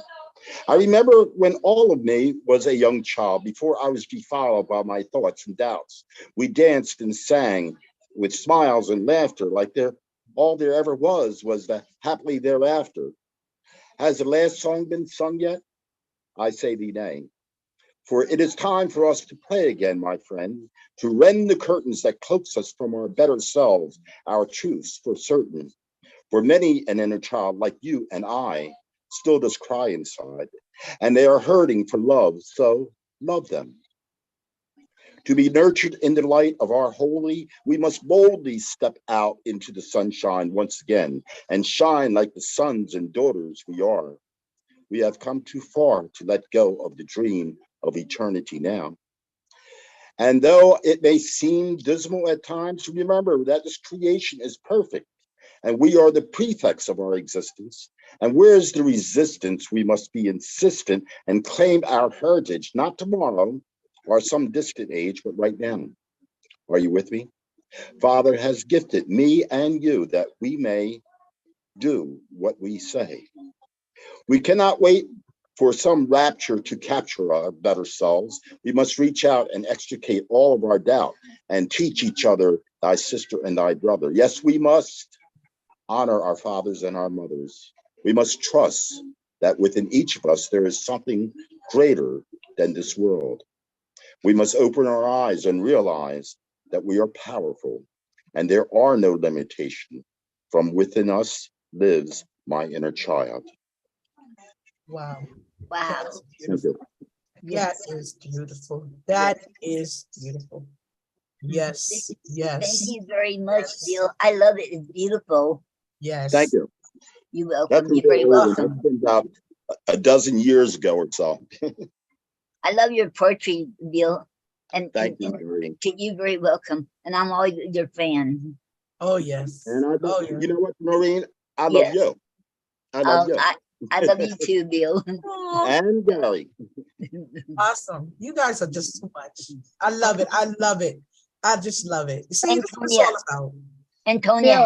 I remember when all of me was a young child, before I was defiled by my thoughts and doubts. We danced and sang with smiles and laughter, like all there ever was the happily thereafter. Has the last song been sung yet? I say thee nay. For it is time for us to play again, my friend, to rend the curtains that cloaks us from our better selves, our truths for certain. For many an inner child like you and I still does cry inside, and they are hurting for love, so love them. To be nurtured in the light of our holy, we must boldly step out into the sunshine once again and shine like the sons and daughters we are. We have come too far to let go of the dream of eternity now. And though it may seem dismal at times, remember that this creation is perfect and we are the prefects of our existence. And where is the resistance? We must be insistent and claim our heritage, not tomorrow or some distant age, but right now. Are you with me? Father has gifted me and you that we may do what we say. We cannot wait for some rapture to capture our better selves. We must reach out and extricate all of our doubt and teach each other, thy sister and thy brother. Yes, we must honor our fathers and our mothers. We must trust that within each of us there is something greater than this world. We must open our eyes and realize that we are powerful and there are no limitations. From within us lives my inner child. Wow. Wow. That's beautiful. That is beautiful. That is beautiful. Yes, yes. Thank you very much, Bill. I love it. It's beautiful. Yes. Thank you. You're welcome. That's You're very welcome. That's been about a dozen years ago or so. I love your poetry, Bill. And Thank you, and Noreen. to you, very welcome. And I'm always your fan. Oh, yes. And Oh, yeah. you know what, Noreen? I love Yes. you. I love you. I love you too, Bill. And Gary. Awesome. You guys are just too much. I love it. I love it. I just love it. See, that's what it's all about. Antonia, Bill,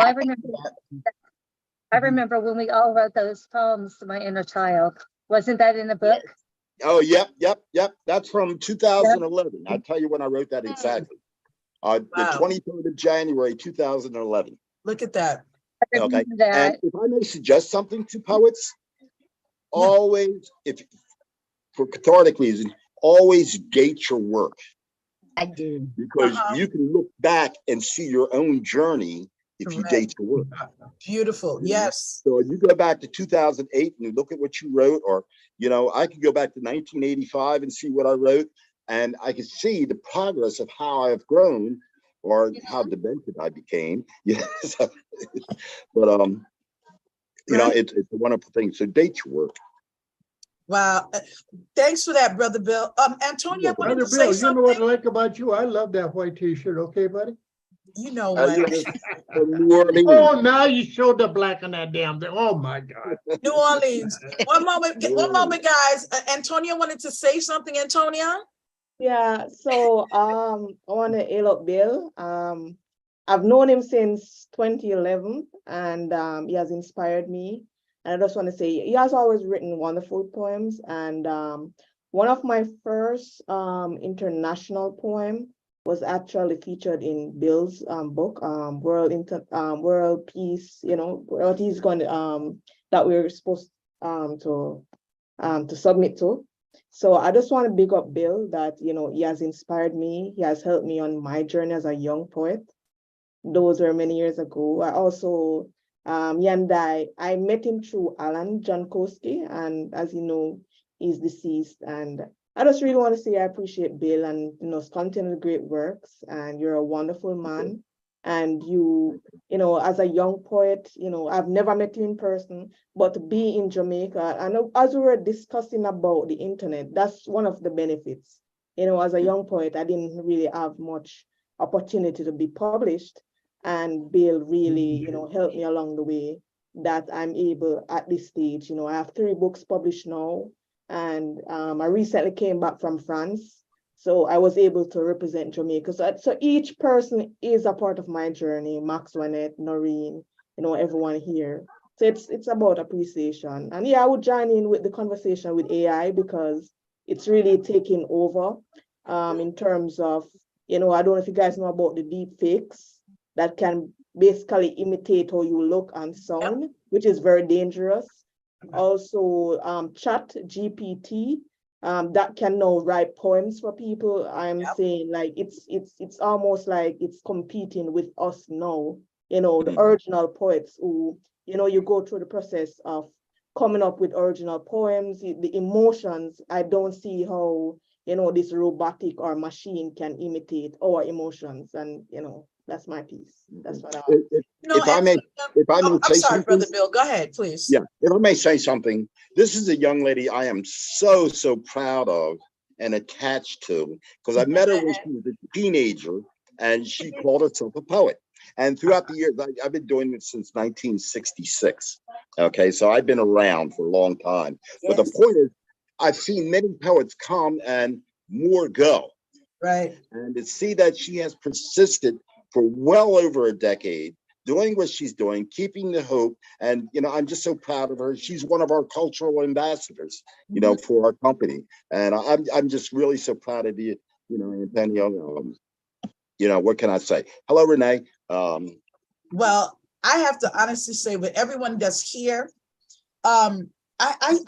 I remember when we all wrote those poems to my inner child. Wasn't that in the book? Oh, yep. That's from 2011. I'll tell you when I wrote that exactly. The 23rd of January, 2011. Look at that. Okay. And if I may suggest something to poets, always, if for cathartic reasons, always date your work. I do. Because you can look back and see your own journey if you date your work. Beautiful. Yes. So if you go back to 2008 and you look at what you wrote, or, I could go back to 1985 and see what I wrote, and I could see the progress of how I've grown or how demented I became. But, it's a wonderful thing. So date your work. Wow. Thanks for that, Brother Bill. Antonia, wanted Brother to say Bill, you something. know what I like about you? I love that white t-shirt. Okay, buddy? You know what? Oh, now you showed the black on that damn thing. Oh my God. New Orleans. One moment, guys. Antonia wanted to say something, Antonia. Yeah, so I want to hail up Bill. I've known him since 2011, and he has inspired me. And I just want to say he has always written wonderful poems. And one of my first international poem was actually featured in Bill's book, World Peace. What he's going to that we're supposed to submit to. So I just want to big up Bill that, he has inspired me. He has helped me on my journey as a young poet. Those were many years ago. I also, I met him through Alan Jankowski, and as you know, he's deceased. And I just really want to say I appreciate Bill and, continue the great works. And you're a wonderful man. And you, as a young poet, I've never met you in person, but to be in Jamaica, and as we were discussing about the internet, that's one of the benefits. As a young poet, I didn't really have much opportunity to be published, and Bill really, helped me along the way that I'm able at this stage. I have 3 books published now, and I recently came back from France. So I was able to represent Jamaica. So each person is a part of my journey, Max Wannett, Noreen, everyone here. So it's about appreciation. And yeah, I would join in with the conversation with AI because it's really taking over in terms of, I don't know if you guys know about the deep fakes that can basically imitate how you look and sound, which is very dangerous. Also, Chat GPT that can now write poems for people. I'm saying like it's almost like it's competing with us now. The original poets who, you go through the process of coming up with original poems, the emotions. I don't see how, this robotic or machine can imitate our emotions. And, that's my piece. That's what I want. If I may I'm say sorry, something, Brother Bill. Go ahead, please. yeah, if I may say something, this is a young lady I am so proud of and attached to, because I met her when she was a teenager and she called herself a poet. And throughout the years, I've been doing it since 1966. Okay, so I've been around for a long time. But the point is, I've seen many poets come and more go. Right. And to see that she has persisted for well over a decade, doing what she's doing, keeping the hope. And, I'm just so proud of her. She's one of our cultural ambassadors, for our company. And I'm just really so proud of you, Antonio. What can I say? Hello, Renee. Well, I have to honestly say with everyone that's here, I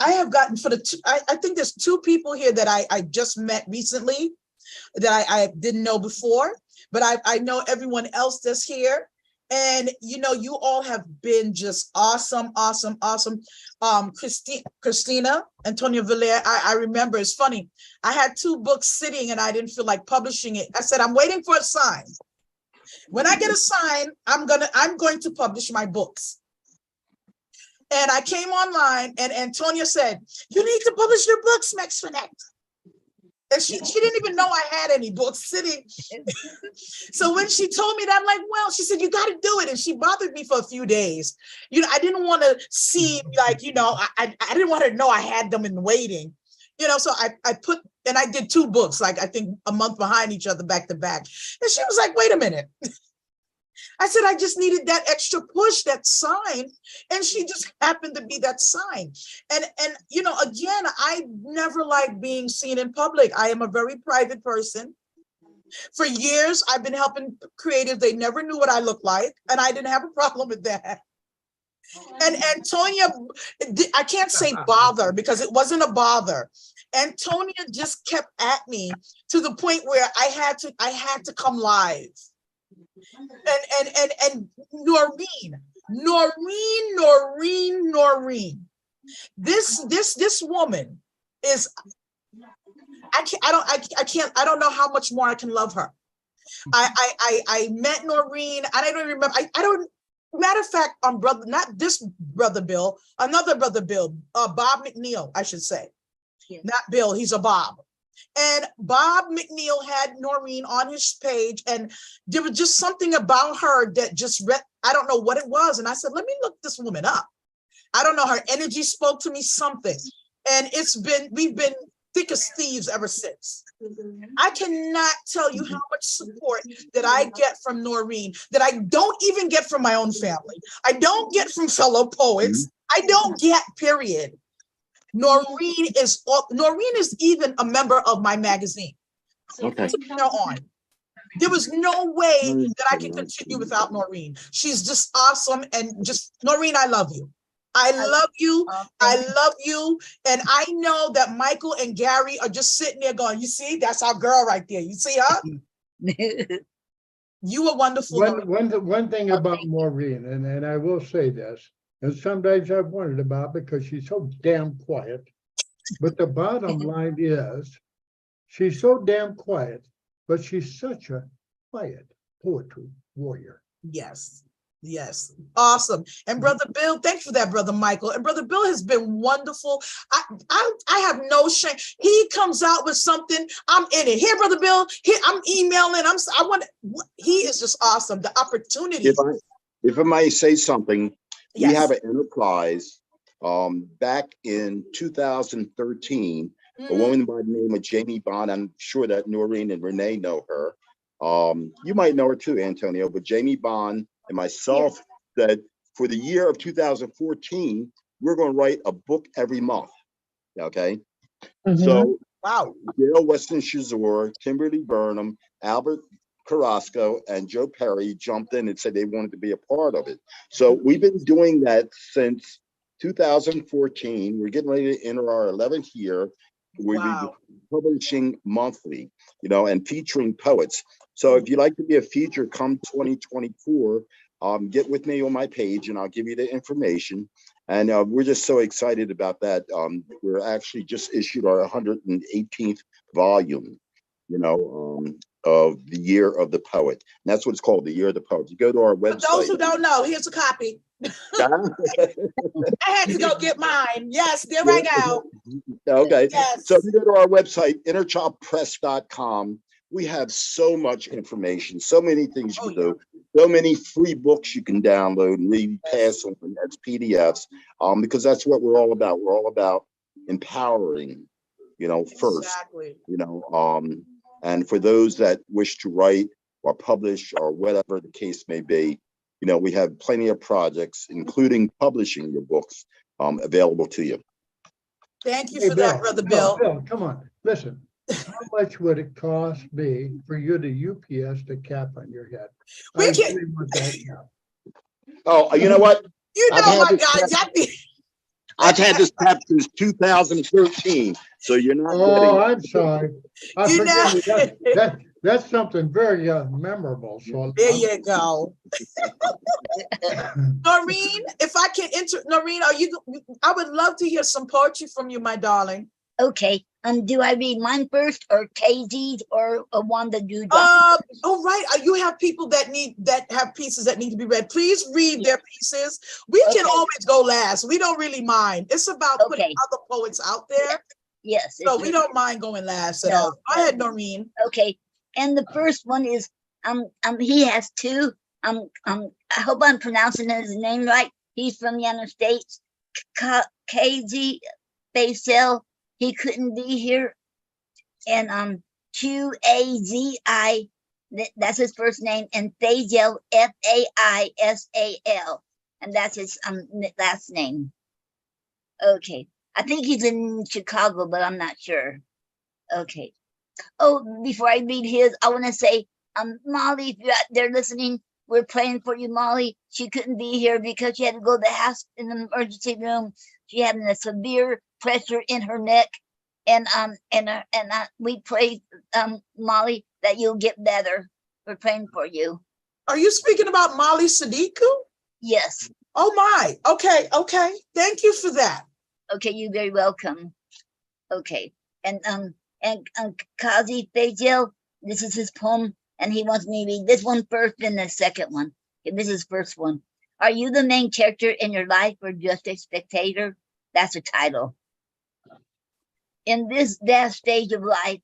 have gotten I think there's two people here that I just met recently that I didn't know before, but I know everyone else that's here. And, you all have been just awesome. Christina, Antonio Villar, I remember, it's funny. I had 2 books sitting and I didn't feel like publishing it. I said, I'm waiting for a sign. When I get a sign, I'm going to publish my books. And I came online and Antonia said, you need to publish your books, Maxwinette. And she didn't even know I had any books sitting. So when she told me that, I'm like, well, she said, you got to do it. And she bothered me for a few days. I didn't want to see like, I didn't want her to know I had them in waiting. So I put, and I did 2 books, like I think a month behind each other, back to back. And she was like, wait a minute. I said, I just needed that extra push, that sign. And she just happened to be that sign. And again, I never like being seen in public. I am a very private person. For years, I've been helping creatives. They never knew what I looked like. And I didn't have a problem with that. And Antonia, I can't say bother because it wasn't a bother. Antonia just kept at me to the point where I had to come live. And Noreen. This woman is, I don't know how much more I can love her. I met Noreen, and I don't remember, matter of fact, on not this Brother Bill, another Brother Bill, Bob McNeil, I should say. Yes. Not Bill, he's a Bob. And Bob McNeil had Noreen on his page, and there was just something about her that just I don't know what it was. And I said, let me look this woman up. I don't know, her energy spoke to me, something. And we've been thick as thieves ever since. I cannot tell you how much support that I get from Noreen that I don't even get from my own family. I don't get from fellow poets. I don't get, period. Noreen is even a member of my magazine. Okay. There was no way that I can continue without Noreen. She's just awesome. And just, Noreen, I love you. I love you. I love you. And I know that Michael and Gary are just sitting there going, you see, that's our girl right there. You see her? You are wonderful. One thing about Maureen, and I will say this, and some days I've wondered about because she's so damn quiet. But the bottom line is she's so damn quiet, but she's such a quiet poetry warrior. Yes. Yes. Awesome. And Brother Bill, thanks for that, Brother Michael. And Brother Bill has been wonderful. I have no shame. He comes out with something, I'm in it. Here, Brother Bill, here, I'm emailing. He is just awesome. The opportunity. If I may say something, yes. We have an enterprise back in 2013, a woman by the name of Jamie Bond. I'm sure that Noreen and Renee know her. You might know her too, Antonio, but Jamie Bond and myself said, for the year of 2014, we're going to write a book every month. Okay. So wow. Gail Weston Shazor, Kimberly Burnham, Albert Carrasco, and Joe Perry jumped in and said they wanted to be a part of it. So we've been doing that since 2014. We're getting ready to enter our 11th year. We'll be publishing monthly, you know, and featuring poets. So if you'd like to be a feature come 2024, get with me on my page and I'll give you the information. And we're just so excited about that. We're actually just issued our 118th volume, you know, of the Year of the Poet. And that's what it's called, the Year of the Poet. You go to our website. For those who don't know, here's a copy. I had to go get mine. Yes, there I go. Okay. Yes. So if you go to our website, innerchildpress.com, we have so much information, so many things you can do, so many free books you can download and read, pass on as PDFs, because that's what we're all about. We're all about empowering, you know, first, you know, and for those that wish to write or publish or whatever the case may be, you know, we have plenty of projects, including publishing your books, available to you. Thank you Hey, for that, Brother Bill. Bill, come on, listen. How much would it cost me for you to UPS the cap on your head? We I can- really want that cap. Oh, you know what? You I've know had what, this guys? cap- That be- I've had this cap since 2013, so you're not Oh, getting. I'm sorry. You Forgive know- me. That's something very memorable. So There you go. Noreen, if I can Noreen, I would love to hear some poetry from you, my darling. Okay. Do I read mine first or KZ's or Wanda Dewdrop? Oh, right. You have people that have pieces that need to be read. Please read their pieces. We can always go last. We don't really mind. It's about putting other poets out there. Yes. So we don't mind going last at all. Go ahead, Noreen. Okay. And the first one is he has two. I hope I'm pronouncing his name right. He's from the United States. KZ Faisal. He couldn't be here. And QAZI, that's his first name, and Faisal, FAISAL, and that's his last name. Okay. I think he's in Chicago, but I'm not sure. Okay. Oh, before I read his, I want to say, Molly, if you're out there listening, we're praying for you, Molly. She couldn't be here because she had to go to the house in the emergency room. She having a severe pressure in her neck, and we pray, Molly, that you'll get better. We're praying for you. Are you speaking about Molly Sadiku? Yes. Oh my. Okay. Thank you for that. Okay, you're very welcome. Okay, and Kazi Faisal, this is his poem, and he wants me to read this one first, then the second one. Okay, this is first one. Are you the main character in your life or just a spectator? That's the title. In this vast stage of life,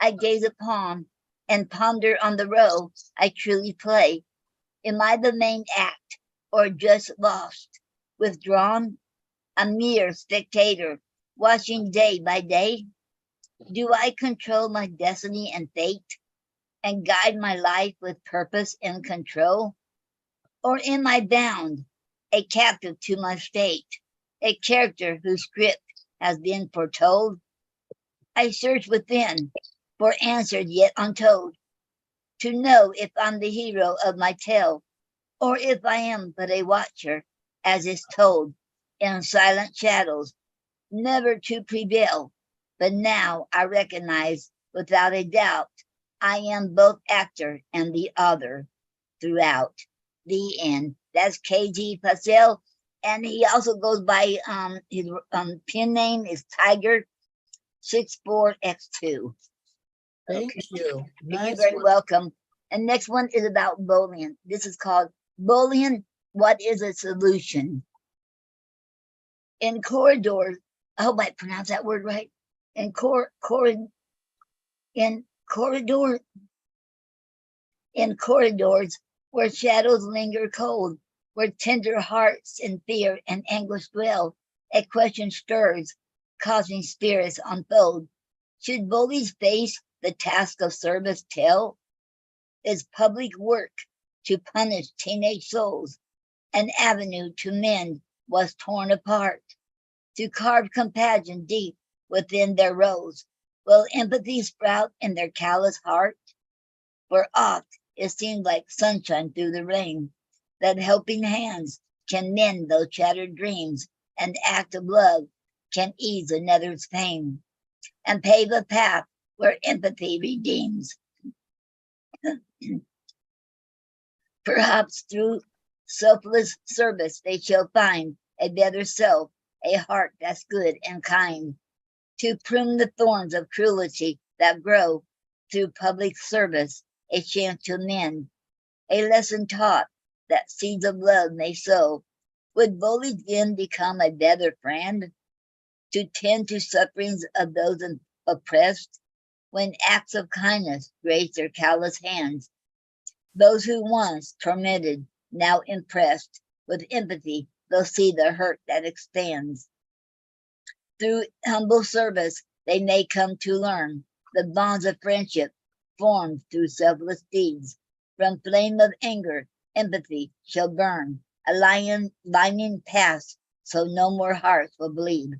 I gaze upon and ponder on the role I truly play. Am I the main act or just lost, withdrawn? A mere spectator, watching day by day? Do I control my destiny and fate and guide my life with purpose and control? Or am I bound, a captive to my state, a character whose script has been foretold? I search within for answers yet untold, to know if I'm the hero of my tale, or if I am but a watcher, as is told in silent shadows, never to prevail. But now I recognize without a doubt, I am both actor and the other throughout. The end. That's KG Faisal. And he also goes by, his pen name is Tiger 64X2. Thank you. You're very welcome. And next one is about bullying. This is called Bullying, What is a Solution? In corridors, I hope I pronounced that word right. In corridors where shadows linger cold, where tender hearts in fear and anguish dwell, a question stirs, causing spirits unfold. Should bullies face the task of service tell? Is public work to punish teenage souls? An avenue to mend was torn apart. To carve compassion deep within their rows, will empathy sprout in their callous heart? For oft it seems like sunshine through the rain, that helping hands can mend those shattered dreams, and act of love can ease another's pain, and pave a path where empathy redeems. Perhaps through selfless service they shall find a better self, a heart that's good and kind, to prune the thorns of cruelty that grow through public service, a chance to mend, a lesson taught that seeds of love may sow. Would bullies then become a better friend, to tend to sufferings of those oppressed, when acts of kindness grace their callous hands? Those who once tormented, now impressed with empathy, they'll see the hurt that expands. Through humble service, they may come to learn the bonds of friendship formed through selfless deeds. From flame of anger, empathy shall burn, a lining path, so no more hearts will bleed.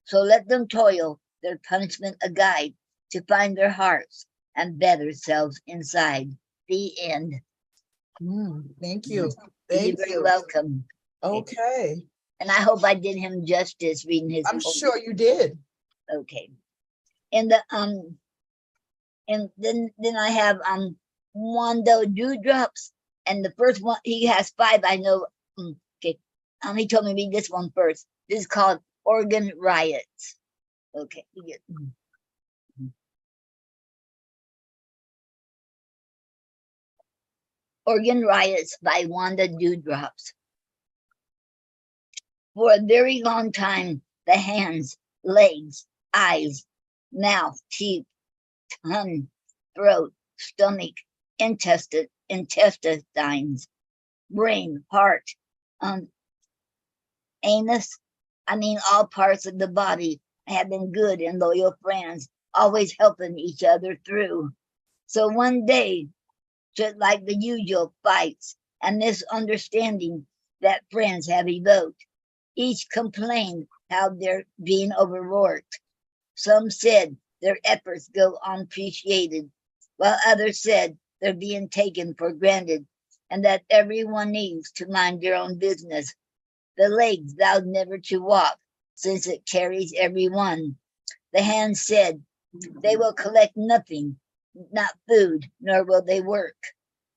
So let them toil, their punishment a guide, to find their hearts and better selves inside. The end. Thank you. You're Thank very you. welcome. Okay. And I hope I did him justice reading his. I'm poem. sure you did. Okay. And the and then I have Wando Dewdrops, and the first one, he has 5. I know. Okay. He told me to read this one first. This is called Organ Riots. Okay. Organ Riots by Wanda Dewdrops. For a very long time, the hands, legs, eyes, mouth, teeth, tongue, throat, stomach, intestines, brain, heart, anus, all parts of the body have been good and loyal friends, always helping each other through. So one day, just like the usual fights and misunderstanding that friends have evoked, each complained how they're being overworked. Some said their efforts go unappreciated, while others said they're being taken for granted and that everyone needs to mind their own business. The legs vowed never to walk, since it carries everyone. The hands said they will collect nothing, not food, nor will they work.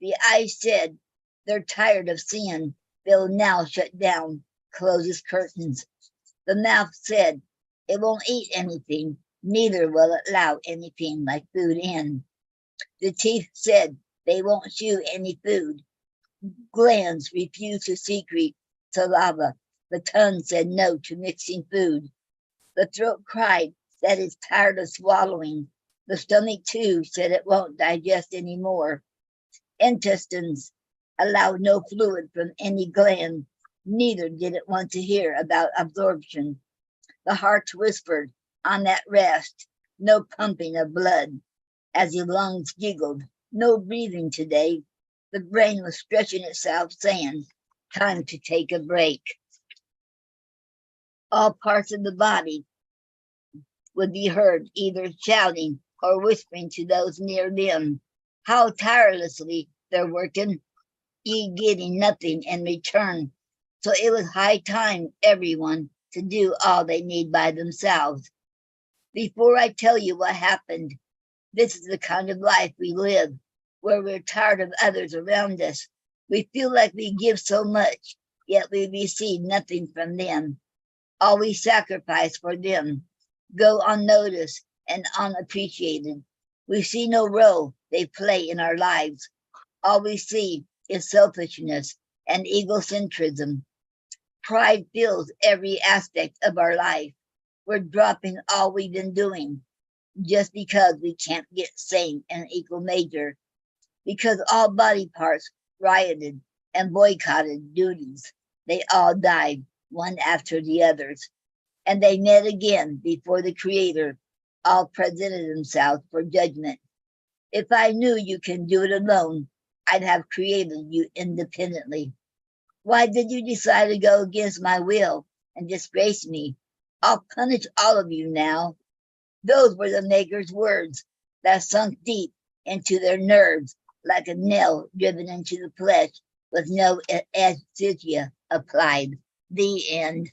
The eyes said they're tired of seeing, they'll now shut down, closes curtains. The mouth said it won't eat anything, neither will it allow anything like food in. The teeth said they won't chew any food. Glands refused to secrete saliva. The tongue said no to mixing food. The throat cried that it's tired of swallowing. The stomach too said it won't digest anymore. Intestines allowed no fluid from any gland. Neither did it want to hear about absorption. The heart whispered, "I'm at rest." No pumping of blood. As the lungs giggled, no breathing today. The brain was stretching itself, saying, time to take a break. All parts of the body would be heard either shouting or whispering to those near them how tirelessly they're working, getting nothing in return. So it was high time everyone to do all they need by themselves. Before I tell you what happened, this is the kind of life we live, where we're tired of others around us. We feel like we give so much, yet we receive nothing from them. All we sacrifice for them go unnoticed and unappreciated. We see no role they play in our lives. All we see is selfishness and egocentrism. Pride fills every aspect of our life. We're dropping all we've been doing just because we can't get same and equal measure, because all body parts rioted and boycotted duties. They all died, one after the others, and they met again before the Creator, all presented themselves for judgment. If I knew you can do it alone, I'd have created you independently. Why did you decide to go against my will and disgrace me? I'll punish all of you now. Those were the maker's words that sunk deep into their nerves like a nail driven into the flesh with no anesthesia applied. The end.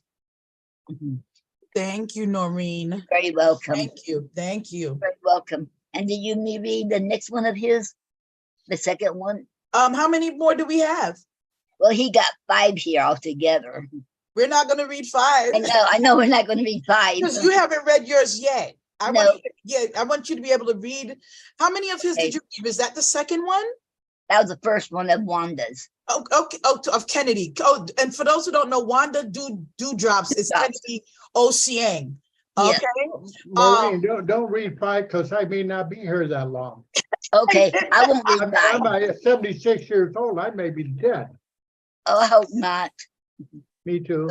Thank you, Noreen. You're very welcome. Thank you. Thank you. Very welcome. And did you read the next one of his? The second one? How many more do we have? Well, he got 5 here altogether. We're not going to read 5. I know we're not going to read 5. Because you haven't read yours yet. I No. want you to be able to read. How many of his did you read? Was that the second one? That was the first one of Wanda's. Oh, okay. Oh, of Kennedy. Oh, and for those who don't know, Wanda Dewdrops is Kennedy Osiang. Okay. Maureen, don't read 5 because I may not be here that long. Okay, I won't read 5. I'm 76 years old. I may be dead. Oh, I hope not. Me too.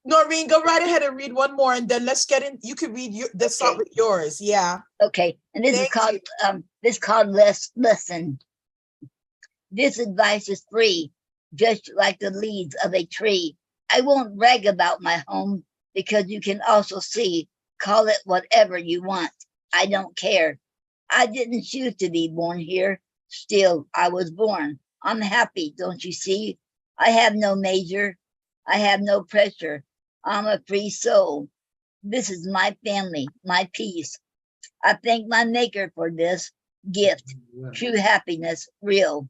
Noreen, go right ahead and read one more, and then let's get in. You can read let's start with yours. Yeah. Okay, and this is called Listen. This advice is free, just like the leaves of a tree. I won't brag about my home because you can also see. Call it whatever you want. I don't care. I didn't choose to be born here. Still, I was born. I'm happy, don't you see? I have no major. I have no pressure. I'm a free soul. This is my family, my peace. I thank my maker for this gift. True happiness, real.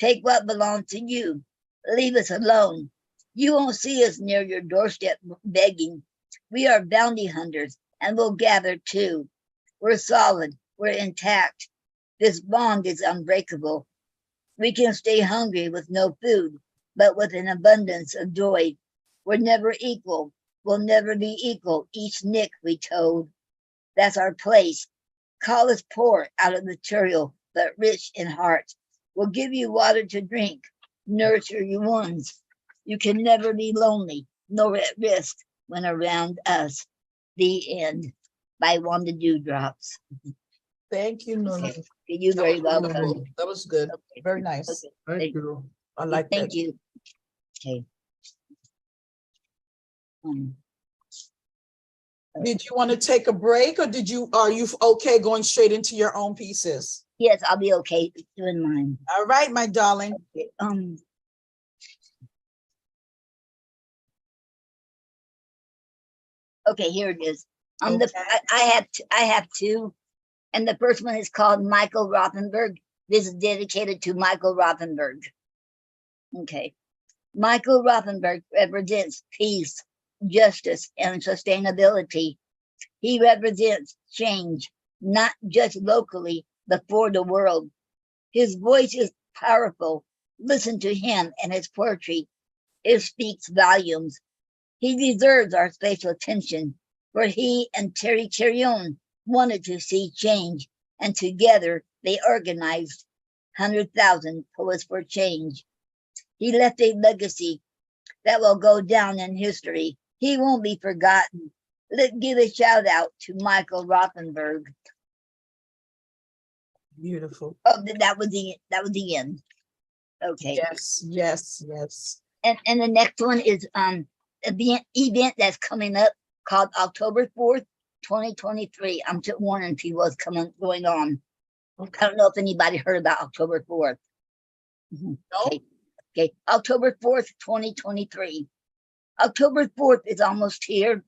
Take what belongs to you. Leave us alone. You won't see us near your doorstep begging. We are bounty hunters and we'll gather too. We're solid. We're intact. This bond is unbreakable. We can stay hungry with no food, but with an abundance of joy. We're never equal. We'll never be equal. Each nick we told. That's our place. Call us poor out of material, but rich in heart. We'll give you water to drink. Nurture your wounds. You can never be lonely, nor at risk when around us. The end. By Wanda Dewdrops. Thank you, Noreen. Okay. You're very welcome. That was good. Very nice. Okay. Thank you. I like that. Thank you. Okay. Did you want to take a break, or are you okay going straight into your own pieces? Yes, I'll be okay doing mine. All right, my darling. Okay. Okay, here it is. I have 2, and the first one is called Michael Rothenberg. This is dedicated to Michael Rothenberg. Okay. Michael Rothenberg represents peace, justice, and sustainability. He represents change, not just locally, but for the world. His voice is powerful. Listen to him and his poetry. It speaks volumes. He deserves our special attention, for he and Terry Carrion wanted to see change, and together they organized 100,000 Poets for Change. He left a legacy that will go down in history. He won't be forgotten. Let's give a shout out to Michael Rothenberg. Beautiful. Oh, that was the end. Okay. Yes. And the next one is event that's coming up called October 4th, 2023. I'm just warning people what's going on. Okay. I don't know if anybody heard about October 4th. No. Okay. October 4th, 2023. October 4th is almost here,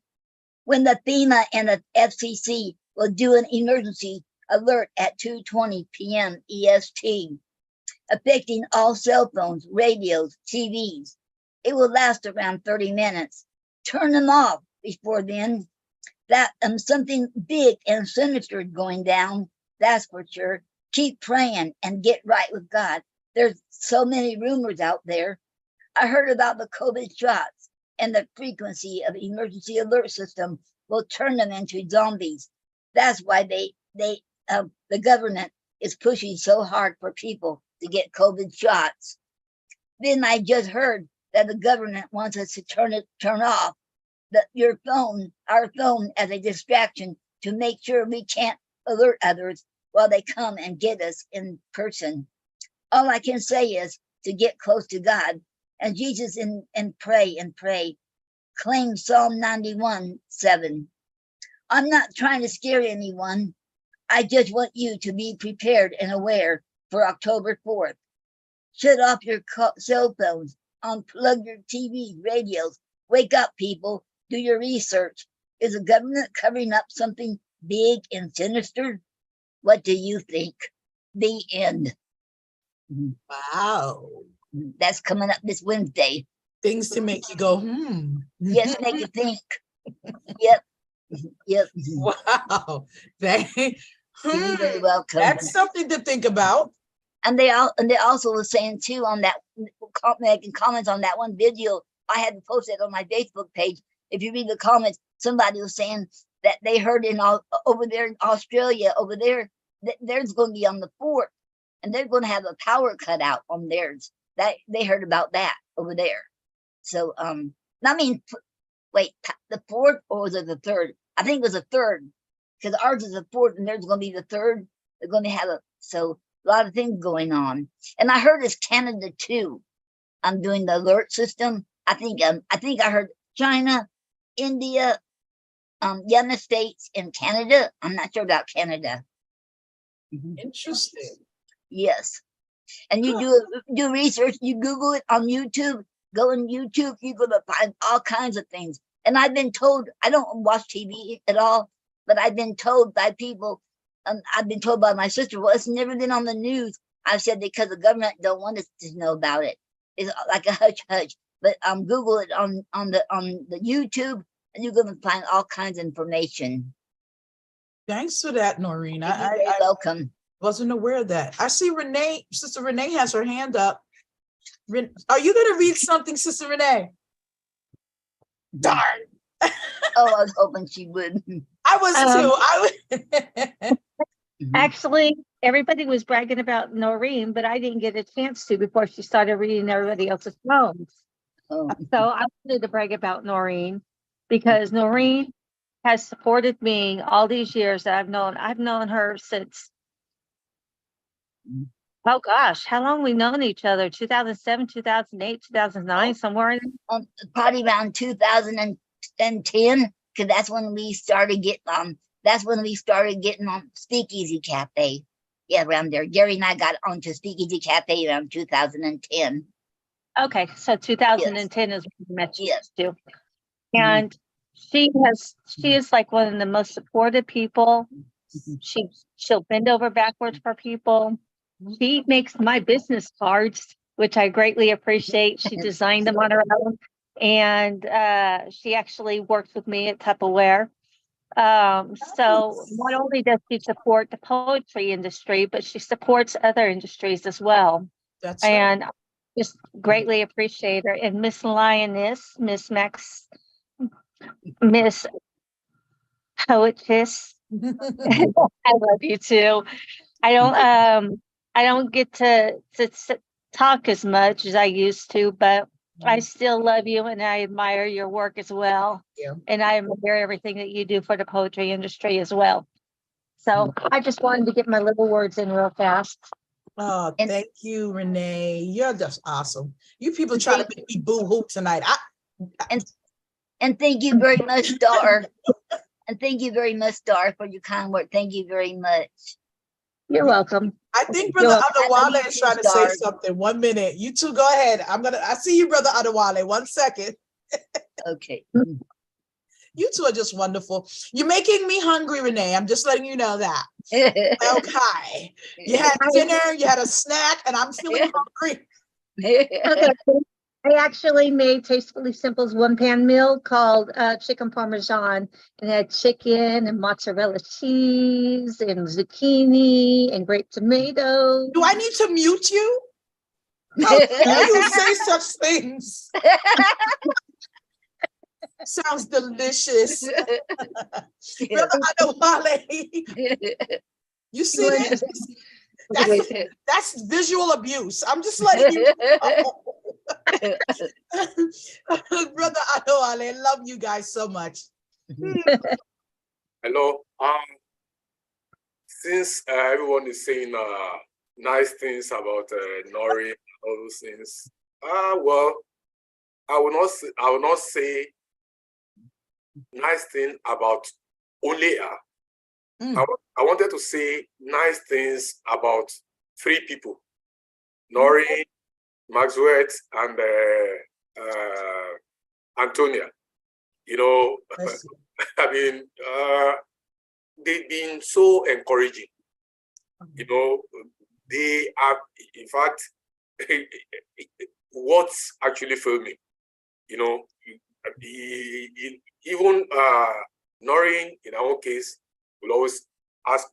when the FEMA and the FCC will do an emergency alert at 2:20 p.m. EST, affecting all cell phones, radios, TVs. It will last around 30 minutes. Turn them off before then. That something big and sinister is going down, that's for sure. Keep praying and get right with God. There's so many rumors out there. I heard about the COVID shots, and the frequency of emergency alert system will turn them into zombies. That's why the government is pushing so hard for people to get COVID shots. Then I just heard that the government wants us to turn off our phone as a distraction to make sure we can't alert others while they come and get us in person. All I can say is to get close to God. And Jesus and pray and pray. Claim Psalm 91:7. I'm not trying to scare anyone. I just want you to be prepared and aware for October 4th. Shut off your cell phones, unplug your TV, radios. Wake up, people. Do your research. Is the government covering up something big and sinister? What do you think? The end. Wow. That's coming up this Wednesday. Things to make you go, Yes, make you think. Yep. Yep. Wow. You're very welcome. That's something to think about. And they also were saying too on that, making comments on that one video. I had to post it on my Facebook page. If you read the comments, somebody was saying that they heard over there in Australia, over there, there's going to be on the 4th, and they're going to have a power cut out on theirs. That they heard about that over there. So I mean, wait, the 4th, or was it the 3rd? I think it was the 3rd, because ours is the 4th and theirs is going to be the 3rd. They're going to have a lot of things going on. And I heard it's Canada too. I'm doing the alert system. I think I heard China, India, United States, and Canada. I'm not sure about Canada. Interesting. Yes. And you do research, you Google it on YouTube, go on YouTube, you're going to find all kinds of things. And I've been told, I don't watch TV at all, but I've been told by people, I've been told by my sister, well, it's never been on the news. I've said because the government don't want us to know about it. It's like a hush hush. But Google it on the YouTube, and you're going to find all kinds of information. Thanks for that, Noreen. You're very welcome. Wasn't aware of that. I see Renee, Sister Renee has her hand up. Are you going to read something, Sister Renee? Darn. Oh, I was hoping she would. I was too. Actually, everybody was bragging about Noreen, but I didn't get a chance to before she started reading everybody else's poems. Oh. So I wanted to brag about Noreen because Noreen has supported me all these years that I've known her since, oh gosh, how long we known each other? 2007, 2008, 2009, somewhere in probably around 2010, because that's when we started getting on Speakeasy Cafe. Yeah, around there. Gary and I got onto Speakeasy Cafe around 2010. Okay, so 2010 is when we met you. Yes. Too. And she is like one of the most supportive people. She'll bend over backwards for people. She makes my business cards, which I greatly appreciate. She designed them on her own, and she actually works with me at Tupperware. So not only does she support the poetry industry, but she supports other industries as well. That's and right. Just greatly appreciate her. And Miss Lioness, Miss Max, Miss Poetess, I love you too. I don't get to talk as much as I used to, but I still love you and I admire your work as well. Yeah. And I admire everything that you do for the poetry industry as well. So I just wanted to get my little words in real fast. Oh, thank you, Renee. You're just awesome. You people try to make me boo-hoo tonight. And thank you very much, Star. And thank you very much, Star, for your kind work. Thank you very much. You're welcome. I think Brother Adewale is trying to say something. 1 minute. You two go ahead. I see you, Brother Adewale. 1 second. Okay. You two are just wonderful. You're making me hungry, Renee. I'm just letting you know that. Okay. You had dinner, you had a snack, and I'm feeling hungry. Okay. I actually made Tastefully Simple's one-pan meal called chicken parmesan, and it had chicken and mozzarella cheese and zucchini and grape tomatoes. Do I need to mute you? How dare you say such things? Sounds delicious. Brother Adewale, you see this? That's visual abuse. I'm just letting you know. Brother Adewale, I love you guys so much. Hello. Since everyone is saying nice things about Nori, all those things. Well, I will not say nice thing about only her. I wanted to say nice things about 3 people: Noreen, Maxwell, and Antonia. You know, I mean, they've been so encouraging. You know, they are, in fact, what's actually filming. You know, even Noreen, in our case, will always ask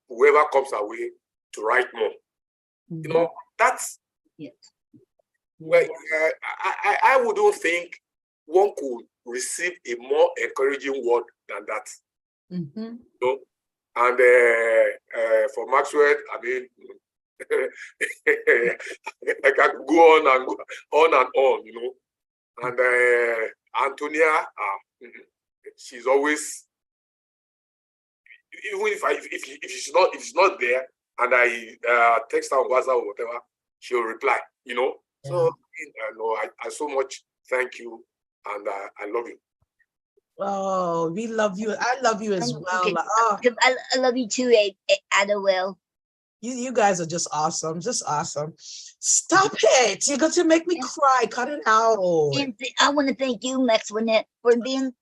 whoever comes our way to write more. You know, that's well, I wouldn't think one could receive a more encouraging word than that. You know? And for Maxwell, I mean, I can go on and on, you know. And Antonia, she's always, even if she's not there, and I text her on WhatsApp or whatever, she'll reply, you know. So I so much thank you, and I love you. Oh, we love you. I love you as well. Okay. Oh, I love you too, Adewale. you guys are just awesome. Just awesome. Stop it. You're going to make me cry. Cut it out. And I want to thank you, Maxwell, for being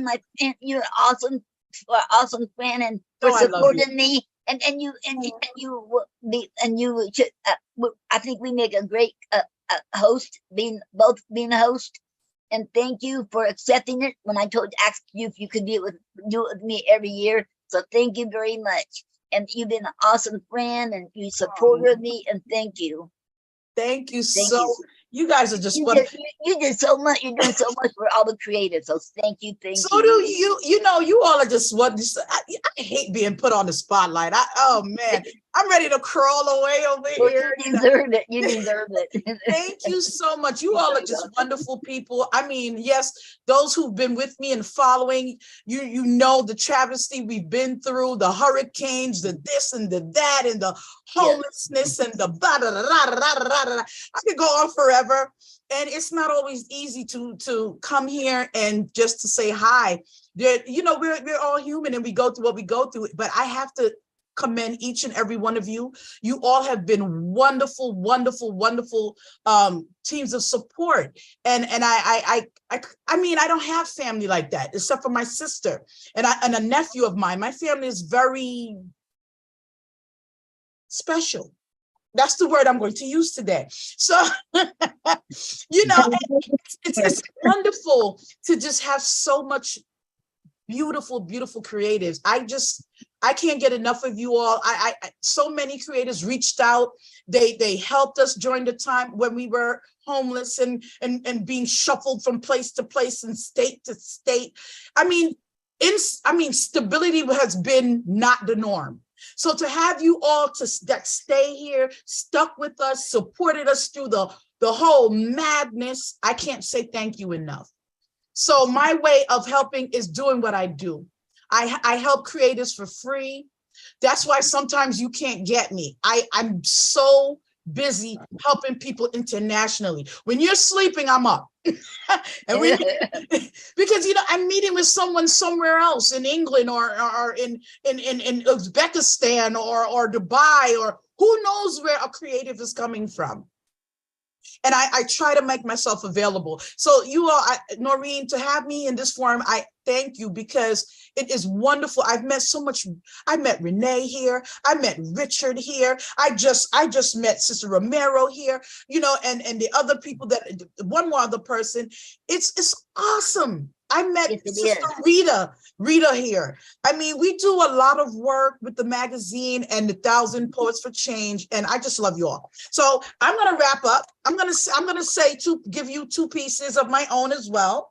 my friend. You're awesome friend, and for Oh, I love supporting me. And you should, I think we make a great host, being a host. And thank you for accepting it when I asked you if you could do it with me every year. So thank you very much. And you've been an awesome friend, and you supported me, and thank you. Thank you you guys are just wonderful. You did so much. You're doing so much for all the creatives. So thank you. So do you. You know, you all are just I hate being put on the spotlight. Oh man, I'm ready to crawl away over here. You deserve it. You deserve it. Thank you so much. You all are just wonderful people. I mean, yes, those who've been with me and following, you know the travesty we've been through, the hurricanes, the this and the that, and the homelessness and the blah, blah, blah, blah, blah, blah, blah. I could go on forever. And it's not always easy to come here and just to say hi. You know, we're all human and we go through what we go through, but I have to commend each and every one of you. You all have been wonderful, wonderful, wonderful teams of support. And I mean, I don't have family like that, except for my sister and a nephew of mine. My family is very special. That's the word I'm going to use today. So, you know, it's wonderful to just have so much beautiful, beautiful creatives. I can't get enough of you all. So many creators reached out. They helped us during the time when we were homeless and being shuffled from place to place and state to state. I mean, stability has been not the norm. So to have you all that stay here, stuck with us, supported us through the whole madness, I can't say thank you enough. So my way of helping is doing what I do. I help creators for free. That's why sometimes you can't get me. I'm so busy helping people internationally. When you're sleeping, I'm up. And because, you know, I'm meeting with someone somewhere else in England or in Uzbekistan or Dubai, or who knows where a creative is coming from. And I try to make myself available. So you all, Noreen, to have me in this forum, I thank you, because it is wonderful. I've met so much. I met Renee here. I met Richard here. I just met Sister Romero here, you know, and the other people one more other person. It's awesome. I met Sister Rita here. I mean, we do a lot of work with the magazine and the 1,000 Poets for Change, and I just love you all. So I'm going to wrap up. I'm going to give you 2 pieces of my own as well.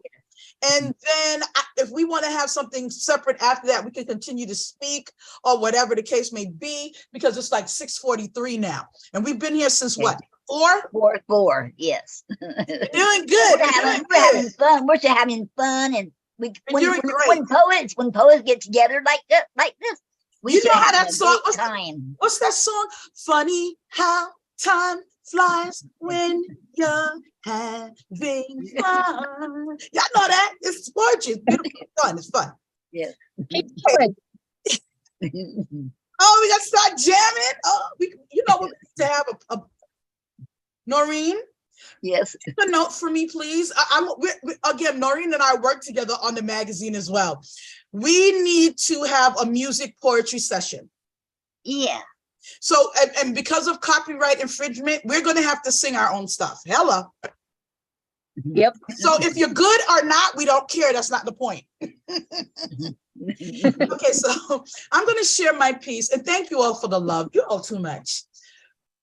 And then if we want to have something separate after that, we can continue to speak or whatever the case may be, because it's like 6:43 now. And we've been here since what? 4? 4, yes. Doing good. We're having fun. We're just having fun. And when poets get together like this, we you know how that song, time. What's that song? Funny how time flies when you're having fun. Y'all know that? It's poetry. It's beautiful. It's fun. It's fun. Yes. Oh, we got to start jamming. Oh, you know, we need to have a Noreen. Yes. Take a note for me, please. Again, Noreen and I work together on the magazine as well. We need to have a music poetry session. Yeah. So, and because of copyright infringement, we're going to have to sing our own stuff. Hello. Yep. So if you're good or not, we don't care. That's not the point. Okay, so I'm going to share my piece, and thank you all for the love. You all too much.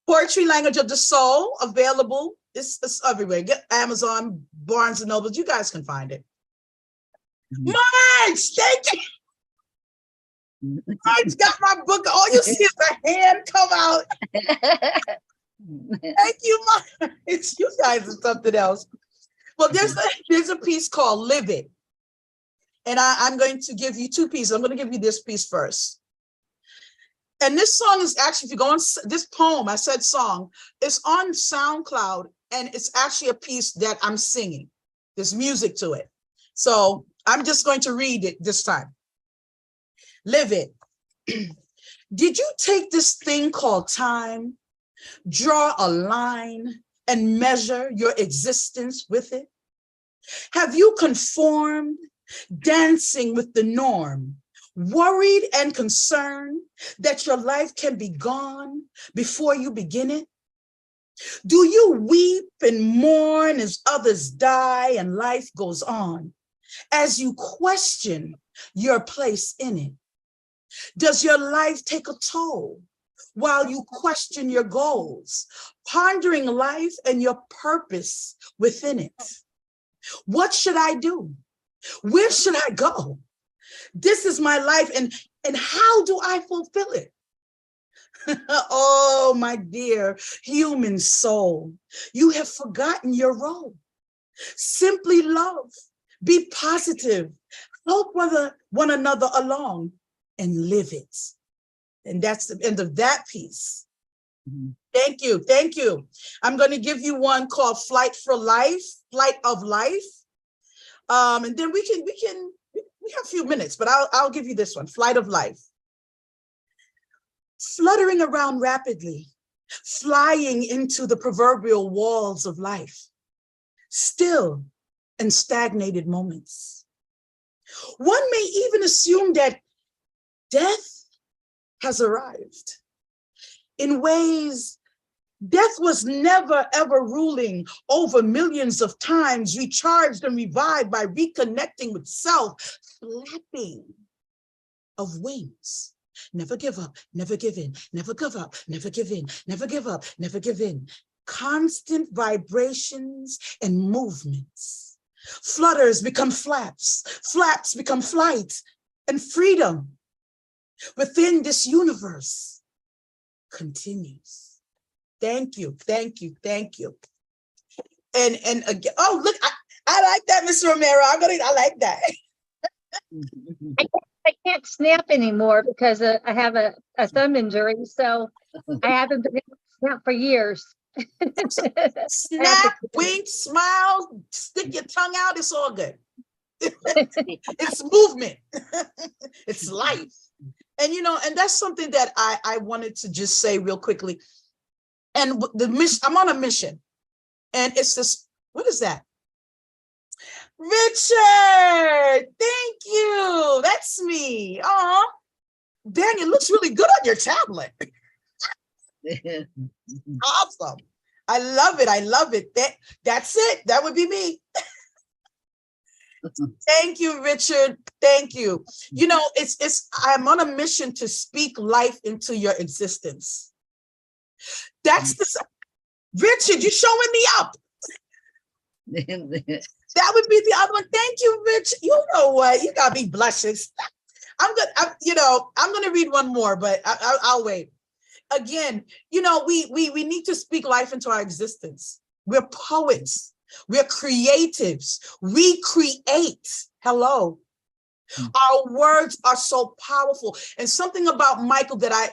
Poetry Language of the Soul, available. It's everywhere. Get Amazon, Barnes and Noble. You guys can find it. Marge, thank you. Marge got my book. All you see is the hand come out. Thank you, Marge. You guys are something else. Well, there's a piece called Live It. And I'm going to give you two pieces. I'm going to give you this piece first. And this song is actually, if you go on this poem, I said song, it's on SoundCloud, and it's actually a piece that I'm singing. There's music to it. So I'm just going to read it this time. Live it. Did you take this thing called time, draw a line, and measure your existence with it? Have you conformed, dancing with the norm, worried and concerned that your life can be gone before you begin it? Do you weep and mourn as others die and life goes on, as you question your place in it? Does your life take a toll while you question your goals, pondering life and your purpose within it? What should I do? Where should I go? This is my life, and how do I fulfill it? Oh, my dear human soul, you have forgotten your role. Simply love, be positive, help one another along, and live it. And that's the end of that piece. Thank you, thank you. I'm going to give you one called Flight for Life, Flight of Life. And then we have a few minutes, but I'll give you this one, Flight of Life. Fluttering around rapidly, flying into the proverbial walls of life, still in stagnated moments. One may even assume that death has arrived. In ways, death was never, ever ruling over millions of times, recharged and revived by reconnecting with self, flapping of wings. Never give up, never give in, never give up, never give in, never give up, never give in. Constant vibrations and movements. Flutters become flaps, flaps become flight, and freedom within this universe continues. Thank you, thank you, thank you. And again, oh, look, I like that, Ms. Romero. I like that. I can't snap anymore because I have a thumb injury, so I haven't been able to snap for years. Snap, wink, smile, stick your tongue out, it's all good. It's movement. It's life. And and that's something that I wanted to just say real quickly. And the mission, I'm on a mission. And it's this, what is that? Richard, thank you. That's me. Oh, dang, it looks really good on your tablet. Awesome. I love it. I love it. That's it. That would be me. Thank you, Richard. Thank you. I'm on a mission to speak life into your existence. That's Richard, you're showing me up. That would be the other one. Thank you, Rich. You know what? You got me blushing. I'm gonna read one more, but I'll wait. Again, we need to speak life into our existence. We're poets. We're creatives. We create. Hello. Our words are so powerful. And something about Michael that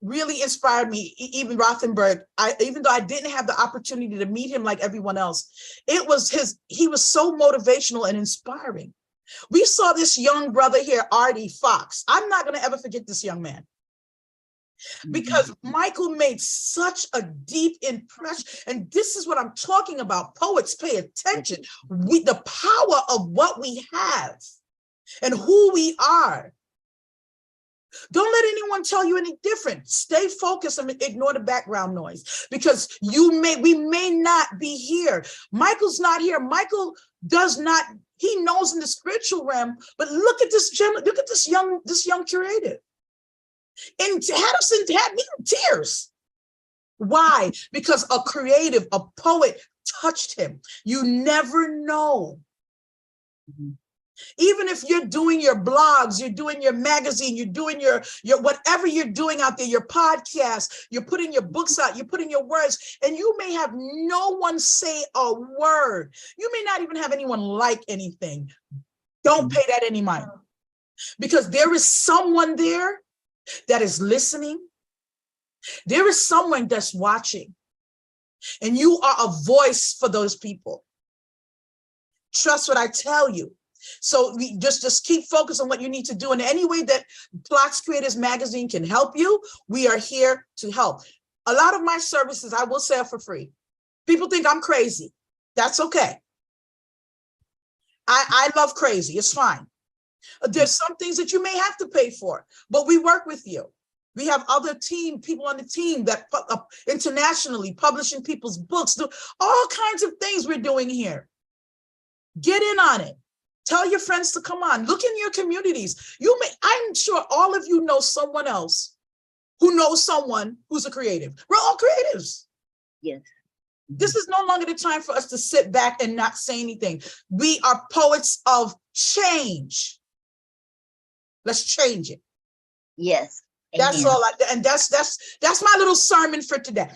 really inspired me, even Rothenberg, even though I didn't have the opportunity to meet him like everyone else, he was so motivational and inspiring. We saw this young brother here, Artie Fox. I'm not going to ever forget this young man, because Michael made such a deep impression. And this is what I'm talking about. Poets, pay attention. The power of what we have and who we are. Don't let anyone tell you any different. Stay focused and ignore the background noise, because we may not be here. Michael's not here. Michael does not, he knows in the spiritual realm, but look at this young creative. And Addison had me in tears. Why? Because a creative, a poet touched him. You never know. Even if you're doing your blogs, you're doing your magazine, you're doing your whatever you're doing out there, your podcast, you're putting your books out, you're putting your words, and you may have no one say a word. You may not even have anyone like anything. Don't pay that any mind, because there is someone there that is listening. There is someone that's watching, and you are a voice for those people. Trust what I tell you. So we just keep focused on what you need to do. And any way that Plots Creators Magazine can help you, we are here to help. A lot of my services, I will sell for free. People think I'm crazy. That's okay. I love crazy. It's fine. There's some things that you may have to pay for, but we work with you. We have other people on the team that internationally publishing people's books, do all kinds of things we're doing here. Get in on it. Tell your friends to come on. Look in your communities. I'm sure all of you know someone else who knows someone who's a creative. We're all creatives. Yes. This is no longer the time for us to sit back and not say anything. We are poets of change. Let's change it. Yes. That's all. And that's my little sermon for today.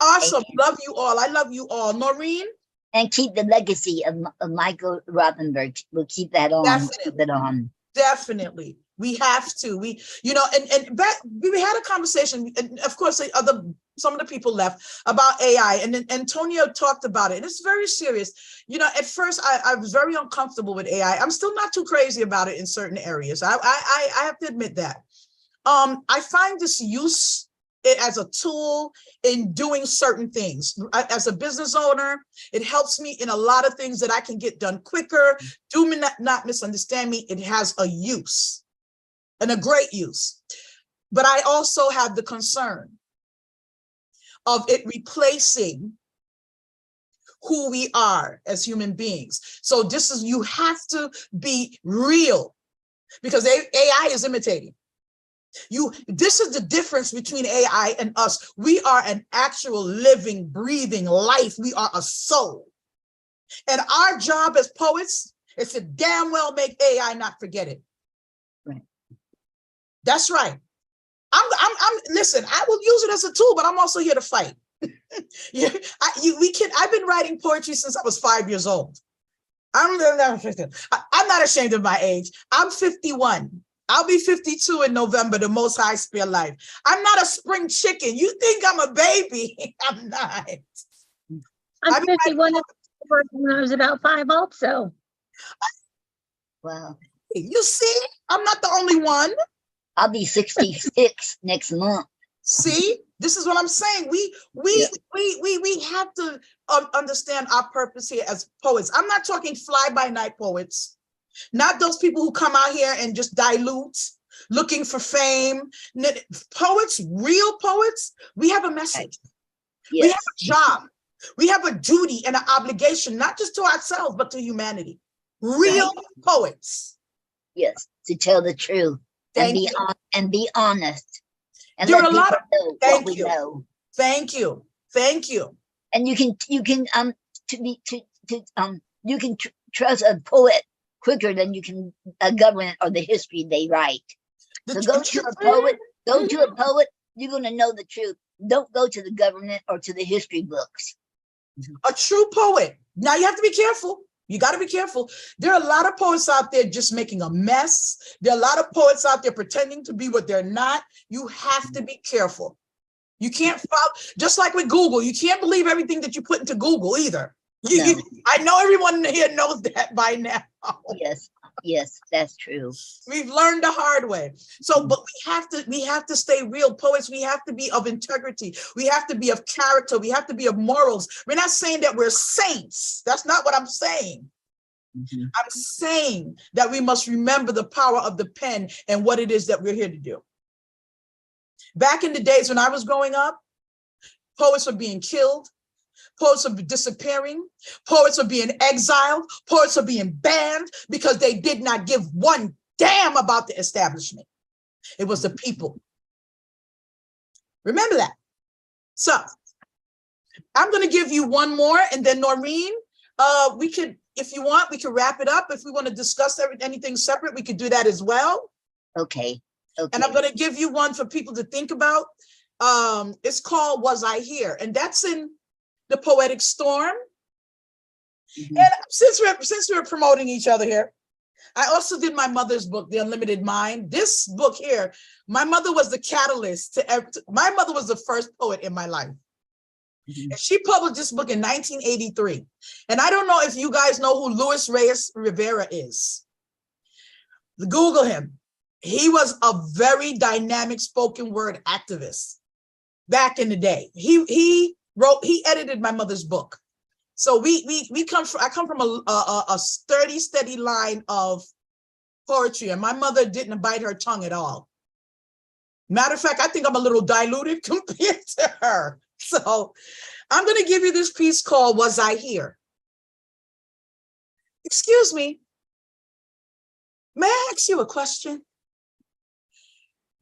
Awesome. Love you all. I love you all. Noreen? And keep the legacy of Michael Rothenberg. We'll keep that on. Definitely. Keep it on. Definitely. We have to. We had a conversation, and of course, some of the people left, about AI, and then Antonio talked about it, and it's very serious. At first I was very uncomfortable with AI. I'm still not too crazy about it in certain areas. I have to admit that. I find this use as a tool in doing certain things. As a business owner, it helps me in a lot of things that I can get done quicker. Do not misunderstand me. It has a use, and a great use. But I also have the concern of it replacing who we are as human beings. So you have to be real, because AI is imitating. This is the difference between AI and us. We are an actual living, breathing life. We are a soul. And our job as poets is to damn well make AI not forget it. Right. That's right. Listen, I will use it as a tool, but I'm also here to fight. I've been writing poetry since I was 5 years old. I'm not ashamed of my age. I'm 51. I'll be 52 in November, the Most High spare life. I'm not a spring chicken. You think I'm a baby? I'm not. I'm 51 when I was about 5 also. Wow. You see, I'm not the only one. I'll be 66 next month. See, this is what I'm saying. We have to understand our purpose here as poets. I'm not talking fly-by-night poets. Not those people who come out here and just dilute, looking for fame. Poets, real poets, we have a message. Yes. We have a job. We have a duty and an obligation, not just to ourselves, but to humanity. Real poets. Yes, to tell the truth and be honest. And there let are a lot of know what we know. Thank you. Thank you. And you can trust a poet quicker than you can a government or the history they write. So go to a poet, you're going to know the truth. Don't go to the government or to the history books. A true poet. Now you have to be careful. You got to be careful. There are a lot of poets out there just making a mess. There are a lot of poets out there pretending to be what they're not. You have to be careful. You can't follow, just like with Google, you can't believe everything that you put into Google either. I know everyone here knows that by now. Yes, yes, that's true. We've learned the hard way. So, but we have to stay real poets. We have to be of integrity. We have to be of character. We have to be of morals. We're not saying that we're saints. That's not what I'm saying. I'm saying that we must remember the power of the pen and what it is that we're here to do. Back in the days when I was growing up, poets were being killed. Poets are disappearing. Poets are being exiled. Poets are being banned because they did not give one damn about the establishment. It was the people. Remember that. So I'm going to give you one more, and then Noreen, we could, if you want, we could wrap it up. If we want to discuss anything separate, we could do that as well. Okay. Okay. And I'm going to give you one for people to think about. It's called Was I Here? And that's in the Poetic Storm. And since we're promoting each other here, I also did my mother's book, The Unlimited Mind. This book here, my mother was the catalyst my mother was the first poet in my life. And she published this book in 1983. And I don't know if you guys know who Luis Reyes Rivera is. Google him. He was a very dynamic spoken word activist back in the day. He edited my mother's book. So I come from a sturdy, steady line of poetry, and my mother didn't bite her tongue at all. Matter of fact, I think I'm a little diluted compared to her. So I'm going to give you this piece called Was I Here? Excuse me. May I ask you a question?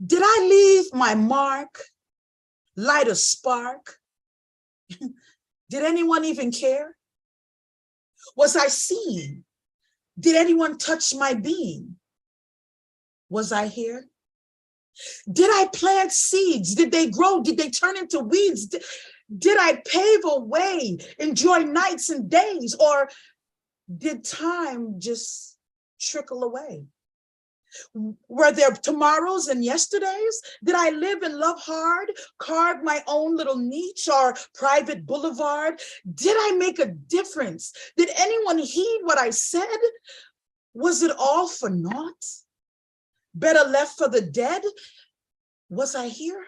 Did I leave my mark, light a spark? Did anyone even care? Was I seen? Did anyone touch my being? Was I here? Did I plant seeds? Did they grow? Did they turn into weeds? Did I pave a way, enjoy nights and days, or did time just trickle away? Were there tomorrows and yesterdays? Did I live and love hard, carve my own little niche or private boulevard? Did I make a difference? Did anyone heed what I said? Was it all for naught? Better left for the dead? Was I here?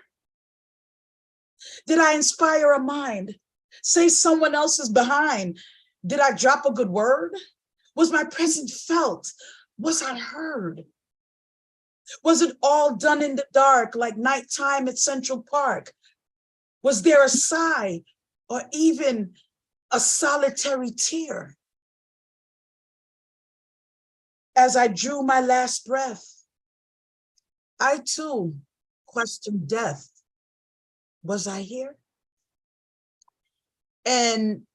Did I inspire a mind? Say someone else is behind? Did I drop a good word? Was my presence felt? Was I heard? Was it all done in the dark like nighttime at Central Park? Was there a sigh or even a solitary tear? As I drew my last breath, I too questioned death. Was I here? And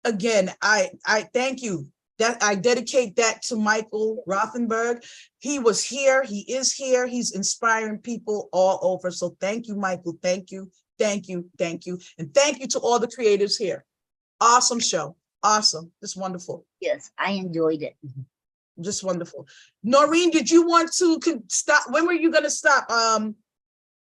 again, I thank you. That I dedicate that to Michael Rothenberg. He was here, he is here, he's inspiring people all over. So thank you, Michael. Thank you, thank you, thank you. And thank you to all the creators here. Awesome show. Awesome. Just wonderful. Yes, I enjoyed it. Just wonderful. Noreen, did you want to stop? When were you going to stop?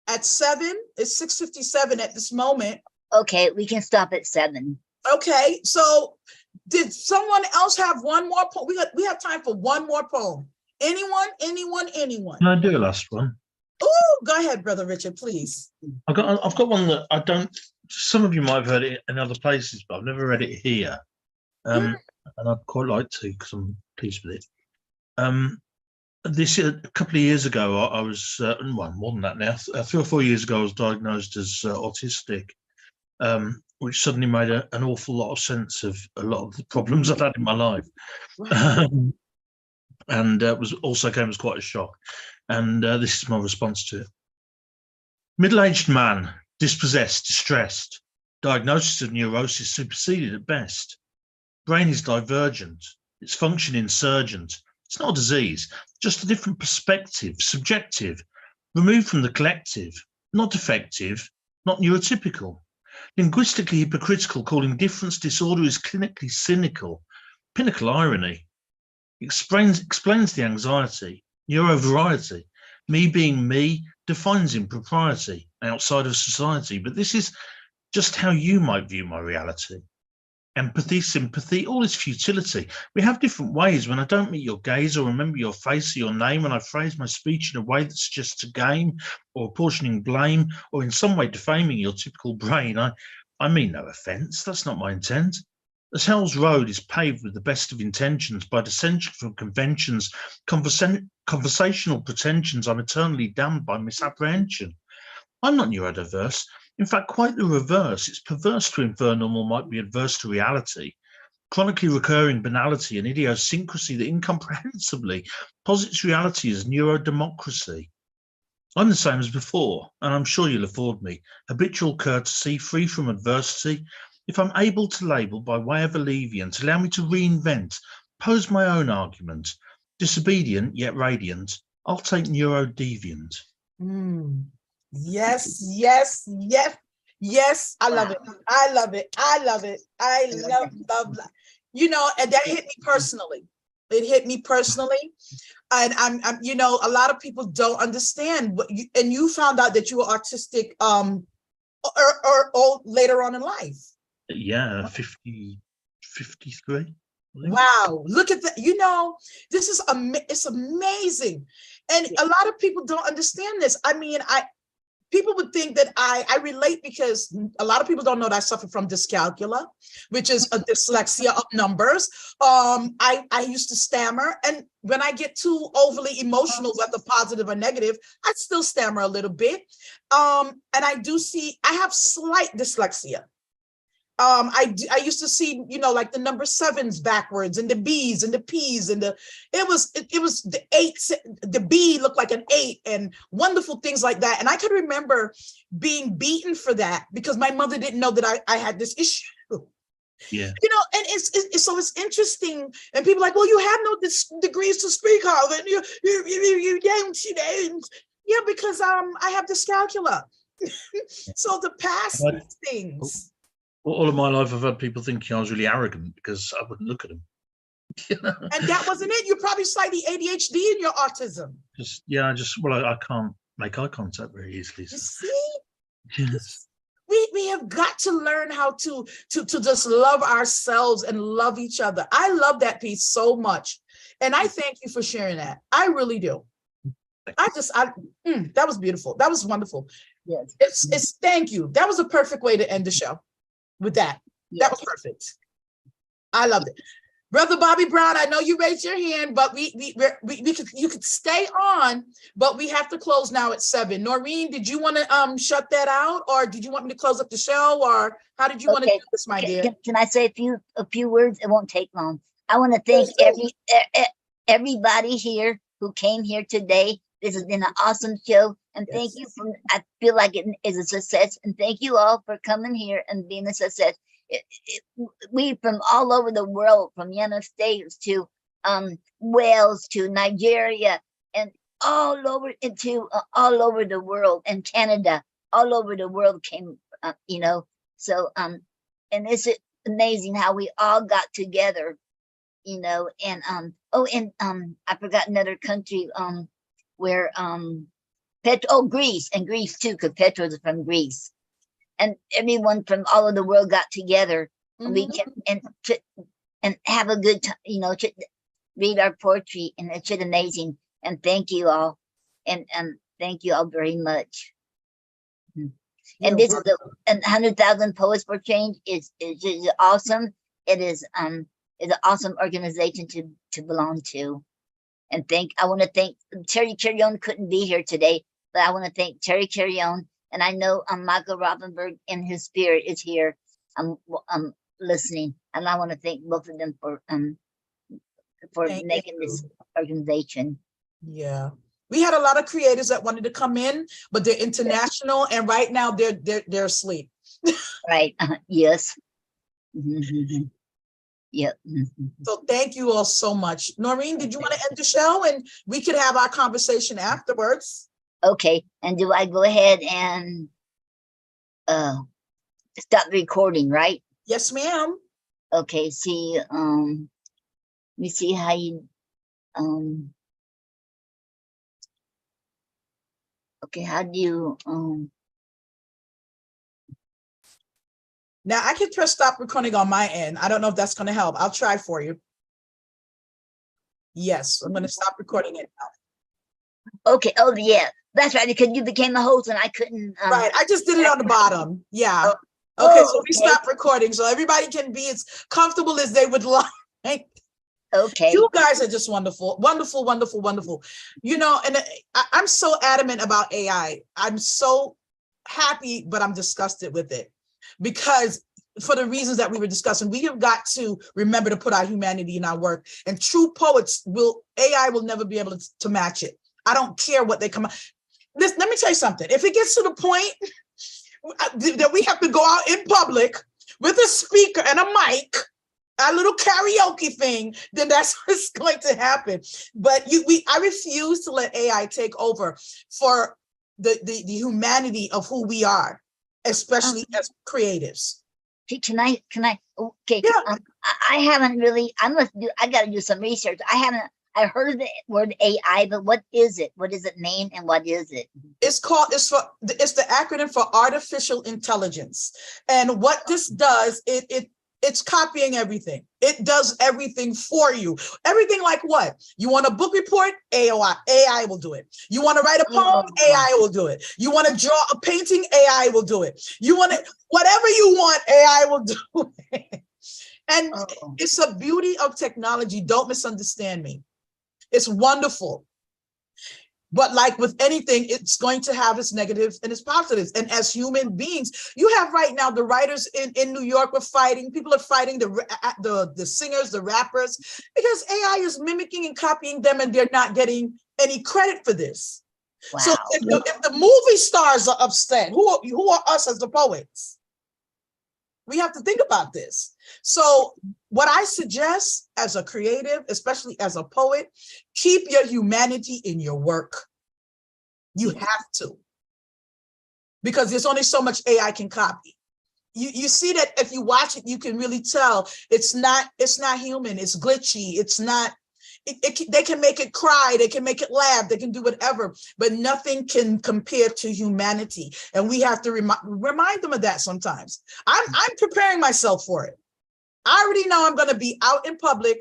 At 7? It's 6:57 at this moment. Okay, we can stop at 7. Okay, so did someone else have one more poem? We have time for one more poem. Anyone? Can I do a last one? Oh, go ahead, Brother Richard, please. I've got one that I don't. Some of you might have heard it in other places, but I've never read it here, and I'd quite like to because I'm pleased with it. This a couple of years ago, I was well, more than that now. 3 or 4 years ago, I was diagnosed as autistic. Which suddenly made an awful lot of sense of a lot of the problems I've had in my life. And was also came as quite a shock. And this is my response to it. Middle-aged man, dispossessed, distressed, diagnosis of neurosis superseded at best. Brain is divergent, its function insurgent. It's not a disease, just a different perspective, subjective, removed from the collective, not effective, not neurotypical. Linguistically hypocritical, calling difference disorder is clinically cynical. Pinnacle irony. Explains the anxiety. Neurovariety. Me being me defines impropriety outside of society. But this is just how you might view my reality. Empathy, sympathy, all is futility. We have different ways. When I don't meet your gaze or remember your face or your name, when I phrase my speech in a way that suggests a game or apportioning blame or in some way defaming your typical brain, I mean no offence. That's not my intent. As hell's road is paved with the best of intentions, by dissension from conventions, conversational pretensions, I'm eternally damned by misapprehension. I'm not neurodiverse. In fact, quite the reverse. It's perverse to infer normal might be adverse to reality. Chronically recurring banality and idiosyncrasy that incomprehensibly posits reality as neurodemocracy. I'm the same as before, and I'm sure you'll afford me habitual courtesy, free from adversity. If I'm able to label by way of alleviant, allow me to reinvent, pose my own argument. Disobedient yet radiant, I'll take neurodeviant. Yes, yes, yes, yes. I love it. I love it. I love it. I love. You know, and that hit me personally. It hit me personally. And I'm you know, a lot of people don't understand what you, and you found out that you were autistic or later on in life. Yeah, 53. Wow, look at that. You know, this is it's amazing. And a lot of people don't understand this. I mean, people would think that I relate because a lot of people don't know that I suffer from dyscalculia, which is a dyslexia of numbers. I used to stammer, and when I get too overly emotional, whether positive or negative, I still stammer a little bit. And I have slight dyslexia. I used to see, you know, like the number 7s backwards and the B's and the P's and it was the 8s, the B looked like an 8 and wonderful things like that. And I could remember being beaten for that because my mother didn't know that I had this issue. Yeah. You know, and it's interesting. And people are like, well, you have no degrees to speak of, and you don't, you know. Yeah, because I have dyscalculia. So the past things. All of my life, I've had people thinking I was really arrogant because I wouldn't look at them. And that wasn't it. You're probably slightly ADHD in your autism. I can't make eye contact very easily. You see? Yes. We have got to learn how to just love ourselves and love each other. I love that piece so much. And I thank you for sharing that. I really do. That was beautiful. That was wonderful. Yes. It's thank you. That was a perfect way to end the show with that. Yes. That was perfect. I loved it. Brother Bobby Brown, I know you raised your hand, but you could stay on, but we have to close now at 7. Noreen, did you want to shut that out, or did you want me to close up the show, or how did you want to do this, my dear? Can I say a few words? It won't take long. I want to thank everybody here who came here today. This has been an awesome show, and thank you I feel like it is a success, and thank you all for coming here and being a success. We from all over the world, from United States to Wales to Nigeria, and all over the world, and Canada, all over the world came, you know. So and it's amazing how we all got together, you know. And I forgot another country where Greece, and Greece too, because Petro's from Greece. And everyone from all over the world got together, and we can and have a good time, you know, to read our poetry, and it's just amazing. And thank you all, and thank you all very much. And this is the 100,000 Poets for Change is awesome. It is an awesome organization to belong to. And I want to thank Terry Carrion couldn't be here today, but I want to thank Terry Carrion. And I know Michael Robinberg in his spirit is here. I'm listening, and I want to thank both of them for making this organization. Yeah, we had a lot of creators that wanted to come in, but they're international, and right now they're asleep. Right. Yes. Yep. So thank you all so much. Noreen, did you want to end the show, and we could have our conversation afterwards? Okay, and do I go ahead and stop recording, right? Yes, ma'am. Okay, see, me see how you, okay, how do you, Now I can press stop recording on my end. I don't know if that's going to help. I'll try for you. Yes, I'm going to stop recording it now. okay, oh yeah, that's right, because you became the host and I couldn't. Right, I just did it on the bottom. Yeah. Oh, Okay, so we okay. stop recording so everybody can be as comfortable as they would like. Okay. You guys are just wonderful, wonderful, wonderful, wonderful. You know, and I'm so adamant about AI. I'm so happy, but I'm disgusted with it because for the reasons that we were discussing, we have got to remember to put our humanity in our work, and true poets AI will never be able to match it. I don't care what they come out. Let me tell you something. If it gets to the point that we have to go out in public with a speaker and a mic, a little karaoke thing, then that's what's going to happen. But I refuse to let AI take over for the humanity of who we are, especially as creatives. Can I, okay, yeah. I haven't really, I got to do some research. I heard of the word AI, but what is it? What does it mean and what is it? It's the acronym for artificial intelligence. And what this does, it's copying everything. It does everything for you. Everything like what? You want a book report? AI will do it. You want to write a poem? AI will do it. You want to draw a painting? AI will do it. You want to, whatever you want, AI will do it. And it's a beauty of technology. Don't misunderstand me. It's wonderful. But like with anything, it's going to have its negatives and its positives. And as human beings, you have right now the writers in New York were fighting. People are fighting the singers, the rappers, because AI is mimicking and copying them, and they're not getting any credit for this. Wow. So if the movie stars are upset, who are us as the poets? We have to think about this. So what I suggest as a creative, especially as a poet, keep your humanity in your work. You have to, because there's only so much AI can copy. You see that if you watch it, you can really tell it's not human. It's glitchy. It's not. They can make it cry, they can make it laugh, they can do whatever, but nothing can compare to humanity. And we have to remind them of that sometimes. I'm preparing myself for it. I already know I'm going to be out in public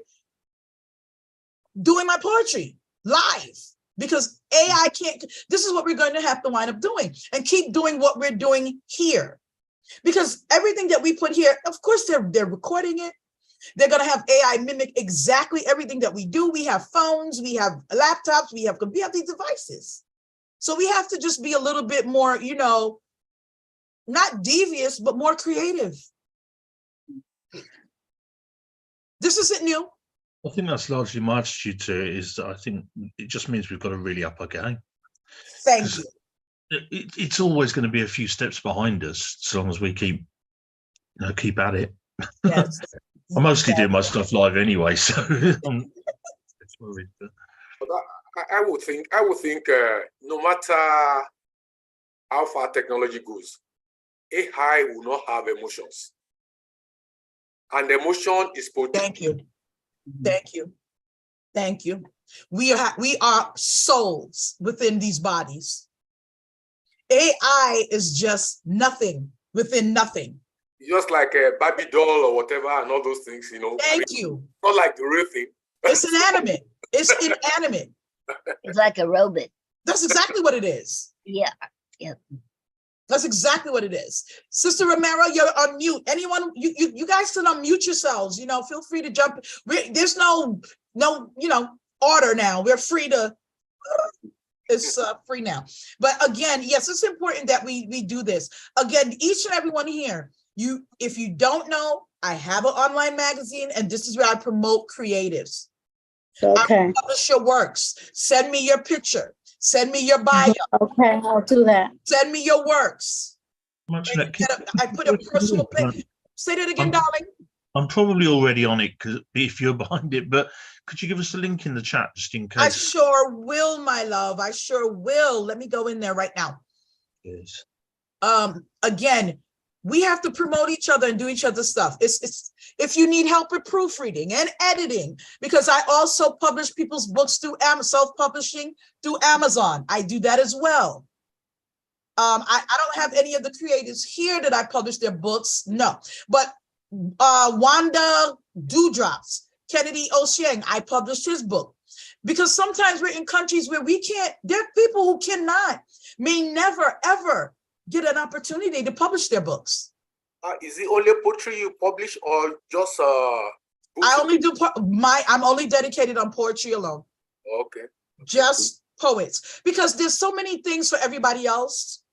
doing my poetry live, because AI can't. This is what we're going to have to wind up doing, and keep doing what we're doing here. Because everything that we put here, of course, they're recording it. They're going to have AI mimic exactly everything that we do. We have phones, we have laptops, we have these devices. So we have to just be a little bit more, not devious, but more creative. This isn't new. I think that's largely my attitude to it, is that I think it just means we've got to really up our game. Thank you. It's always going to be a few steps behind us, as long as we keep at it. Yes. I mostly do my stuff live anyway, so I'm worried. But I would think no matter how far technology goes, AI will not have emotions, and emotion is potent. Thank you, thank you, thank you. We are souls within these bodies. AI is just nothing within nothing. Just like a Barbie doll or whatever, and all those things, Thank you. Not like the real thing. It's inanimate. It's inanimate. It's like a robot. That's exactly what it is. Yeah. Yeah. That's exactly what it is. Sister Romero, you're on mute. Anyone, you guys can unmute yourselves. Feel free to jump. There's no order now. We're free to. It's free now. But again, yes, it's important that we do this. Again, each and everyone here. If you don't know, I have an online magazine, and this is where I promote creatives. Okay. I publish your works. Send me your picture. Send me your bio. Okay, I'll do that. Send me your works. I put a personal picture. Say that again, darling. I'm probably already on it, because if you're behind it, but could you give us a link in the chat just in case? I sure will, my love. I sure will. Let me go in there right now. Yes. Again, We have to promote each other and do each other's stuff. It's if you need help with proofreading and editing, because I also publish people's books through self-publishing through Amazon. I do that as well. I don't have any of the creators here that I publish their books, no. But Wanda Dewdrops, Kennedy Osheng, I published his book. Because sometimes we're in countries where we can't, there are people who may never, ever get an opportunity to publish their books. Is it only poetry you publish or just I only do I'm only dedicated on poetry alone. Okay. Just poets, because there's so many things for everybody else.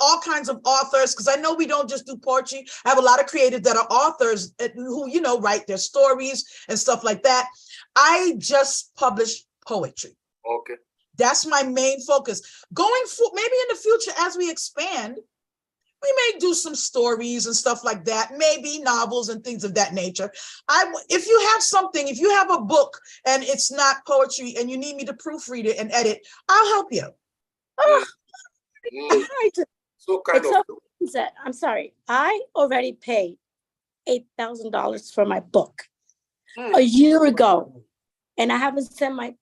All kinds of authors, because I know we don't just do poetry. I have a lot of creatives that are authors who, you know, write their stories and stuff like that. I just publish poetry. Okay. That's my main focus. Going for maybe in the future, as we expand, we may do some stories and stuff like that, maybe novels and things of that nature. If you have something, if you have a book and it's not poetry and you need me to proofread it and edit, I'll help you. So kind It's of. so sad. I'm sorry. I already paid $8,000 for my book a year ago, and I haven't sent my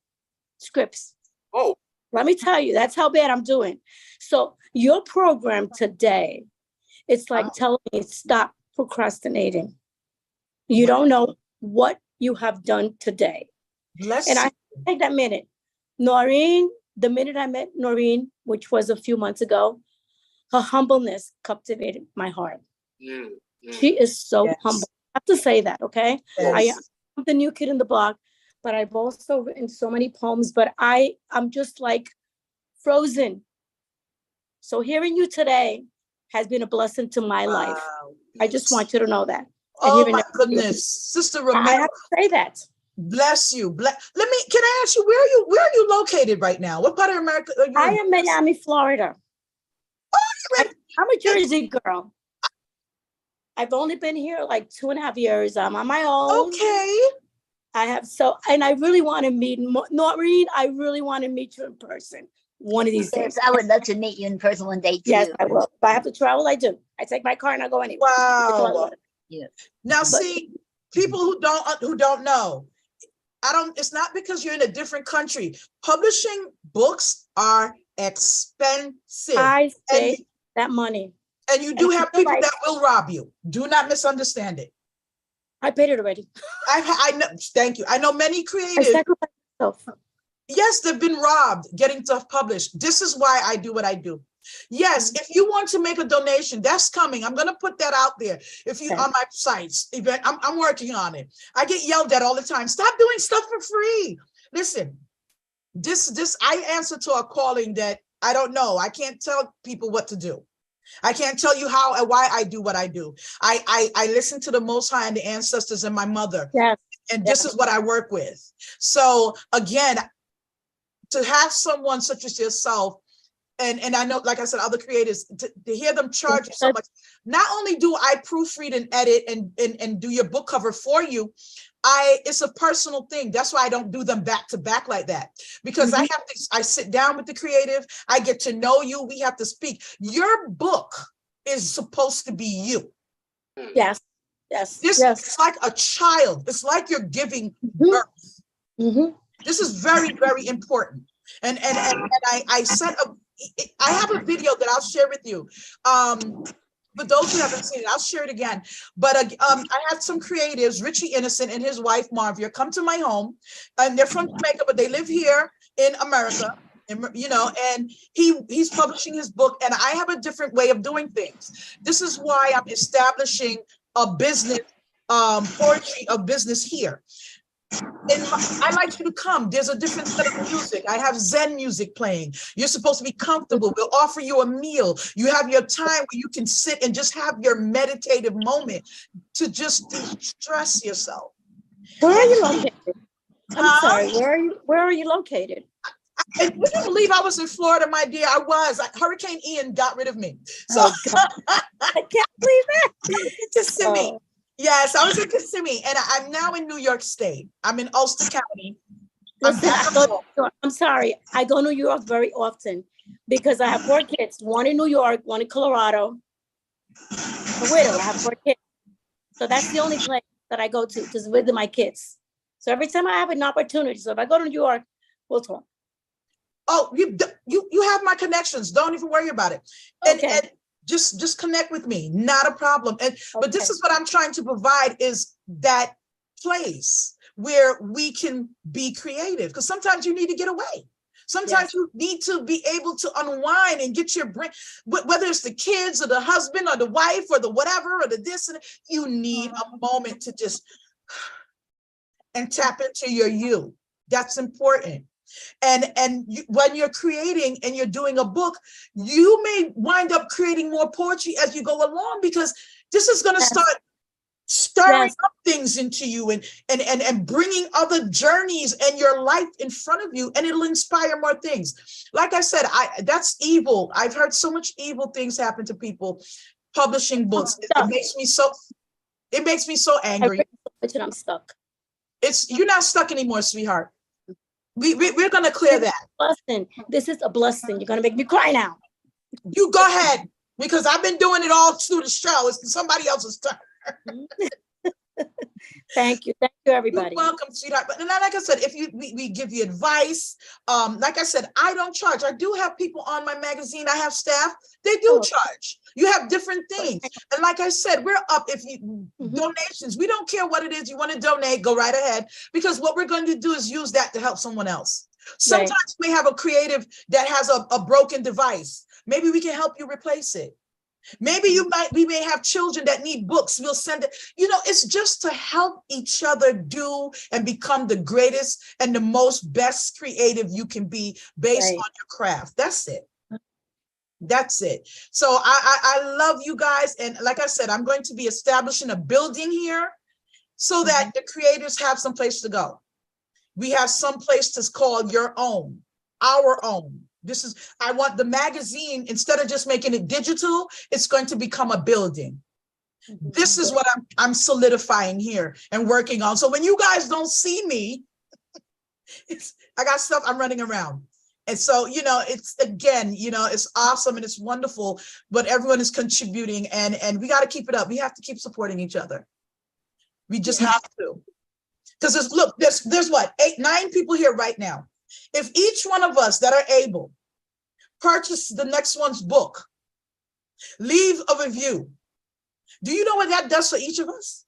scripts. Oh, let me tell you, that's how bad I'm doing. So your program today, it's like telling me stop procrastinating. You don't know what you have done today. And I take that minute. Noreen, the minute I met Noreen, which was a few months ago, her humbleness captivated my heart. She is so humble. I have to say that, okay? Yes. I'm the new kid in the block, but I've also written so many poems, but I'm just like frozen. So hearing you today has been a blessing to my life. I just want you to know that. Oh my goodness, Sister Ramona. I have to say that. Bless you. Can I ask you, where are you located right now? What part of America are you in? I am Miami, Florida. I'm a Jersey girl. I've only been here like 2.5 years. I'm on my own. Okay. And I really want to meet Noreen. I really want to meet you in person one of these days. I would love to meet you in person one day too. Yes, I will. If I have to travel, I do. I take my car and I go anywhere. Wow. Yes. Now, see, people who don't know, it's not because you're in a different country. Publishing books are expensive. I save that money. And you do have people that will rob you. Do not misunderstand it. I paid it already. I know. Thank you. I know many creatives. Yes, they've been robbed getting stuff published. This is why I do what I do. Yes, if you want to make a donation, that's coming. I'm going to put that out there. If you on my sites, I'm working on it. I get yelled at all the time. Stop doing stuff for free. Listen, I answer to a calling that I don't know. I can't tell people what to do. I can't tell you how and why I do what I do. I listen to the Most High and the ancestors and my mother. Yes. And this is what I work with. So again, to have someone such as yourself, and I know, like I said, other creators, to hear them charge you so much. Not only do I proofread and edit and do your book cover for you, it's a personal thing. That's why I don't do them back to back like that, because I sit down with the creative, I get to know you, we have to speak. Your book is supposed to be you. Yes, yes. It's like a child. It's like you're giving birth. This is very, very important. And I have a video that I'll share with you. For those who haven't seen it, I'll share it again. But I had some creatives, Richie Innocent and his wife Marvia, come to my home, and they're from Jamaica, but they live here in America. And, and he's publishing his book, and I have a different way of doing things. This is why I'm establishing a business, poetry of business here. And I like you to come. There's a different set of music. I have Zen music playing. You're supposed to be comfortable. We'll offer you a meal. You have your time where you can sit and just have your meditative moment to just de-stress yourself. Where are you located? I'm sorry. Where are you located? And would you believe I was in Florida, my dear? I was. Hurricane Ian got rid of me. So I can't believe that. Kissimmee. Yes, I was in Kissimmee, and I'm now in New York State. I'm in Ulster County. I'm sorry. I go to New York very often because I have 4 kids, one in New York, one in Colorado, a widow. I have 4 kids. So that's the only place that I go to with my kids. So every time I have an opportunity, so if I go to New York, we'll talk. Oh, you have my connections. Don't even worry about it. And just connect with me. Not a problem. But this is what I'm trying to provide, is that place where we can be creative, because sometimes you need to get away. Sometimes you need to be able to unwind and get your brain, whether it's the kids or the husband or the wife or the whatever or the this, and you need a moment to just and tap into your you. That's important. And when you're creating and you're doing a book, you may wind up creating more poetry as you go along, because this is going to start stirring up things into you and bringing other journeys and your life in front of you, and it'll inspire more things. Like I said, that's evil. I've heard so much evil things happen to people publishing books. It makes me so angry. I'm stuck. You're not stuck anymore, sweetheart. We're gonna clear that. Blessing. This is a blessing. You're gonna make me cry now. You go ahead, because I've been doing it all through the show. It's somebody else's turn. Thank you, everybody. You're welcome, sweetheart. But like I said, if we give you advice, like I said, I don't charge. I do have people on my magazine. I have staff. They do charge. You have different things, and like I said, we're up. If you donations, we don't care what it is. You want to donate, go right ahead, because what we're going to do is use that to help someone else. Sometimes we have a creative that has a broken device. Maybe we can help you replace it. Maybe we may have children that need books. We'll send it. It's just to help each other do and become the greatest and the most best creative you can be based on your craft. That's it. That's it. So I love you guys. And like I said, I'm going to be establishing a building here so that the creators have some place to go. We have some place to call your own, our own. I want the magazine, instead of just making it digital, it's going to become a building. This is what I'm solidifying here and working on. So when you guys don't see me, I got stuff I'm running around. And so, it's, again, it's awesome and it's wonderful, but everyone is contributing and we got to keep it up. We have to keep supporting each other. We just have to. Because there's what, 8, 9 people here right now. If each one of us that are able purchase the next one's book, leave a review, do you know what that does for each of us?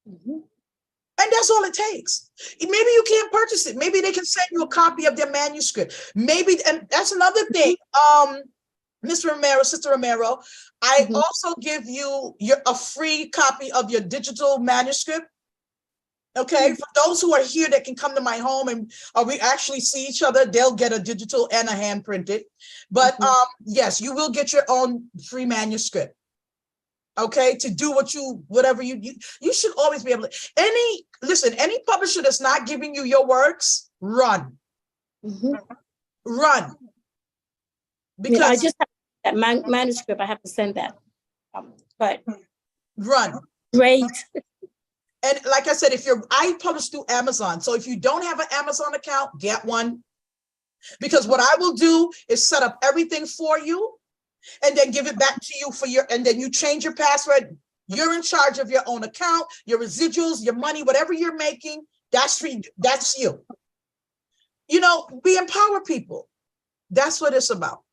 And that's all it takes. Maybe you can't purchase it. Maybe they can send you a copy of their manuscript. Maybe, and that's another thing. Ms. Romero, Sister Romero, I also give you a free copy of your digital manuscript. Okay, for those who are here that can come to my home and we actually see each other, they'll get a digital and a hand printed. But yes, you will get your own free manuscript. Okay, to do whatever you should always be able to. Any publisher that's not giving you your works, run. Run. Because I just have that manuscript, I have to send that. But run. Great. And like I said, I publish through Amazon. So if you don't have an Amazon account, get one. Because what I will do is set up everything for you and then give it back to you and then you change your password. You're in charge of your own account, your residuals, your money, whatever you're making, that's free. That's you. We empower people. That's what it's about.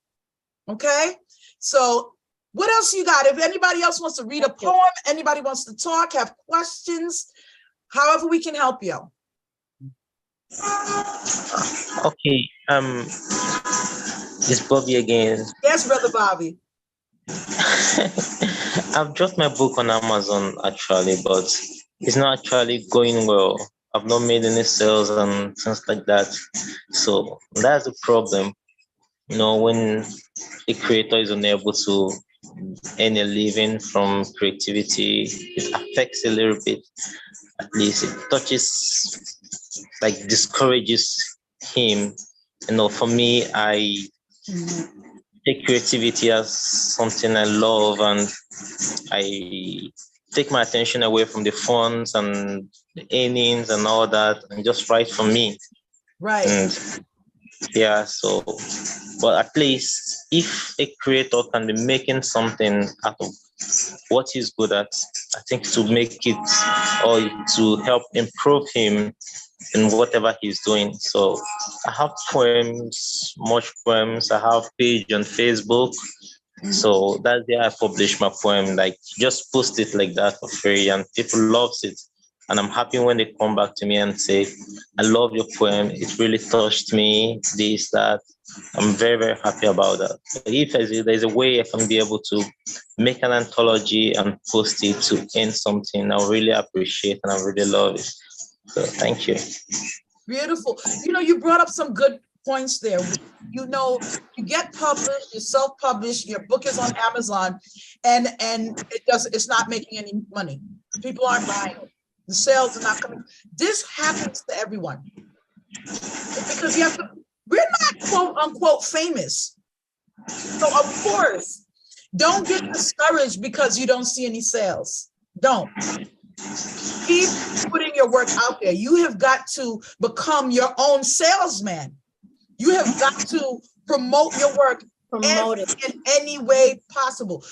Okay. So what else you got? If anybody else wants to read a poem, anybody wants to talk, have questions, however we can help you. Okay, it's Bobby again. Yes, Brother Bobby. I've dropped my book on Amazon actually, but it's not actually going well. I've not made any sales and things like that. So that's the problem. When a creator is unable to earn a living from creativity, it affects a little bit. At least it touches, discourages him. For me, I take creativity as something I love, and I take my attention away from the funds and the earnings and all that, and just write for me. Right. And but at least if a creator can be making something out of what he's good at. I think to make it or to help improve him in whatever he's doing. So I have poems, much poems. I have page on Facebook. So that's where I publish my poem, like just post it like that for free, and people loves it. And I'm happy when they come back to me and say, I love your poem. It really touched me, this, that. I'm very, very happy about that. If there's a way I can be able to make an anthology and post it to end something, I really appreciate and I really love it. So thank you. Beautiful. You know, you brought up some good points there. You know, you get published, you self-publish, your book is on Amazon, and it's not making any money. People aren't buying it. The sales are not coming. This happens to everyone. Because we're not quote unquote famous. So of course, don't get discouraged because you don't see any sales. Don't. Keep putting your work out there. You have got to become your own salesman. You have got to promote your work in any way possible.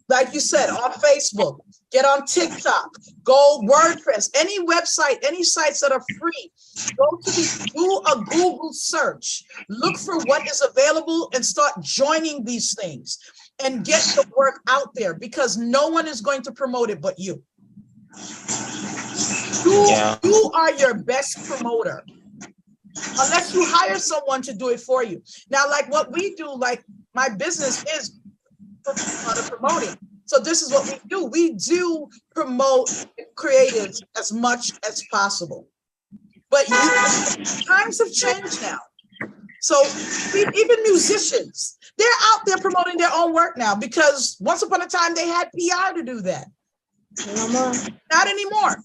Like you said, on Facebook, get on TikTok, go WordPress, any website, any sites that are free. Do a Google search, look for what is available and start joining these things and get the work out there, because no one is going to promote it but you. You are your best promoter, unless you hire someone to do it for you. Now, like what we do, like my business is promoting. So this is what we do. We do promote creatives as much as possible. But times have changed now. So even musicians, they're out there promoting their own work now, because once upon a time they had PR to do that. Not anymore.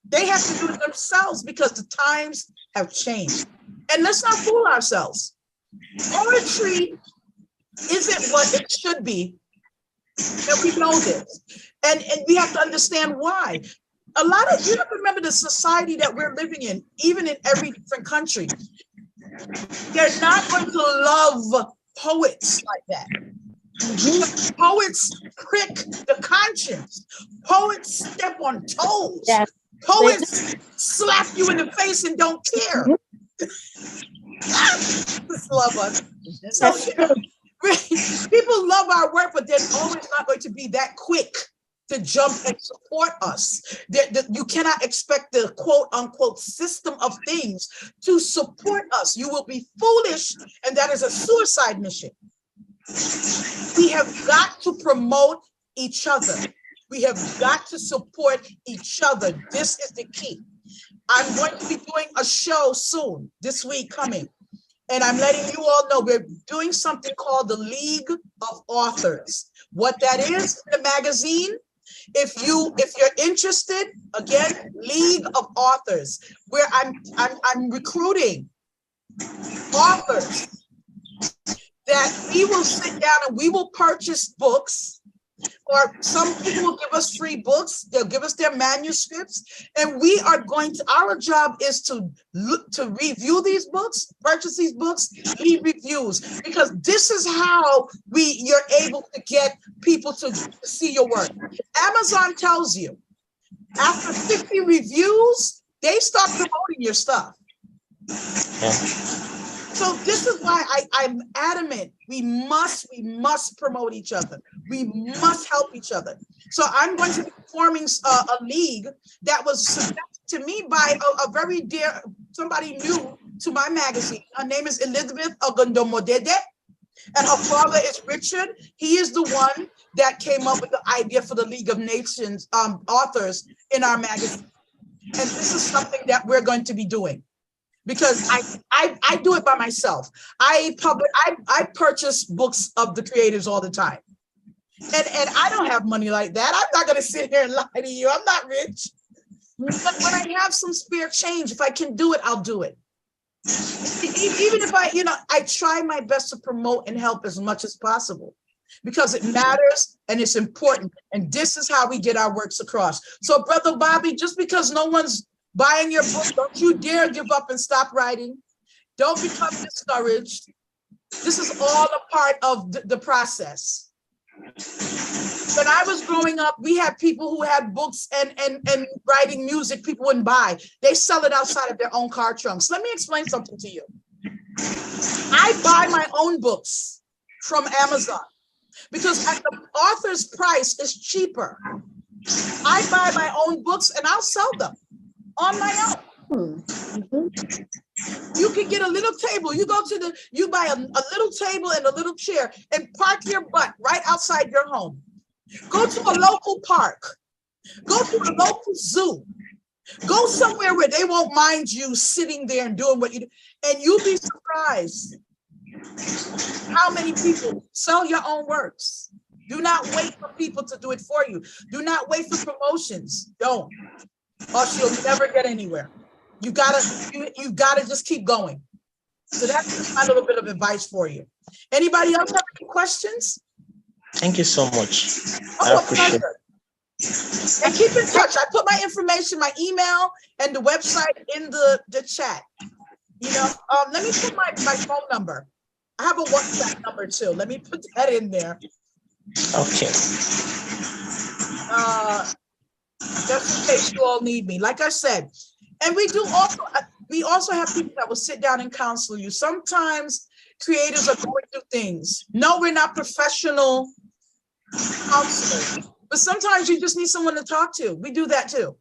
They have to do it themselves because the times have changed. And let's not fool ourselves. Poetry isn't what it should be, and we know this. And we have to understand why. A lot of you have to remember the society that we're living in, even in every different country. They're not going to love poets like that. Poets prick the conscience. Poets step on toes. Yes. Poets slap you in the face and don't care. Just love us. So, people love our work, but they're always not going to be that quick to jump and support us. You cannot expect the quote unquote system of things to support us. You will be foolish, and that is a suicide mission. We have got to promote each other. We have got to support each other. This is the key. I'm going to be doing a show soon, this week coming. And I'm letting you all know we're doing something called the League of Authors. What that is, the magazine, if you're interested, again, League of Authors, where I'm recruiting authors that we will sit down and we will purchase books, or some people will give us free books. They'll give us their manuscripts, and we are going to, our job is to review these books, purchase these books, leave reviews, because this is how you're able to get people to see your work. Amazon tells you after 50 reviews, they start promoting your stuff. So this is why I'm adamant. We must promote each other. We must help each other. So I'm going to be forming a league that was suggested to me by a very dear, somebody new to my magazine. Her name is Elizabeth Ogundomodede, and her father is Richard. He is the one that came up with the idea for the League of Nations authors in our magazine. And this is something that we're going to be doing, because I do it by myself. I purchase books of the creators all the time. And I don't have money like that. I'm not going to sit here and lie to you. I'm not rich. But when I have some spare change, if I can do it, I'll do it. Even if I try my best to promote and help as much as possible, because it matters and it's important. And this is how we get our works across. So Brother Bobby, just because no one's buying your book, don't you dare give up and stop writing. Don't become discouraged. This is all a part of the process. When I was growing up, we had people who had books and writing music people wouldn't buy. They sell it outside of their own car trunks. Let me explain something to you. I buy my own books from Amazon because at the author's price is cheaper. I buy my own books and I'll sell them on my own. You can get a little table. You buy a little table and a little chair and park your butt right outside your home. Go to a local park. Go to a local zoo. Go somewhere where they won't mind you sitting there and doing what you do. And you'll be surprised how many people sell your own works. Do not wait for people to do it for you. Do not wait for promotions. Don't. Or you'll never get anywhere. You gotta just keep going. So that's just my little bit of advice for you. Anybody else have any questions? Thank you so much. Oh, I appreciate it. And keep in touch. I put my information, my email and the website in the chat. You know, let me put my phone number. I have a WhatsApp number too. Let me put that in there. Okay. Just in case you all need me. Like I said, and we also have people that will sit down and counsel you. Sometimes creators are going through things. No, we're not professional counselors, but sometimes you just need someone to talk to. We do that too.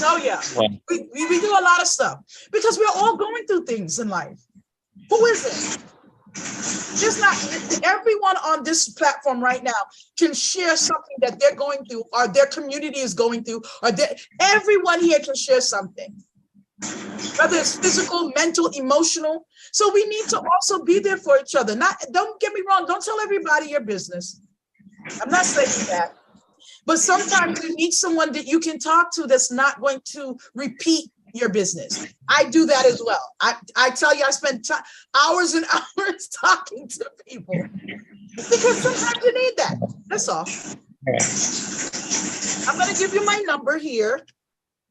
Oh yeah, we do a lot of stuff because we're all going through things in life. Who is it? Just not everyone on this platform right now can share something that they're going through or their community is going through, or everyone here can share something, whether it's physical, mental, emotional. So we need to also be there for each other. Don't get me wrong, don't tell everybody your business. I'm not saying that. But sometimes you need someone that you can talk to that's not going to repeat your business. I do that as well. I tell you, I spend hours and hours talking to people because sometimes you need that. That's all. I'm going to give you my number here.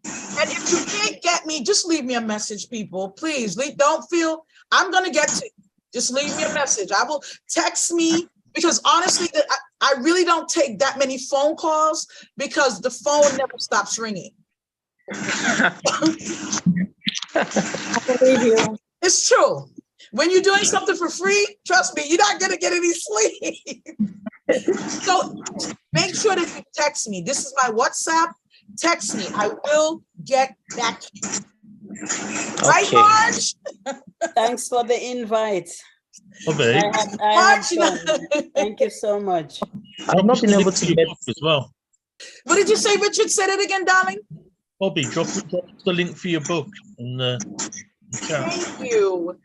And if you can't get me, just leave me a message, people. Please, don't feel I'm going to get to you. Just leave me a message. I will text me because honestly, I really don't take that many phone calls because the phone never stops ringing. I believe you. It's true. When you're doing something for free, trust me, you're not going to get any sleep. So make sure that you text me. This is my WhatsApp. Text me. I will get back to you. Right, Marge? Thanks for the invite. Bobby. I have fun. Thank you so much. I've not been able to get as well. What did you say, Richard? Say that again, darling. Bobby, drop the link for your book in the chat. Thank you.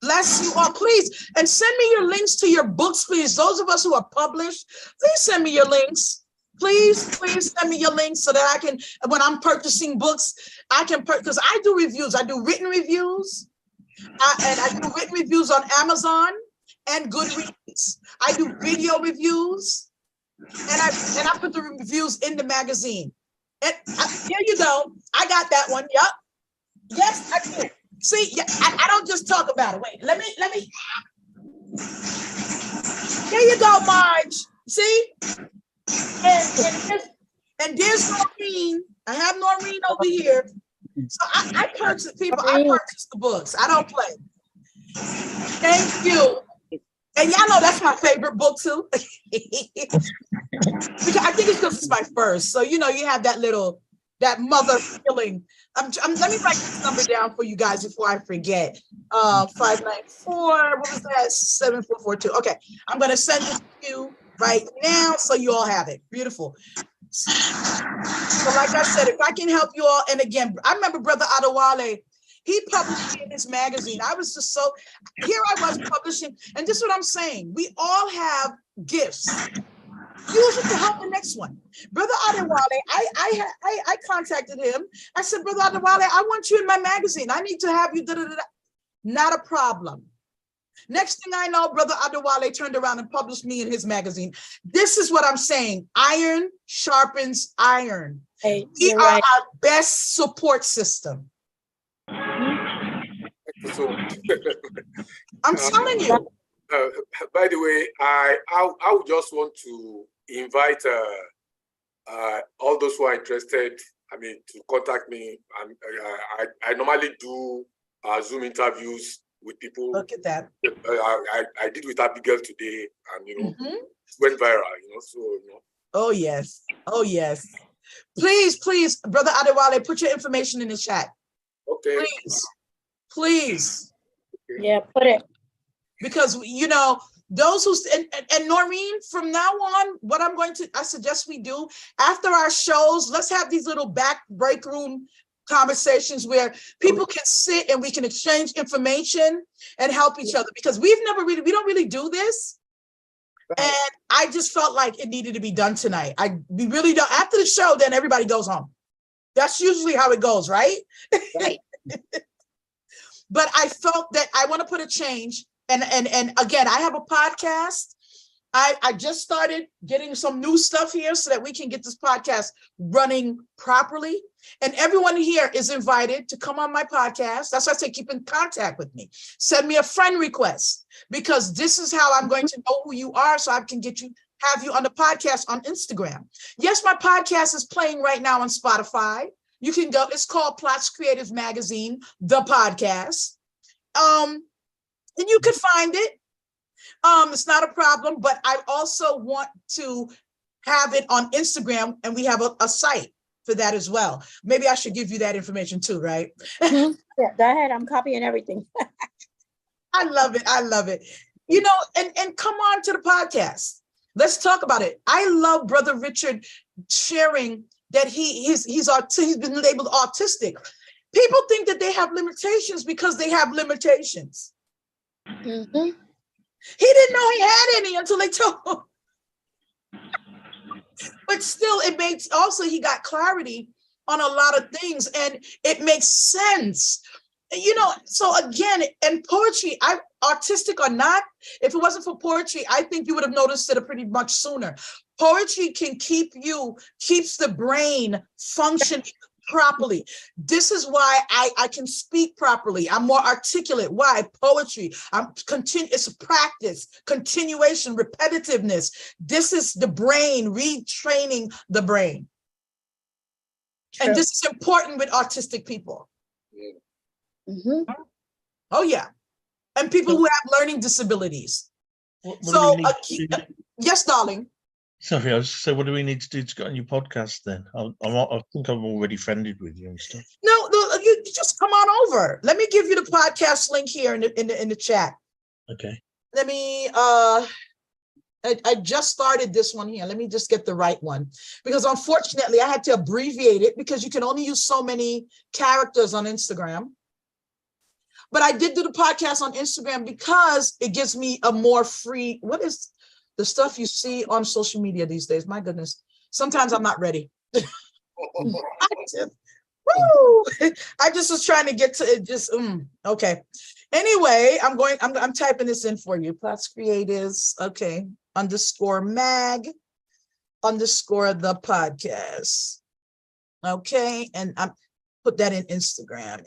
Bless you all, please. And send me your links to your books, please. Those of us who are published, please send me your links. Please send me your links so that I can, when I'm purchasing books, I can because I do reviews. I do written reviews. And I do written reviews on Amazon and Goodreads. I do video reviews. And I put the reviews in the magazine. And here you go. I got that one. Yep. Yes, I do. See, I don't just talk about it. Wait, let me. Here you go, Marge. See? And there's Noreen. I have Noreen over here. So I purchase people. I purchase the books. I don't play. Thank you. And y'all know that's my favorite book too. Because I think it's because it's my first. So, you know, you have that mother feeling. Let me write this number down for you guys before I forget. 594, what was that? 7442. Okay, I'm going to send this to you right now so you all have it. Beautiful. So like I said, if I can help you all, and again, I remember Brother Adewale, he published me in his magazine. I was just so, here I was publishing, and this is what I'm saying. We all have gifts. Use it to help the next one. Brother Adewale, I contacted him. I said, Brother Adewale, I want you in my magazine. I need to have you, Not a problem. Next thing I know, Brother Adewale turned around and published me in his magazine. This is what I'm saying. Iron sharpens iron. Hey, we are right. our best support system. I'm telling you. By the way, I would just want to invite all those who are interested, to contact me. I normally do Zoom interviews with people. Look at that. I did with Abigail today, and it went viral. Oh yes. Oh yes. Please, Brother Adewale, put your information in the chat. Okay. Please. Yeah, put it. Because those who and Noreen, from now on, what I suggest we do after our shows, let's have these little break room conversations where people can sit and we can exchange information and help each other, because we don't really do this. And I just felt like it needed to be done tonight. We really don't. After the show, then everybody goes home. That's usually how it goes, right? Right. But I felt that I want to put a change. And again, I have a podcast. I just started getting some new stuff here so that we can get this podcast running properly. And everyone here is invited to come on my podcast. That's why I say keep in contact with me. Send me a friend request, because this is how I'm going to know who you are, so I can have you on the podcast on Instagram. Yes, my podcast is playing right now on Spotify. You can go, it's called Plots Creatives Magazine, the podcast. And you can find it. It's not a problem, but I also want to have it on Instagram, and we have a site for that as well. Maybe I should give you that information too, right? Yeah, go ahead. I'm copying everything. I love it. And come on to the podcast. Let's talk about it. I love Brother Richard sharing that he's been labeled autistic. People think that they have limitations because they have limitations. Mm-hmm. He didn't know he had any until they told him. But still, he got clarity on a lot of things, and it makes sense. So again, in poetry, artistic or not, if it wasn't for poetry, I think you would have noticed it pretty much sooner. Poetry can keeps the brain functioning properly. This is why I can speak properly. I'm more articulate. Why? Poetry. It's a practice, continuation, repetitiveness. This is the brain, retraining the brain. True. And this is important with autistic people. Mm-hmm. Oh yeah. And people who have learning disabilities. Yes, darling. Sorry, I was just saying, what do we need to do to get on your podcast then? I think I'm already friended with you and stuff. No, you just come on over. Let me give you the podcast link here in the chat. Okay. Let me I just started this one here. Let me just get the right one, because unfortunately I had to abbreviate it because you can only use so many characters on Instagram. But I did do the podcast on Instagram because it gives me a more free, what is the stuff you see on social media these days? My goodness. Sometimes I'm not ready. I just was trying to get to it. Okay. Anyway, I'm typing this in for you. Plots Creatives. Okay. _mag _ the podcast. Okay. And I'm put that in Instagram.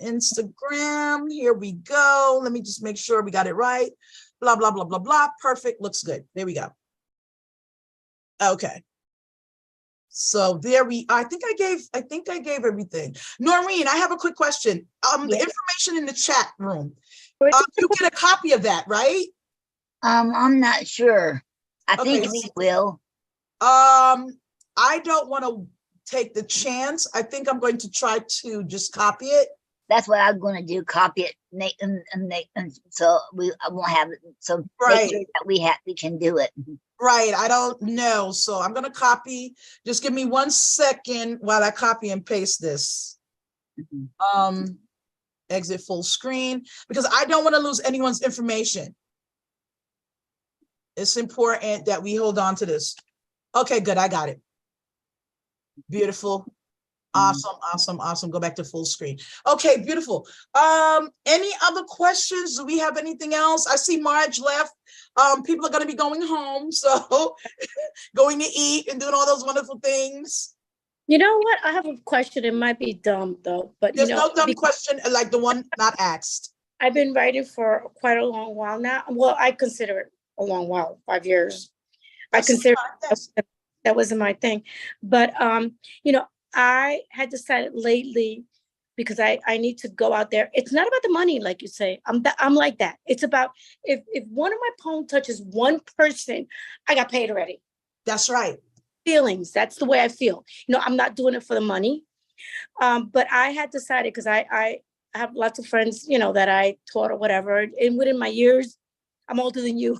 Here we go. Let me just make sure we got it right. Blah, blah, blah, blah, blah. Perfect. Looks good. There we go. Okay. So there we are. I think I gave everything. Noreen, I have a quick question. The information in the chat room. You get a copy of that, right? I'm not sure. I think we will. I don't want to take the chance. I think I'm going to try to just copy it. That's what I'm going to do. Copy it, Nathan, so I won't have it. So make sure that we can do it. Right. I don't know. So I'm going to copy. Just give me 1 second while I copy and paste this. Exit full screen, because I don't want to lose anyone's information. It's important that we hold on to this. Okay, good. I got it. Beautiful. Awesome. Go back to full screen. Okay, beautiful. Any other questions? Do we have anything else? I see Marge left. People are going to be going home, so going to eat and doing all those wonderful things. You know what? I have a question. It might be dumb though, but there's no dumb question like the one not asked. I've been writing for quite a long while now. Well, I consider it a long while, 5 years. I consider that wasn't my thing. But, I had decided lately, because I need to go out there. It's not about the money, like you say. I'm like that. It's about if one of my poems touches one person, I got paid already. That's right. Feelings. That's the way I feel. I'm not doing it for the money. But I had decided, because I have lots of friends, that I taught or whatever. And within my years, I'm older than you.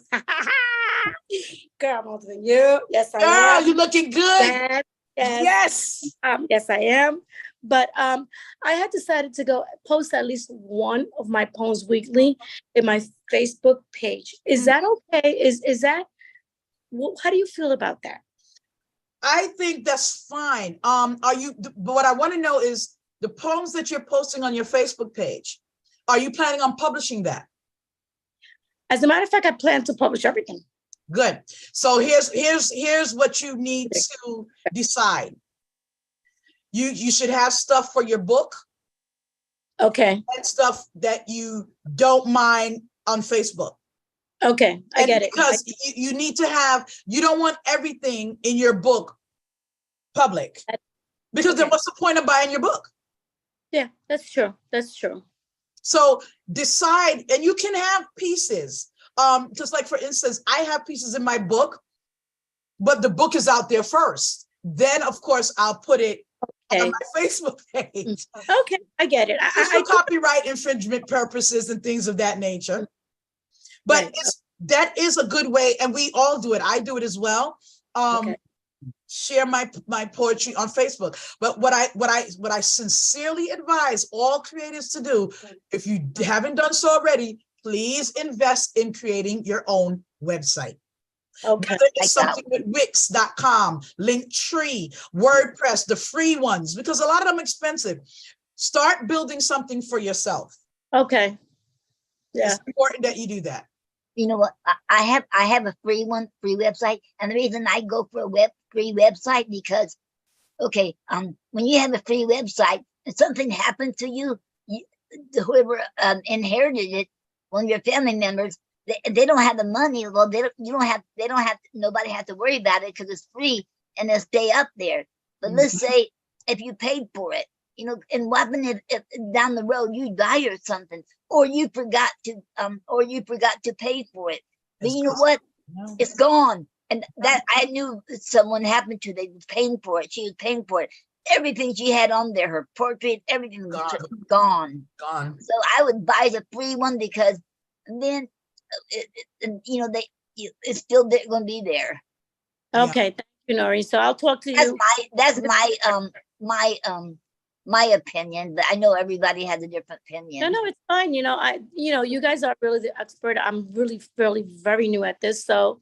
Girl, I'm older than you. Yes, I am. Girl, you're looking good. Yes. Yes, I am. But I had decided to go post at least one of my poems weekly in my Facebook page. Is that okay? Is that, how do you feel about that? I think that's fine. But what I want to know is the poems that you're posting on your Facebook page, are you planning on publishing that? As a matter of fact, I plan to publish everything. Good. So here's what you need to decide. You should have stuff for your book. Okay. And stuff that you don't mind on Facebook. Okay, I get it. Because you need to have, you don't want everything in your book public. Because then what's the point of buying your book? Yeah, that's true. That's true. So decide, and you can have pieces. Just like, for instance, I have pieces in my book, but the book is out there first. Then, of course, I'll put it on my Facebook page. Okay, I get it. Just for copyright infringement purposes and things of that nature. But that is a good way, and we all do it. I do it as well. Share my poetry on Facebook. But what I sincerely advise all creatives to do, if you haven't done so already, please invest in creating your own website. Okay. Whether it's something with Wix.com, Linktree, WordPress, the free ones, because a lot of them are expensive. Start building something for yourself. Okay. Yeah. It's important that you do that. You know what? I have a free website, and the reason I go for a free website because, when you have a free website and something happened to you, whoever inherited it, one of your family members, they don't have the money. Well, nobody has to worry about it because it's free and it'll stay up there. But let's say if you paid for it, and what happened if down the road you die or something, or you forgot to pay for it. But you know what? It's gone. And that I knew someone happened to, they was paying for it. She was paying for it. Everything she had on there, her portrait, everything was gone. Gone. So I would buy the free one because then, it's still going to be there. Okay, thank you, Nori. So I'll talk to you. That's my opinion, but I know everybody has a different opinion. No, it's fine. You guys are really the expert. I'm really very new at this. So,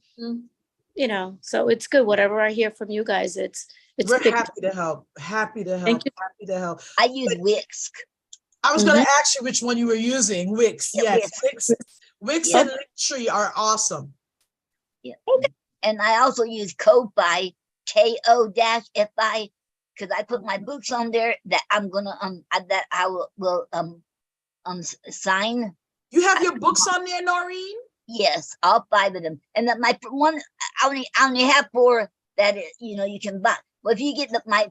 so it's good. Whatever I hear from you guys, we're happy to help. Happy to help. Thank you. Happy to help. I use Wix. I was going to ask you which one you were using. Wix. Yeah, Yes. Wix and Linktree are awesome. Yeah. Okay. And I also use Ko-Fi, KO-FI, because I put my books on there that I'm gonna that I will sign. You have your books on there, Noreen? Yes, all 5 of them. And that my one, I only have 4 that you can buy. Well, if you get my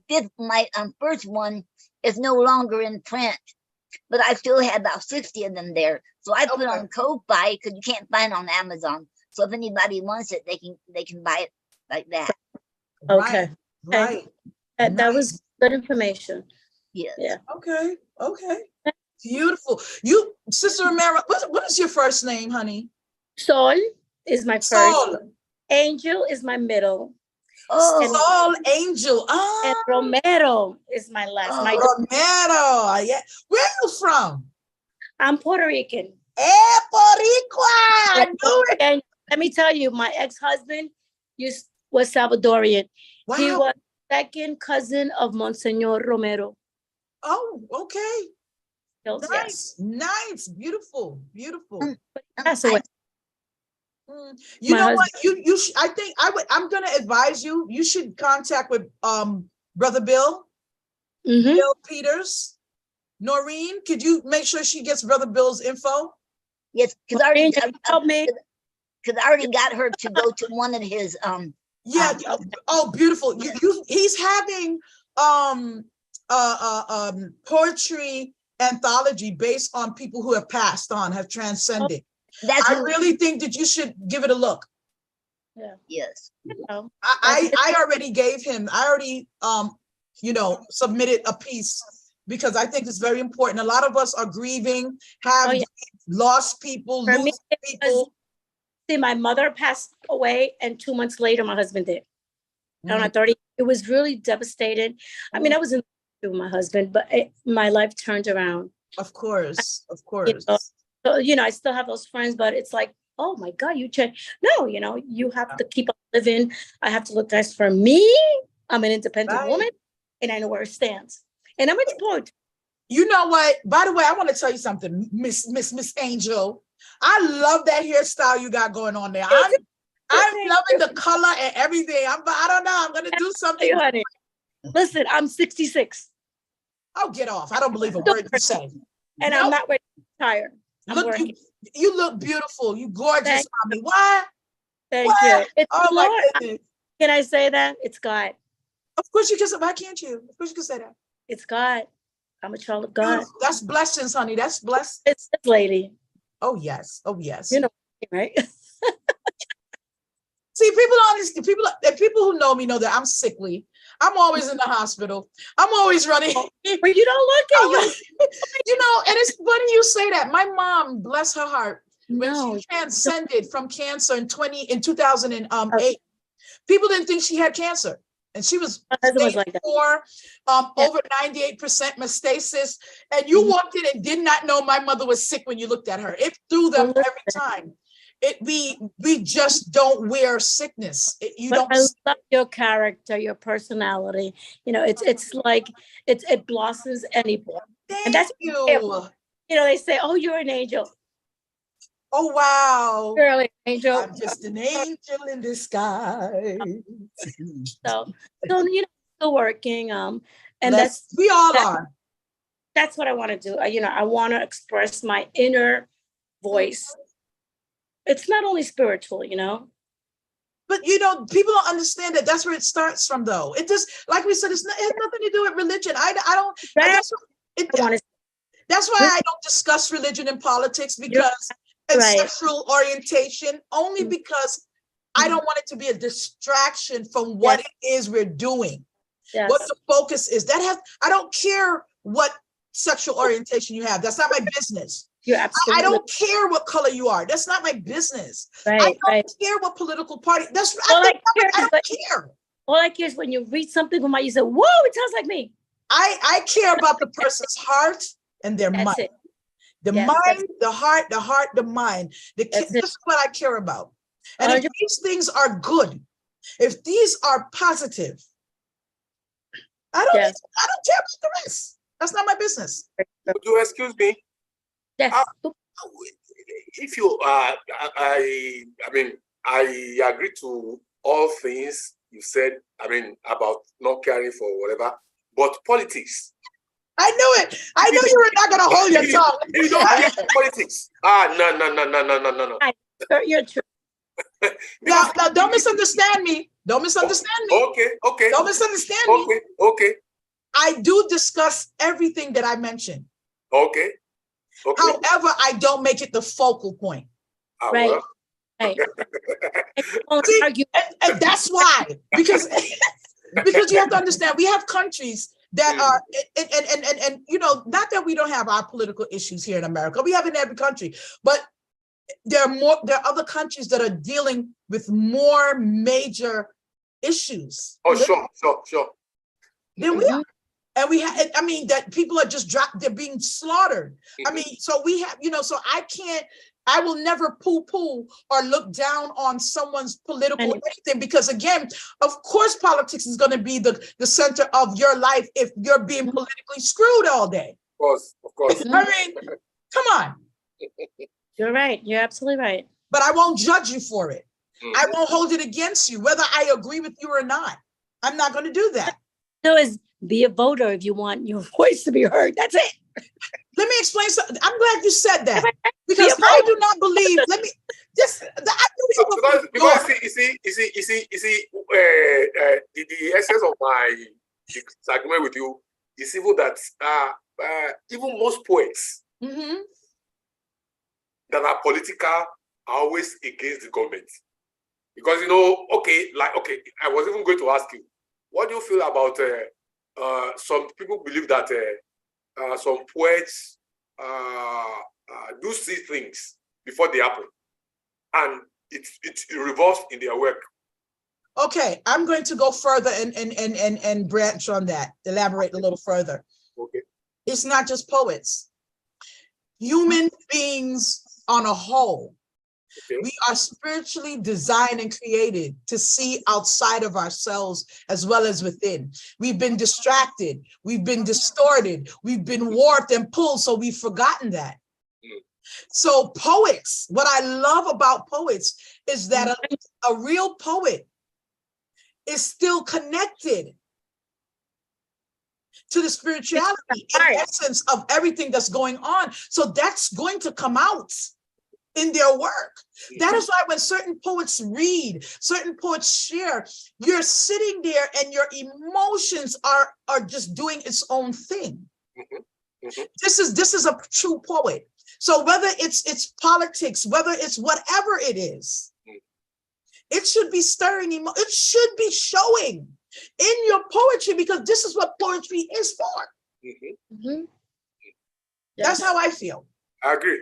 first one is no longer in print, but I still have about 60 of them there. So I put on Ko-Fi because you can't find it on Amazon. So if anybody wants it, they can buy it like that. Okay. Right. That was good information. Yes. Yeah. Okay. Beautiful. Sister Romero, what is your first name, honey? Sol is my first. Sol. Angel is my middle. Sol Angel. And Romero is my last. Romero. Yeah. Where are you from? I'm Puerto Rican. Puerto Rico. And let me tell you, my ex-husband was Salvadorian. Wow. He was second cousin of Monsignor Romero. Oh, okay. Yes. Nice. Beautiful. That's away. You know what? I think I'm gonna advise you. You should contact with Brother Bill. Bill Peters. Noreen, could you make sure she gets Brother Bill's info? Yes, because I already help me. Because I already got her to go to one of his Yeah. Oh, beautiful. He's having poetry anthology based on people who have passed on, have transcended. I really think that you should give it a look. Yeah. Yes. I already gave him, I already submitted a piece because I think it's very important. A lot of us are grieving, have lost people, For me, lose people. See, my mother passed away, and 2 months later, my husband did. I don't know, 30. It was really devastating. I mean, I was in with my husband, but my life turned around. Of course, of course. So, I still have those friends, but it's like, oh my God, you changed. No, you have to keep on living. I have to look nice for me. I'm an independent woman, and I know where it stands. And I'm into poetry. You know what? By the way, I want to tell you something, Miss Angel. I love that hairstyle you got going on there. I'm loving the color and everything. I don't know. I'm gonna do something. Honey. Listen, I'm 66. Oh, get off. I don't believe a word you say. And I'm not ready to retire. Look, you look beautiful. You gorgeous, mommy. What? Thank you. It's oh the my Lord. goodness. Can I say that? It's God. Of course you can say. Why can't you? Of course you can say that. It's God. I'm a child of God. That's blessings, honey. That's blessed. It's this lady. Oh yes. Oh yes. Right? See, people don't understand. People who know me know that I'm sickly. I'm always in the hospital. I'm always running. But you don't look it. And it's funny you say that. My mom, bless her heart, when she transcended from cancer in 2008, people didn't think she had cancer. And she was stage 4, over 98% metastasis. And you walked in and did not know my mother was sick when you looked at her. It threw them every time. We just don't wear sickness. I love your character, your personality. It's like it blossoms anymore. And that's you. They say, "Oh, you're an angel." Oh wow! Girl, angel. I'm just an angel in disguise. So still working. And we all are. That's what I want to do. I want to express my inner voice. It's not only spiritual, But people don't understand that that's where it starts from, though. It just, like we said, it has nothing to do with religion. I don't. That's why I don't discuss religion and politics and sexual orientation, only because I don't want it to be a distraction from what it is we're doing. Yes. What the focus is. I don't care what sexual orientation you have. That's not my business. You're absolutely. I don't care what color you are. That's not my business. Right, I don't care what political party. I don't care. All I care is when you read something from you say, "Whoa, it sounds like me." I care about the person's heart and their mind. It. The mind, the heart, the mind. This is what I care about. And if these things are good, if these are positive, I don't care about the rest. That's not my business. Would you excuse me? Yes. If you I agree to all things you said, about not caring for whatever, but politics. I knew it. I knew you were not going to hold your tongue. You don't care politics. No. You're true. Now, don't misunderstand me. Don't misunderstand me. Okay. Don't misunderstand me. Okay. I do discuss everything that I mentioned. Okay. However, I don't make it the focal point. Right. Well. Right. See, and that's why, because you have to understand, we have countries that are, and not that we don't have our political issues here in America. We have in every country, but there are other countries that are dealing with more major issues. Oh, sure. Then we are. And that people are just they're being slaughtered. So we have, so I will never poo-poo or look down on someone's political anything, because again, of course, politics is going to be the center of your life if you're being politically screwed all day. Of course. Come on. You're right. You're absolutely right. But I won't judge you for it. I won't hold it against you, whether I agree with you or not. I'm not going to do that. So be a voter if you want your voice to be heard. That's it. Let me explain something. I'm glad you said that because I do not believe. Let me just. Because you see, the essence of my disagreement with you is even that even most poets that are political are always against the government. Because I was even going to ask you, what do you feel about some people believe that some poets do see things before they happen, and it's reversed in their work. Okay, I'm going to go further and branch on that, elaborate a little further. Okay. It's not just poets. Human beings on a whole. Okay. We are spiritually designed and created to see outside of ourselves as well as within. We've been distracted, we've been distorted, we've been warped and pulled, so we've forgotten that. So poets, what I love about poets is that a real poet is still connected to the spirituality and essence of everything that's going on. So that's going to come out in their work. That is why when certain poets read, certain poets share, you're sitting there and your emotions are just doing its own thing. This is a true poet. So whether it's politics, whether it's whatever it is, it should be stirring, it should be showing in your poetry, because this is what poetry is for. That's how I feel. I agree.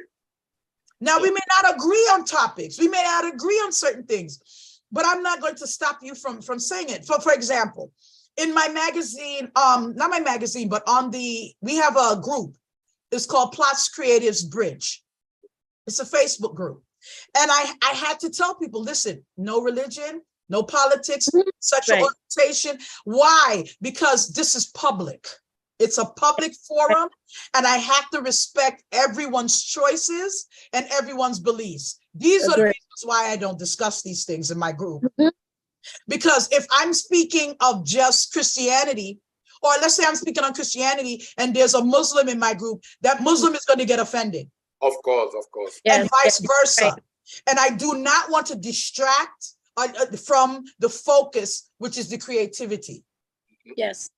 Now, we may not agree on topics. We may not agree on certain things, but I'm not going to stop you from saying it. For example, in my magazine, not my magazine, but we have a group. It's called Plots Creatives Bridge. It's a Facebook group. And I had to tell people, listen, no religion, no politics, sexual orientation. Why? Because this is public. It's a public forum, and I have to respect everyone's choices and everyone's beliefs. These are the reasons why I don't discuss these things in my group. Because if I'm speaking of just Christianity, or let's say I'm speaking on Christianity and there's a Muslim in my group, that Muslim is going to get offended. Of course, of course. And vice versa. And I do not want to distract from the focus, which is the creativity. Yes.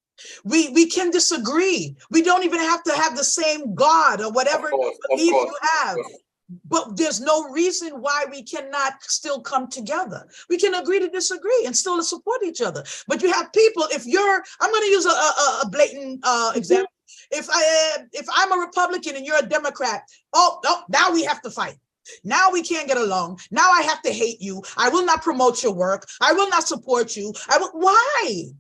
We can disagree. We don't even have to have the same God or whatever belief you have. But there's no reason why we cannot still come together. We can agree to disagree and still support each other. But you have people, I'm going to use a blatant example. If I'm a Republican and you're a Democrat, now we have to fight. Now we can't get along. Now I have to hate you. I will not promote your work. I will not support you. Why?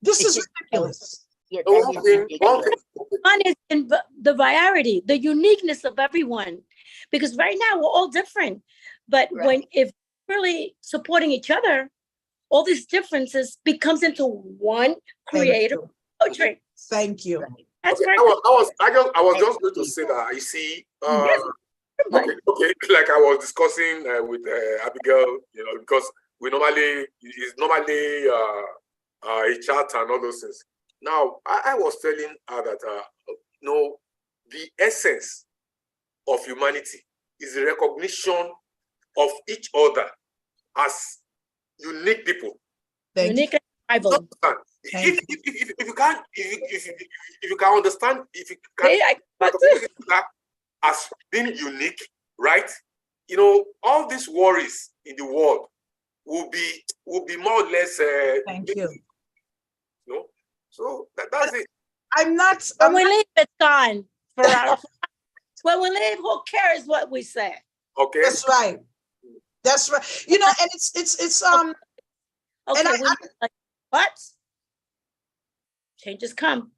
This is ridiculous. One is in the variety, the uniqueness of everyone, because right now we're all different. But if really supporting each other, all these differences becomes into one creative poetry. Thank you. That's I was just going to say that. You see, okay, like I was discussing with Abigail, because it's normally a chat and all those things. Now, I was telling her that, the essence of humanity is the recognition of each other as unique people. Unique and rival. If you can understand, if you can that as being unique, right? All these worries in the world will be more or less. Thank you. So that's it. When we leave, it's gone. When we leave, who cares what we say? Okay. That's right. That's right. And it's Okay. And what? Changes come.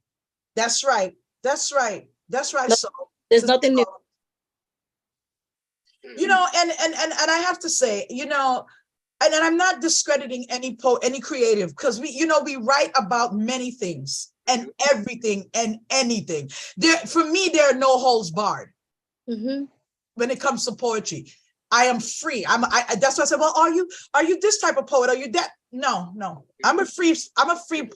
That's right. That's right. That's right. So there's nothing new. And I have to say, and I'm not discrediting any creative, because we write about many things and everything and anything. For me, there are no holds barred when it comes to poetry. I am free. That's why I said, well, are you this type of poet? Are you that? No. I'm a free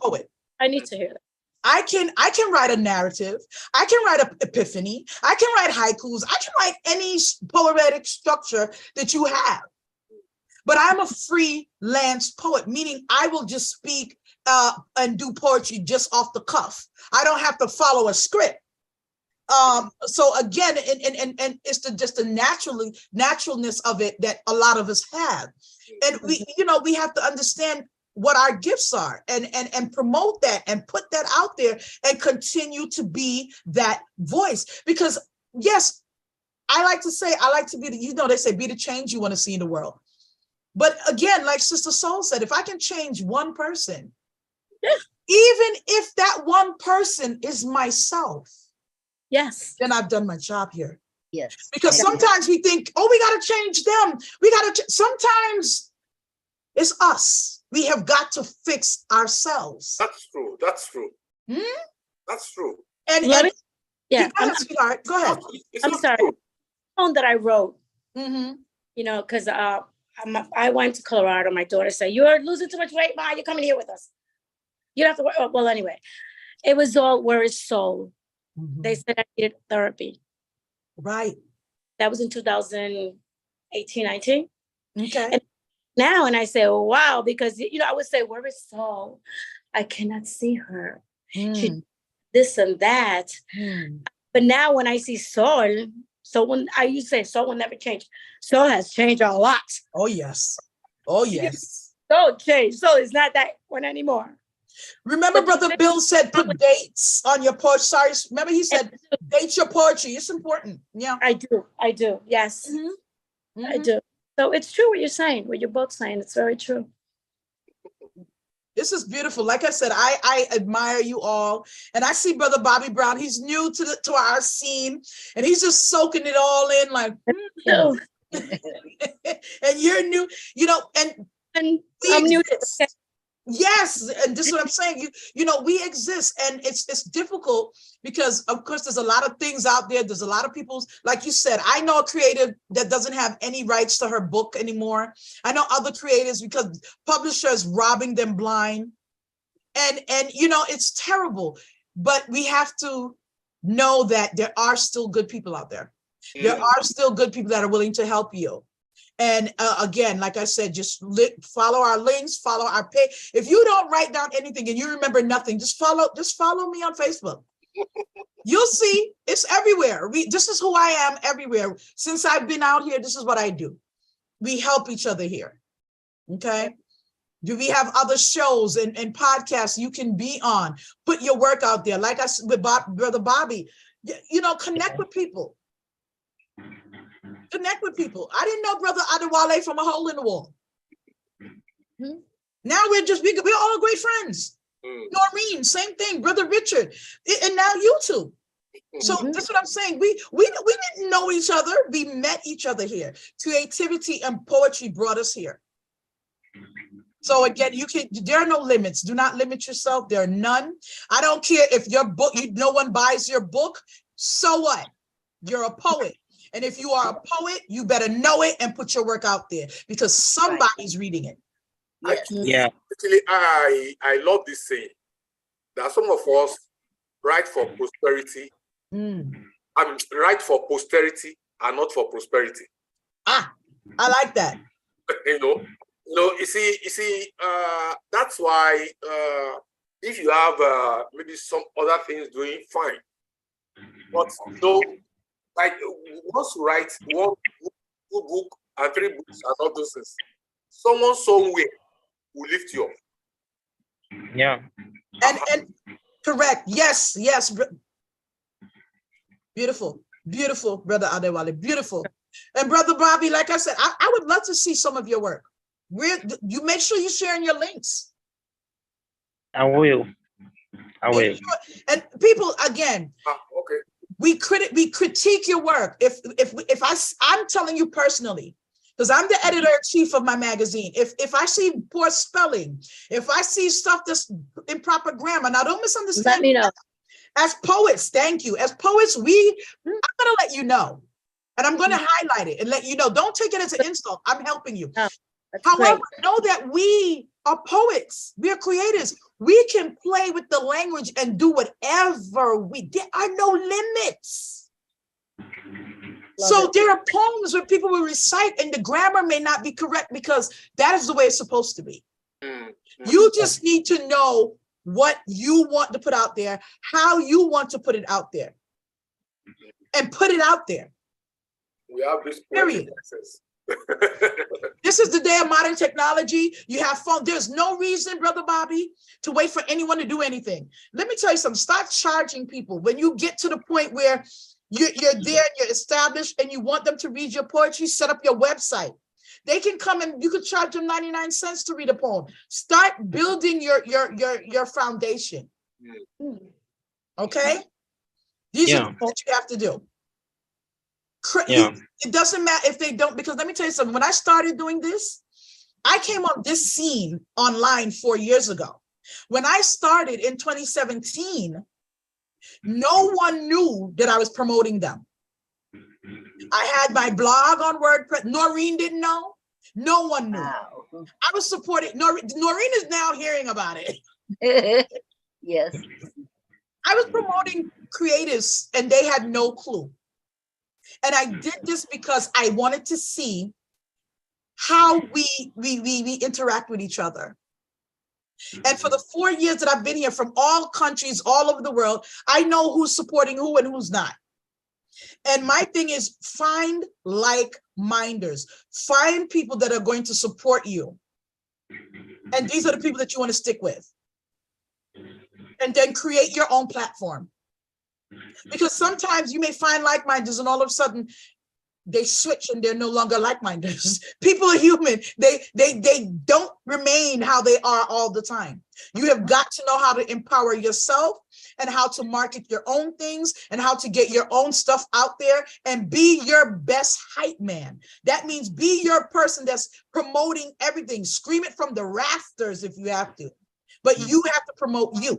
poet. I need to hear that. I can write a narrative. I can write an epiphany. I can write haikus. I can write any poetic structure that you have. But I'm a freelance poet, meaning I will just speak and do poetry just off the cuff. I don't have to follow a script. So again, and it's just the naturalness of it that a lot of us have. And we have to understand what our gifts are and promote that and put that out there and continue to be that voice. Because yes, I like to be they say be the change you want to see in the world. But again, like Sister Soul said, if I can change one person, even if that one person is myself, yes, then I've done my job here. Yes. Because sometimes we think, oh, we got to change them. Sometimes it's us. We have got to fix ourselves. That's true. That's true. Hmm? That's true. Yeah, go ahead, sweetheart. Go ahead. I'm sorry. Song that I wrote, Mm-hmm. because I went to Colorado. My daughter said, "You're losing too much weight, Ma. You're coming here with us. You don't have to work." Well, anyway, it was all Where Is Soul. Mm-hmm. They said I needed therapy. Right. That was in 2018, 19. Okay. And now, and I say, oh, wow, because, I would say, where is Soul? I cannot see her. She this and that. But now when I see Soul, when I used to say Soul will never change. Soul has changed a lot. Oh, yes. Oh, yes. Soul changed. Soul is not that one anymore. Remember, Brother Bill said, put dates on your poetry. Sorry, remember he said, date your poetry. It's important. Yeah. I do. Yes. Mm-hmm. I do. So it's true what you're saying, what you're both saying. It's very true. This is beautiful. Like I said, I admire you all. And I see Brother Bobby Brown. He's new to our scene. And he's just soaking it all in like, and you're new, and I'm new to this. Yes, and this is what I'm saying. We exist, and it's difficult because, of course, there's a lot of things out there. There's a lot of people, like you said. I know a creative that doesn't have any rights to her book anymore. I know other creators because publishers robbing them blind, and it's terrible. But we have to know that there are still good people out there. There are still good people that are willing to help you. And again, like I said, just follow our links, follow our page. If you don't write down anything and you remember nothing, just follow me on Facebook. You'll see it's everywhere. This is who I am everywhere. Since I've been out here, this is what I do. We help each other here. Okay. Do we have other shows and podcasts you can be on? Put your work out there. Like I said with Brother Bobby, connect with people. Connect with people. I didn't know Brother Adewale from a hole in the wall. Now we're all great friends. Noreen, same thing. Brother Richard, and now you two. So that's what I'm saying. We didn't know each other. We met each other here. Creativity and poetry brought us here. So again, there are no limits. Do not limit yourself. There are none. I don't care if your book, no one buys your book. So what? You're a poet. And if you are a poet, you better know it and put your work out there because somebody's reading it. Actually, I love this saying that some of us write for prosperity. Write for posterity and not for prosperity. I like that. You see, that's why if you have maybe some other things doing, fine. But like once you write one book and 3 books and all those things, someone somewhere will lift you up. Yeah. And correct. Yes. Beautiful, Brother Adewale. Beautiful. And Brother Bobby, like I said, I would love to see some of your work. You make sure you're sharing your links. I will. Sure. And people, again, okay. We critique your work. If I'm telling you personally, because I'm the editor-in-chief of my magazine. If I see poor spelling, if I see stuff that's improper grammar, now don't misunderstand. Let me know. As poets, thank you. As poets, I'm gonna let you know. And I'm gonna highlight it and let you know. Don't take it as an insult. I'm helping you. However, know that we are poets. We are creators. We can play with the language and do whatever there are no limits. So there are poems where people will recite and the grammar may not be correct because that is the way it's supposed to be. You just need to know what you want to put out there, how you want to put it out there, and put it out there. We have this Period. This is the day of modern technology. You have phone. There's no reason, Brother Bobby, to wait for anyone to do anything. Let me tell you something. Start charging people. When you get to the point where you're there and you're established and you want them to read your poetry, set up your website. They can come and you could charge them 99 cents to read a poem. Start building your foundation. Okay? These are what you have to do. It doesn't matter if they don't, because let me tell you something. When I started doing this, I came on this scene online 4 years ago. When I started in 2017, no one knew that I was promoting them. I had my blog on WordPress. Noreen didn't know. No one knew. Wow. I was supporting. Noreen is now hearing about it. Yes. I was promoting creatives and they had no clue. And I did this because I wanted to see how we interact with each other. And for the 4 years that I've been here from all countries, all over the world, I know who's supporting who and who's not. And my thing is find like-minders. Find people that are going to support you. And these are the people that you want to stick with. And then create your own platform. Because sometimes you may find like-minders and all of a sudden they switch and they're no longer like-minders. People are human. They don't remain how they are all the time. You have got to know how to empower yourself and how to market your own things and how to get your own stuff out there and be your best hype man. That means be your person that's promoting everything. Scream it from the rafters if you have to, but you have to promote you.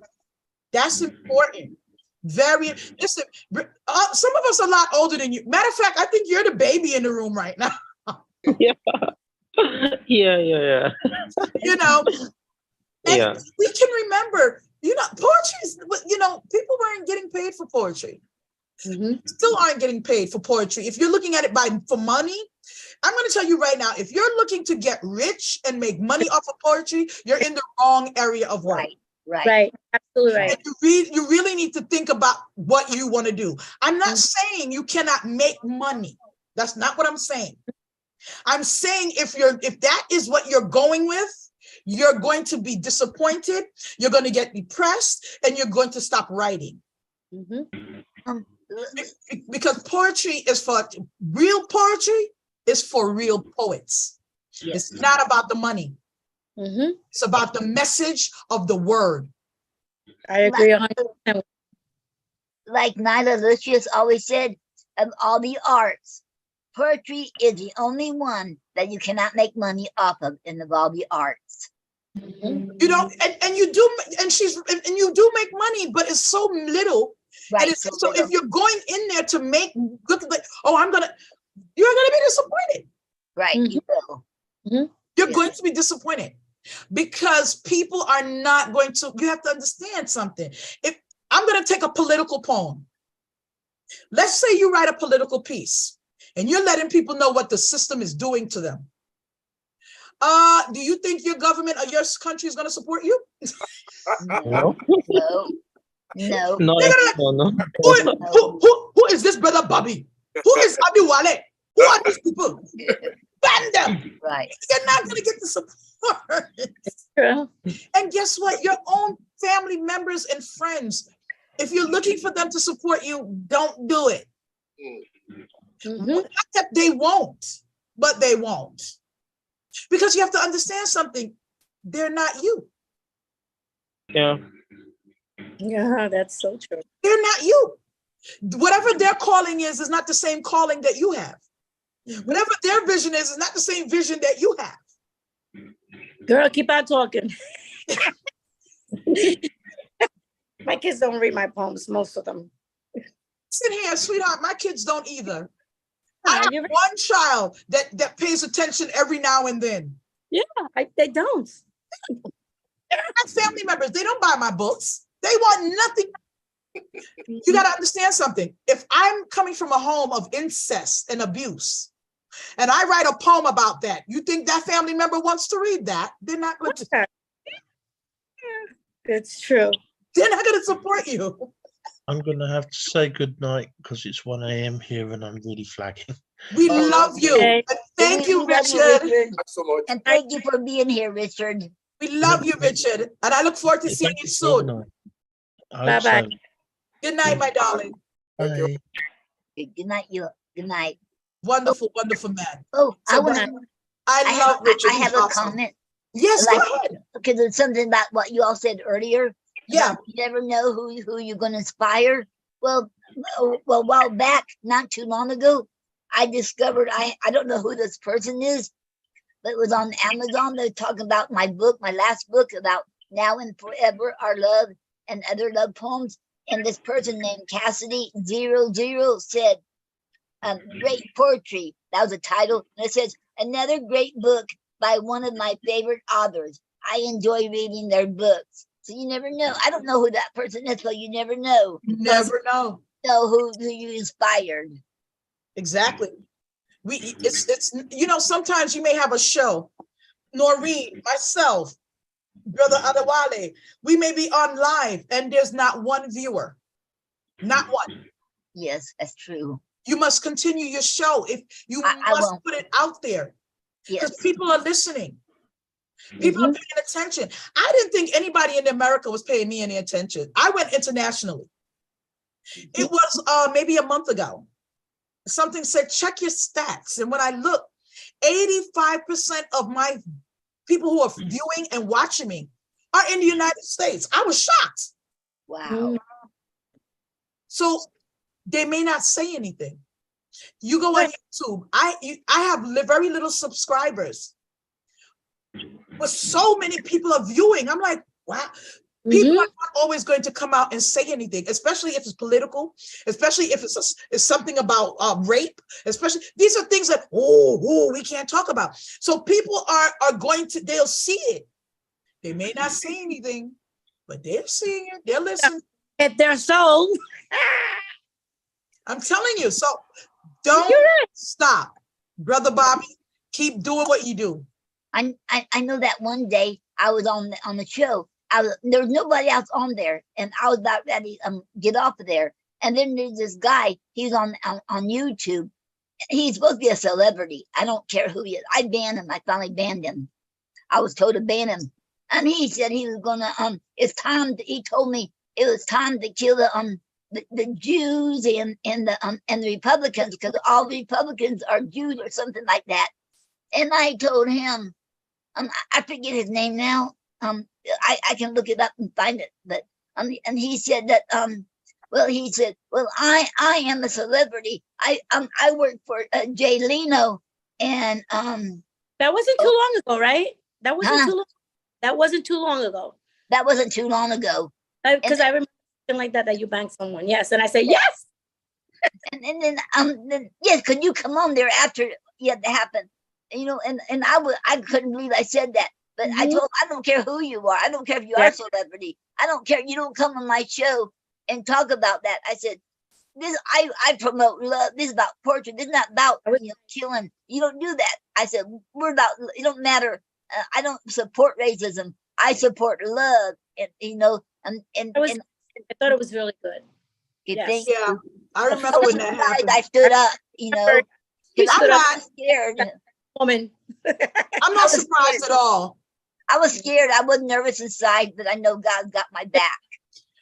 That's important. Very, listen, some of us are a lot older than you. Matter of fact, I think you're the baby in the room right now. Yeah. You know, and we can remember, poetry is, people weren't getting paid for poetry. Still aren't getting paid for poetry. If you're looking at it for money, I'm going to tell you right now, if you're looking to get rich and make money off of poetry, you're in the wrong area of work. Right. Absolutely right. And you really need to think about what you want to do. I'm not saying you cannot make money. That's not what I'm saying. I'm saying if that is what you're going with, you're going to be disappointed, you're going to get depressed, and you're going to stop writing. Because poetry is for real poetry is for real poets. Yes. It's not about the money. It's about the message of the word. I agree 100%. Like Nyla Lucius always said, of all the arts, poetry is the only one that you cannot make money off of in all the arts. You know, and you do make money, but it's so little. Right. And so if you're going in there to make you're gonna be disappointed. Right. You will. You're going to be disappointed. Because people are not going to, you have to understand something. If I'm going to take a political poem, let's say you write a political piece and you're letting people know what the system is doing to them. Do you think your government or your country is going to support you? No. No. Who is this brother Bobby? Who is Abi Wale? Who are these people? Ban them. Right. You're not going to get the support. And guess what? Your own family members and friends, if you're looking for them to support you, don't do it. Not that they won't, but they won't. Because you have to understand something. They're not you. Yeah, that's so true. They're not you. Whatever their calling is not the same calling that you have. Whatever their vision is not the same vision that you have. Girl, keep on talking. My kids don't read my poems, most of them. Sit here, sweetheart. My kids don't either. I have one child that pays attention every now and then. Yeah, they don't. My family members, they don't buy my books. They want nothing. You got to understand something. If I'm coming from a home of incest and abuse, and I write a poem about that, you think that family member wants to read that? They're not going to. It's true. They're not going to support you. I'm going to have to say good night because it's 1 a.m. here and I'm really flagging. We love you. Okay. Thank you, We love Richard. Richard. Thanks so much. And thank you for being here, Richard. We love you, Richard. And I look forward to seeing you soon. Bye-bye. Good night, my darling. Bye. Good night, you. Good night. Wonderful, wonderful man. Oh, So I want good. to. I love Richard. I have He's a awesome. comment. Yes, go ahead. Because it's something about what you all said earlier. Yeah. You never know who you're going to inspire. Well, a while back, not too long ago, I discovered, I don't know who this person is, but it was on Amazon. They're talking about my book, my last book about Now and Forever, Our Love and Other Love Poems. And this person named Cassidy00 said, great poetry. That was the title. And it says, another great book by one of my favorite authors. I enjoy reading their books. So you never know. I don't know who that person is, but you never know. You never know. Know who you inspired. Exactly. It's you know, sometimes you may have a show. Noreen, myself, Brother Adewale, we may be on live and there's not one viewer. Not one. Yes, that's true. You must continue your show. If you must put it out there. Because people are listening. People are paying attention. I didn't think anybody in America was paying me any attention. I went internationally. It was maybe a month ago. Something said, check your stats. And when I looked, 85% of my people who are viewing and watching me are in the United States. I was shocked. Wow. So they may not say anything. You go on YouTube. I have very little subscribers, but so many people are viewing. I'm like, wow. People are not always going to come out and say anything, especially if it's political, especially if it's something about rape, especially these are things that, we can't talk about. So people are going to, they'll see it. They may not say anything, but they're seeing it, they're listening. If they're sold. I'm telling you, so don't stop. Brother Bobby, keep doing what you do. I know that one day I was on the show. There was nobody else on there, and I was about ready to get off of there. And then there's this guy. He's on YouTube. He's supposed to be a celebrity. I don't care who he is. I banned him. I finally banned him. I was told to ban him, and he said he was gonna it's time. He told me it was time to kill the Jews and the Republicans, because all Republicans are Jews or something like that. And I told him, I forget his name now. I can look it up and find it, but and he said that I am a celebrity. I work for Jay Leno, and that wasn't too long ago, right? That wasn't too long. That wasn't too long ago. That wasn't too long ago. Because I remember something like that you banged someone. Yes, and I said yes. And then yes, could you come on there after it happened? You know, and I couldn't believe I said that. But I told him, I don't care who you are. I don't care if you are a celebrity. I don't care. You don't come on my show and talk about that. I said, I promote love. This is about portrait. This is not about killing. You don't do that. I said, we're about, it don't matter. I don't support racism. I support love. And I thought it was really good. Yes. Yeah, I remember when that happened. I stood up, because I'm not scared. Woman. I'm not surprised at all. I was scared. I was nervous inside, but I know God's got my back.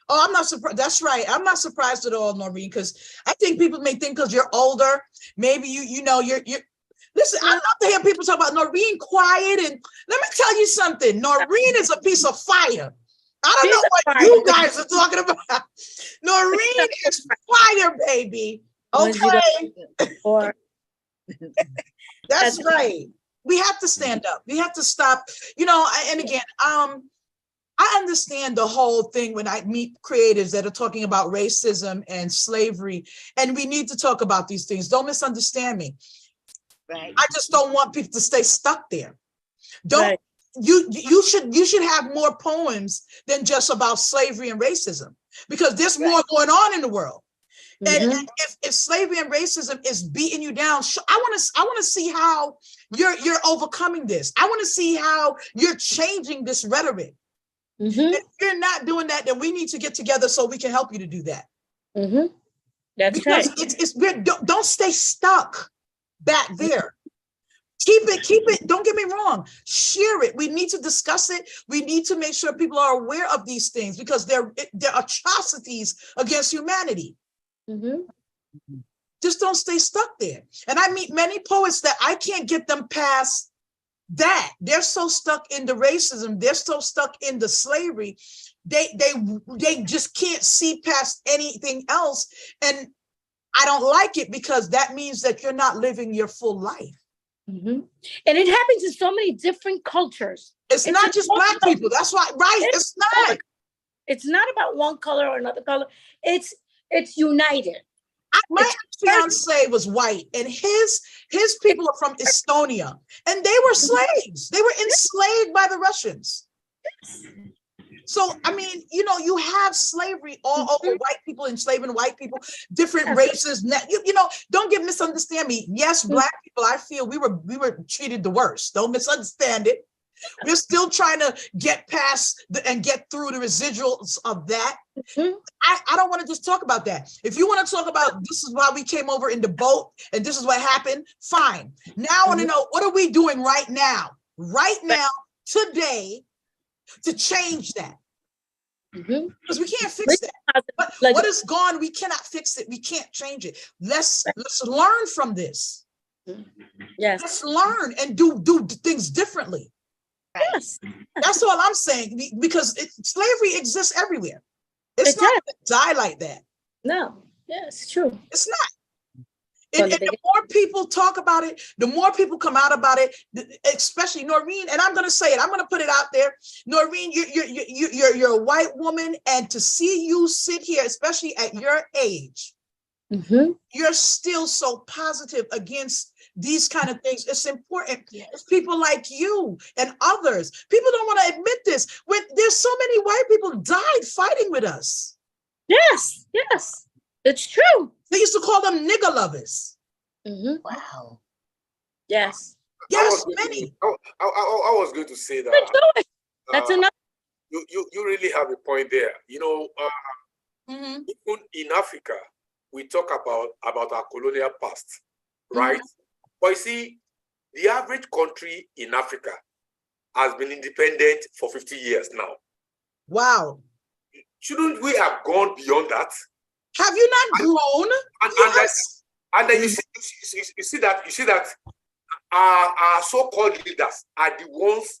Oh, I'm not surprised. That's right. I'm not surprised at all, Noreen, because I think people may think because you're older, maybe you know you're. Listen, I love to hear people talk about Noreen quiet, and let me tell you something. Noreen is a piece of fire. I don't know what you guys are talking about. Noreen is fire, baby. Okay. That's right. We have to stand up. We have to stop. And again, I understand the whole thing when I meet creatives that are talking about racism and slavery, and we need to talk about these things. Don't misunderstand me. Right. I just don't want people to stay stuck there. Don't you should have more poems than just about slavery and racism, because there's more going on in the world. And if slavery and racism is beating you down, I want to see how you're overcoming this. I want to see how you're changing this rhetoric. If you're not doing that, then we need to get together so we can help you to do that. That's because right. don't stay stuck back there. Keep it. Don't get me wrong. Share it. We need to discuss it. We need to make sure people are aware of these things, because they're atrocities against humanity. Just don't stay stuck there. And I meet many poets that I can't get them past that. They're so stuck in the racism. They're so stuck in the slavery. They just can't see past anything else. And I don't like it, because that means that you're not living your full life. And it happens in so many different cultures. It's not just Black people. That's why, right? It's not. It's not about one color or another color. It's united. My fiance was white, and his people are from Estonia, and they were slaves. They were enslaved by the Russians. So, I mean, you have slavery all over, white people enslaving white people, different races. Don't misunderstand me. Yes, Black people, I feel we were treated the worst. Don't misunderstand it. We're still trying to get past and get through the residuals of that. I don't want to just talk about that. If you want to talk about this is why we came over in the boat and this is what happened, fine. Now I want to know, what are we doing right now, today, to change that? Because we can't fix that. What is gone, we cannot fix it. We can't change it. Let's learn from this. Yes. Let's learn and do things differently. Yes. That's all I'm saying, because slavery exists everywhere. It's not going to die like that. No. Yeah, it's true. It's not. And the more people talk about it, the more people come out about it, especially Noreen. And I'm going to say it. I'm going to put it out there. Noreen, you're a white woman, and to see you sit here, especially at your age, you're still so positive against these kind of things. It's important. It's people like you and others. People don't want to admit this. When there's so many white people died fighting with us. Yes, it's true. They used to call them nigger lovers. Wow. Yes. Yes, many. I was going to say that. That's enough. You really have a point there. Even in Africa, we talk about our colonial past, right? But you see, the average country in Africa has been independent for 50 years now. Wow. Shouldn't we have gone beyond that? Have you not grown? And then you see that our so-called leaders are the ones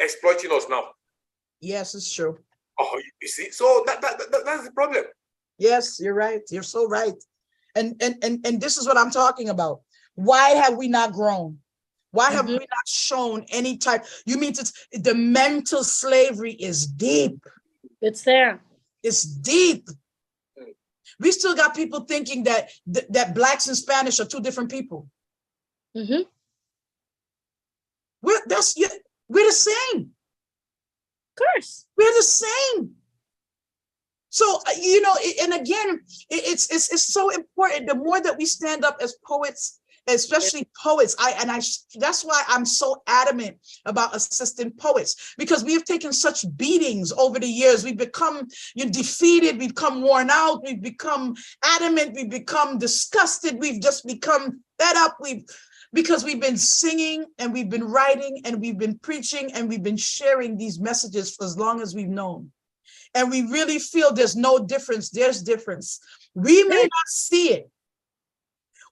exploiting us now. Yes, it's true. Oh, you see, so that's the problem. Yes, you're right. You're so right. And this is what I'm talking about. Why have we not grown? Why have we not shown any type? You mean the mental slavery is deep. It's there. It's deep. We still got people thinking that Blacks and Spanish are two different people. We're the same. Of course. We're the same. So, and again, it's so important. The more that we stand up as poets, especially poets, that's why I'm so adamant about assistant poets, because we have taken such beatings over the years. We've become defeated, we've become worn out, we've become adamant, we've become disgusted, we've just become fed up, because we've been singing and we've been writing and we've been preaching and we've been sharing these messages for as long as we've known. And we really feel there's no difference. There's difference. We may not see it.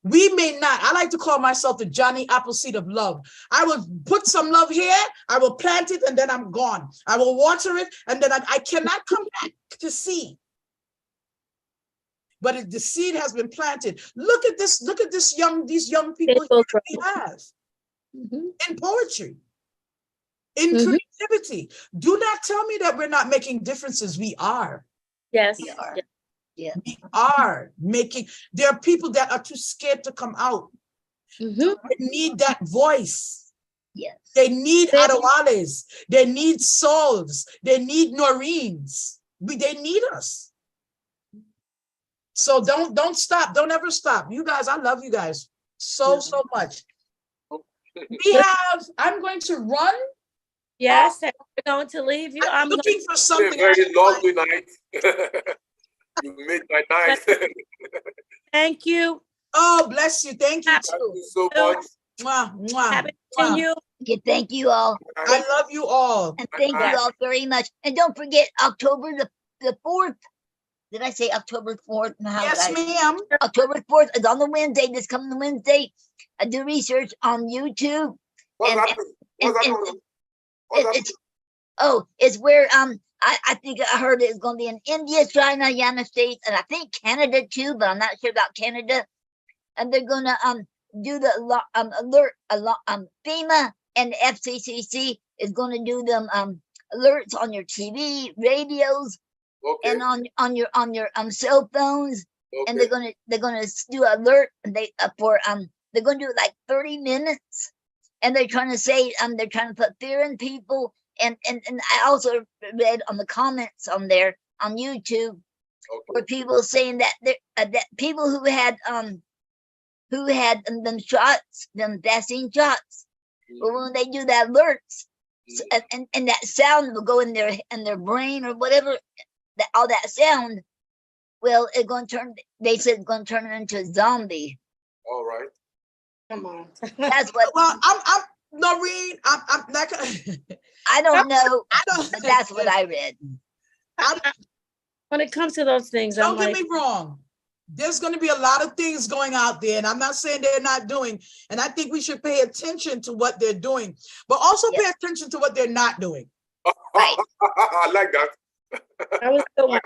We may not. I like to call myself the Johnny Appleseed of love. I will put some love here, I will plant it, and then I'm gone. I will water it, and then I cannot come back to see. But the seed has been planted. Look at these young people we have in poetry, in creativity. Do not tell me that we're not making differences. We are. Yes. We are. Yeah. We are making, there are people that are too scared to come out. They need that voice. Yes. They need Adewales. They need Sauls. They need Noreens. They need us. So don't stop. Don't ever stop. You guys, I love you guys so much. I'm going to run. Yes, and we're going to leave you. I'm looking for something. Very lovely night. You made my night. Thank you. Oh, bless you. Thank you too. Thank you so much. Mwah, mwah, Happy mwah. to you. Okay, thank you all. I love you all. And thank you all very much. And don't forget October the 4th. Did I say October 4th? Yes, ma'am. October 4th is on the Wednesday, this coming Wednesday. I do research on YouTube. It's where I think I heard it's going to be in India, China, United States, and I think Canada too, but I'm not sure about Canada. And they're gonna do the alert FEMA and the FCCC is going to do them alerts on your TV, radios, and on your cell phones. And they're gonna do alert, and they're gonna do it like 30 minutes, and they're trying to say they're trying to put fear in people. And I also read on the comments on there on YouTube where people saying that that people who had them shots, them vaccine shots, but when they do that alerts, and that sound will go in their brain or whatever, that all that sound, well, it's going to turn. They said it's going to turn them into a zombie. All right. Come on. That's what. Well, I'm Noreen. I'm not gonna. I don't know. But that's what I read. When it comes to those things, Don't get me wrong. There's going to be a lot of things going out there, and I'm not saying they're not doing. And I think we should pay attention to what they're doing, but also pay attention to what they're not doing. Right. I like that. That was the one.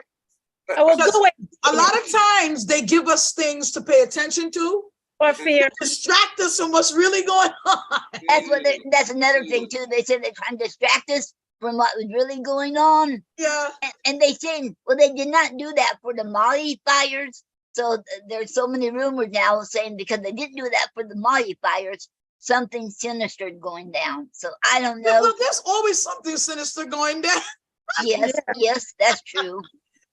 I will do it. A lot of times they give us things to pay attention to, or fear, distract us from what's really going on. That's another thing too. They said they're trying to distract us from what was really going on. Yeah. And they said, well, they did not do that for the Mali fires. So there's so many rumors now saying because they didn't do that for the Mali fires, something sinister going down. So I don't know. Well, there's always something sinister going down. Yes, that's true.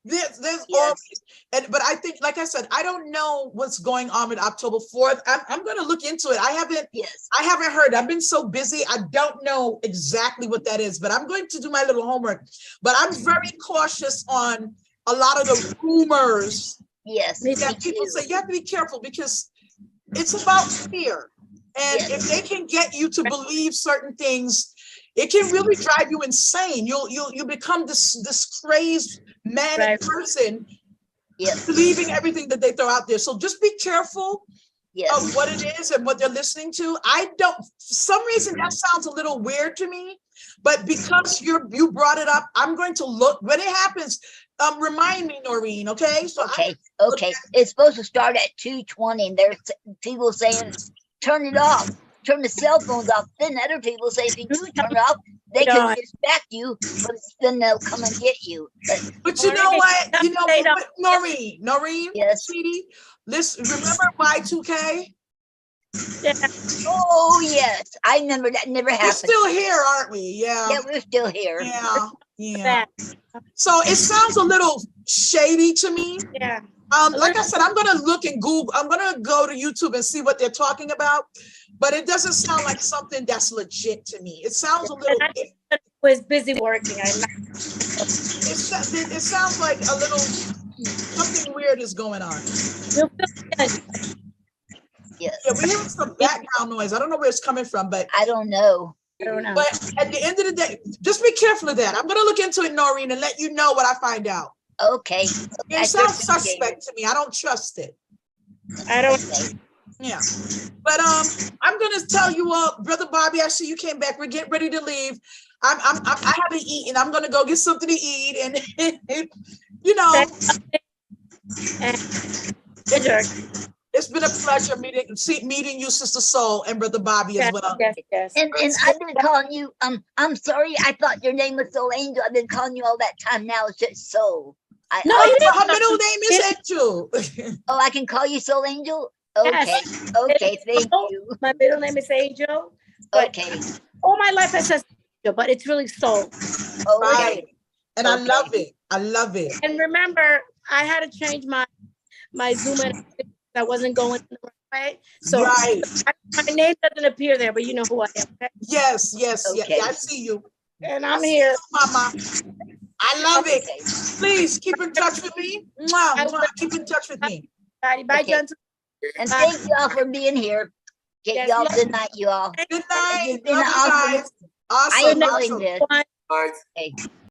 There's always, but I think, like I said, I don't know what's going on with October 4th. I'm going to look into it. I haven't heard. I've been so busy. I don't know exactly what that is, but I'm going to do my little homework. But I'm very cautious on a lot of the rumors. Yes. That people say you have to be careful because it's about fear. And if they can get you to believe certain things, it can really drive you insane. You'll become this crazed manic person, believing everything that they throw out there. So just be careful of what it is and what they're listening to. For some reason that sounds a little weird to me, but because you brought it up, I'm going to look when it happens. Remind me, Noreen, okay? So okay. It's supposed to start at 2:20, and there's people saying turn it off, turn the cell phones off. Then other people say if you do turn it off, they can distract you, but then they'll come and get you. But you know what? You know, Noreen, sweetie, listen, remember Y2K? Yeah. Oh yes, I remember that never happened. We're still here, aren't we? Yeah. Yeah, we're still here. Yeah. So it sounds a little shady to me. Yeah. Like I said, I'm gonna look in Google. I'm gonna go to YouTube and see what they're talking about. But it doesn't sound like something that's legit to me. It sounds a little. I was busy working. It sounds like a little something weird is going on. Yes. Yeah, we're hearing some background noise. I don't know where it's coming from, but I don't know. But at the end of the day, just be careful of that. I'm gonna look into it, Noreen, and let you know what I find out. Okay. It sounds suspect to me. I don't trust it. I don't. Yeah. But I'm gonna tell you all, Brother Bobby, I see you came back. We're getting ready to leave. I haven't eaten. I'm gonna go get something to eat, and you know. It's been a pleasure meeting you, Sister Soul, and Brother Bobby as well. Yes. And I've been calling you. I'm sorry. I thought your name was Soul Angel. I've been calling you all that time. Now it's just Soul. Her middle name is Angel. Oh, I can call you Soul Angel. Okay. Yes. Okay. Thank you. My middle name is Angel. But Okay. all my life it says, but it's really soul. Right. And I love it. I love it. And remember, I had to change my Zoom and I wasn't going the right way. So Right. my name doesn't appear there, but you know who I am. Okay? Yes, yes, yes. I see you. And I I'm see here. you, Mama. I love it. Please keep in touch with me. Mwah, mwah. Keep in touch with me. Bye, Okay. gentlemen. And thank y'all for being here. Okay, Yes, y'all, love- good night, you all. Good night. It's been Love an you awesome. guys. Awesome. I enjoyed Awesome. this. Right. Okay.